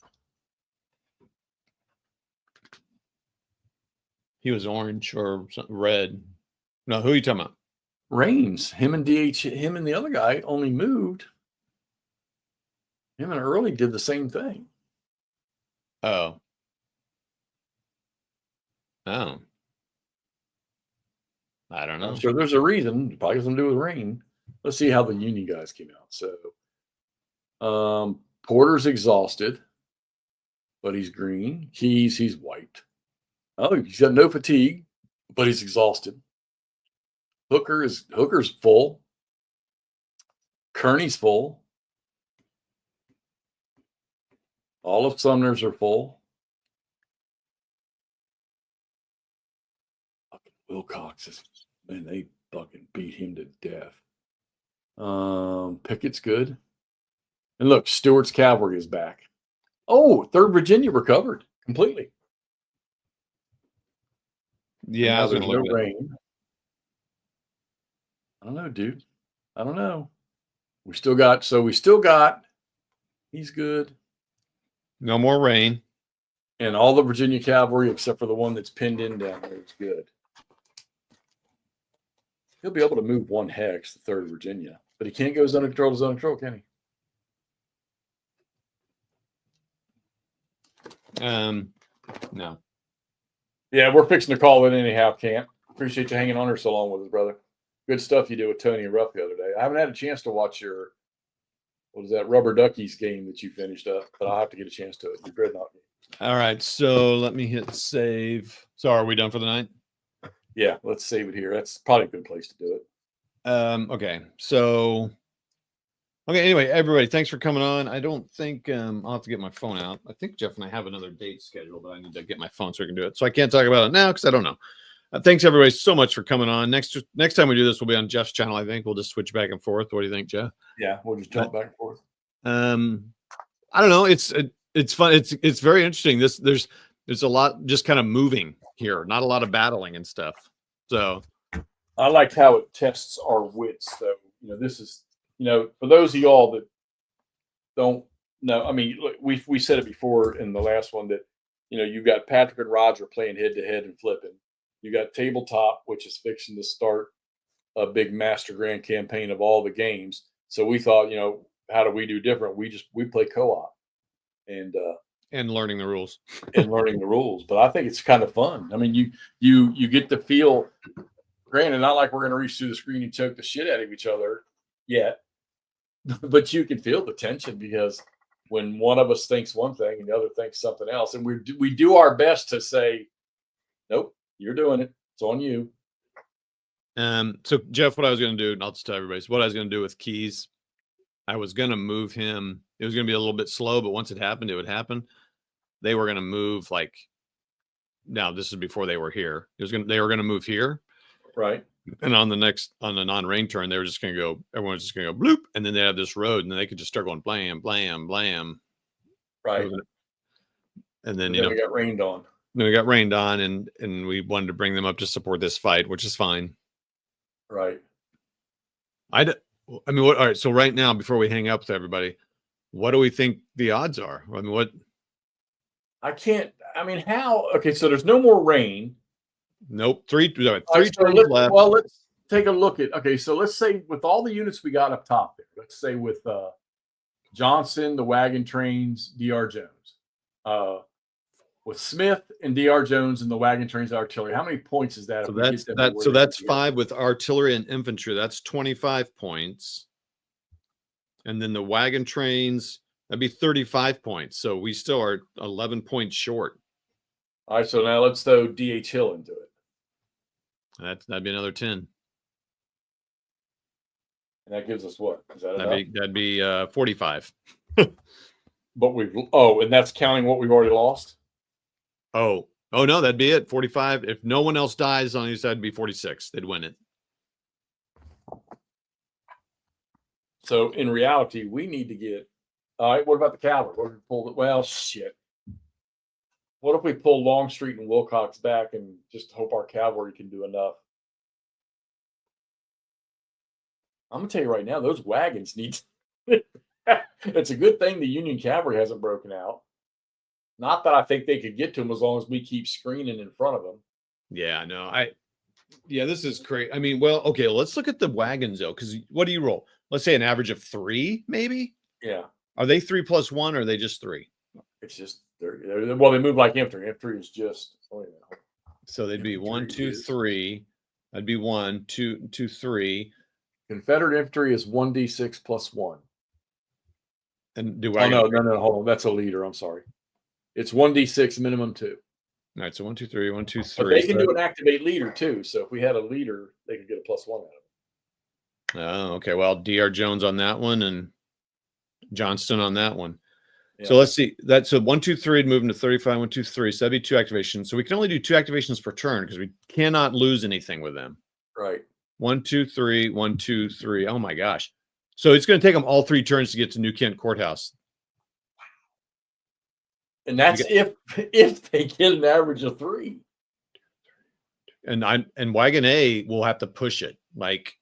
He was orange or red. No, who are you talking about? Reigns, him and the other guy only moved. Him and Early did the same thing. Oh. I don't know. I'm sure there's a reason. Probably something to do with rain. Let's see how the Union guys came out. So, Porter's exhausted, but he's green. He's white. Oh, he's got no fatigue, but he's exhausted. Hooker's full. Kearney's full. All of Sumner's are full. Wilcox is, man, they fucking beat him to death. Pickett's good. And look, Stewart's cavalry is back. Oh, 3rd Virginia recovered completely. Yeah, I was there's gonna no look at it. rain. I don't know, dude. I don't know. We still got, he's good. No more rain. And all the Virginia cavalry, except for the one that's pinned in down there, is good. He'll be able to move 1 hex, the 3rd Virginia. But he can't go zone of control, can he? No. Yeah, we're fixing to call it anyhow, Camp. Appreciate you hanging on here so long with us, brother. Good stuff you did with Tony and Ruff the other day. I haven't had a chance to watch your, what is that, Rubber Duckies game that you finished up, but I'll have to get a chance to it. Your Dreadnought game. All right, so let me hit save. So are we done for the night? Yeah, let's save it here. That's probably a good place to do it. Okay, so anyway, everybody, thanks for coming on. I don't think I'll have to get my phone out. I think Jeff and I have another date scheduled, but I need to get my phone so I can do it. So I can't talk about it now because I don't know. Thanks everybody so much for coming on. Next time we do this will be on Jeff's channel. I think we'll just switch back and forth. What do you think, Jeff? Yeah, we'll just jump back and forth. I don't know. It's fun. It's very interesting. There's a lot just kind of moving here, not a lot of battling and stuff. So I like how it tests our wits, though. This is, for those of y'all that don't know, I mean, look, we said it before in the last one that, you've got Patrick and Roger playing head to head and flipping. You got Tabletop, which is fixing to start a big Master Grand campaign of all the games. So we thought, how do we do different? We play co-op and learning the rules But I think it's kind of fun. I mean, you get to feel, granted, not like we're going to reach through the screen and choke the shit out of each other yet, but you can feel the tension because when one of us thinks one thing and the other thinks something else, and we do our best to say, nope, you're doing it. It's on you. So Jeff, what I was going to do, and I'll just tell everybody, is what I was going to do with Keys. I was going to move him. It was going to be a little bit slow, but once it happened, it would happen. They were going to move now this is before they were here. They were going to move here. Right. And on the non-rain turn, they were just going to go, everyone's just going to go bloop. And then they have this road and then they could just start going blam, blam, blam. Right. And then, we got rained on. Then we got rained on and we wanted to bring them up to support this fight, which is fine. Right. I mean, all right. So right now, before we hang up with everybody, what do we think the odds are? I mean, how? Okay. So there's no more rain. Nope. Three so turns left. Well, take a look at, okay, so let's say with all the units we got up top there, let's say with Johnston, the wagon trains, DR Jones, with Smith and DR Jones and the wagon trains artillery, how many points is that? So if we that's get them to that. where So they that's need to get? 5 with artillery and infantry. That's 25 points. And then the wagon trains, that'd be 35 points. So we still are 11 points short. All right, so now let's throw DH Hill into it. That'd be another 10. And that gives us what? Is that enough? That'd be 45. But and that's counting what we've already lost? Oh no, that'd be it. 45. If no one else dies on either side, it'd be 46. They'd win it. So in reality, we need to get. All right, what about the cavalry? What if we pull it? Well, shit. What if we pull Longstreet and Wilcox back and just hope our cavalry can do enough? I'm gonna tell you right now, those wagons need. It's a good thing the Union cavalry hasn't broken out. Not that I think they could get to them as long as we keep screening in front of them. Yeah, I know. Yeah, this is great. I mean, well, okay, let's look at the wagons though, because what do you roll? Let's say an average of 3, maybe. Yeah. Are they 3 plus 1, or are they just 3? It's just well, they move like infantry. Infantry is just. Oh, yeah. So they'd be 1, 2, 3. That'd be 1, 2, 2, 3. Confederate infantry is 1d6 plus 1. And do I? No, hold on. That's a leader. I'm sorry. It's 1d6 minimum 2. All right, so 1, 2, 3, 1, 2, 3. But they can do an activate leader too. So if we had a leader, they could get a +1 out of it. Oh, okay. Well, DR Jones on that one and Johnston on that one. Yeah. So let's see. So 1, 2, 3 would move into 35. 1, 2, 3. So that'd be 2 activations. So we can only do 2 activations per turn because we cannot lose anything with them. Right. 1, 2, 3. 1, 2, 3. Oh my gosh. So it's going to take them all 3 turns to get to New Kent Courthouse. And that's if they get an average of 3. And Wagon A will have to push it like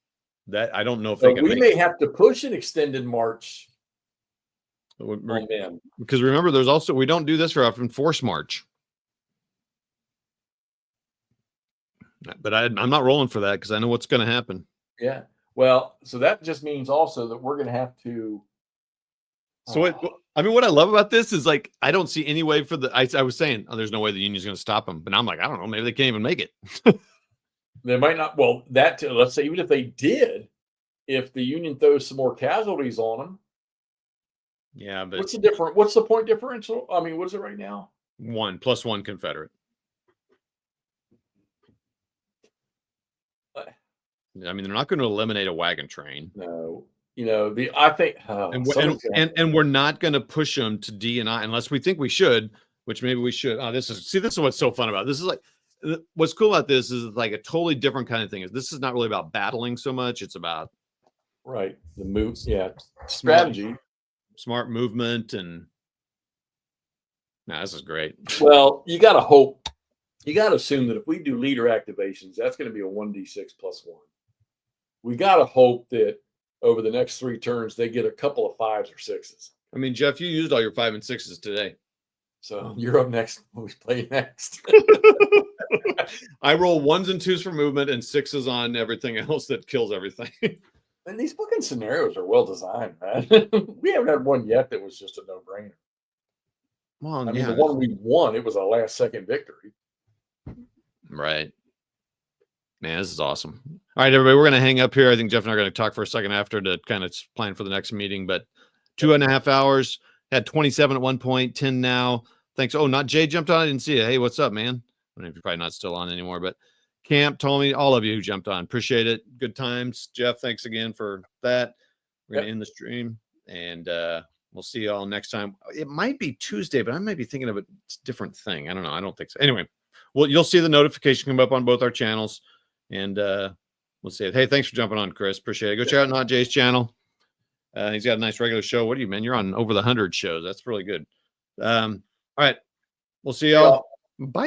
that. I don't know if they can. We may have to push an extended march. Because remember, there's also, we don't do this very often, force march. But I'm not rolling for that because I know what's going to happen. Yeah. Well, so that just means also that we're going to have to. So I mean, what I love about this is like, I don't see any way for I was saying, oh, there's no way the Union's going to stop them. But I'm like, I don't know, maybe they can't even make it. They might not. Well, let's say even if they did, if the Union throws some more casualties on them. Yeah, but what's the point differential? I mean, what is it right now? 1 + 1 Confederate. I mean, they're not going to eliminate a wagon train. No. I think, and we're not going to push them to D and I unless we think we should, which maybe we should. Oh, this is what's so fun about this. Is like, what's cool about this is like a totally different kind of thing. This is not really about battling so much. It's about the moves. Yeah. Strategy. Smart movement. And this is great. Well, you got to hope. You got to assume that if we do leader activations, that's going to be a 1d6 + 1. We got to hope that over the next 3 turns, they get a couple of 5s or 6s. I mean, Jeff, you used all your 5 and 6s today. So you're up next. We play next. I roll 1s and 2s for movement and 6s on everything else that kills everything. And these fucking scenarios are well designed, man. We haven't had one yet that was just a no-brainer. Well, I mean, the one we won, it was a last-second victory. Right. Man, this is awesome. All right, everybody, we're going to hang up here. I think Jeff and I are going to talk for a second after to kind of plan for the next meeting, but 2.5 hours, had 27 at one point, 10 now. Thanks. Oh, not Jay jumped on. I didn't see it. Hey, what's up, man? I don't know if you're probably not still on anymore, but Camp told me, all of you who jumped on, appreciate it. Good times. Jeff, thanks again for that. We're going to end the stream, and we'll see you all next time. It might be Tuesday, but I might be thinking of a different thing. I don't know. I don't think so. Anyway, well, you'll see the notification come up on both our channels. And we'll see it. Hey, thanks for jumping on, Chris. Appreciate it. Go check out Not Jay's channel. He's got a nice regular show. What are you, man? You're on over the 100 shows. That's really good. All right. We'll see y'all. Bye.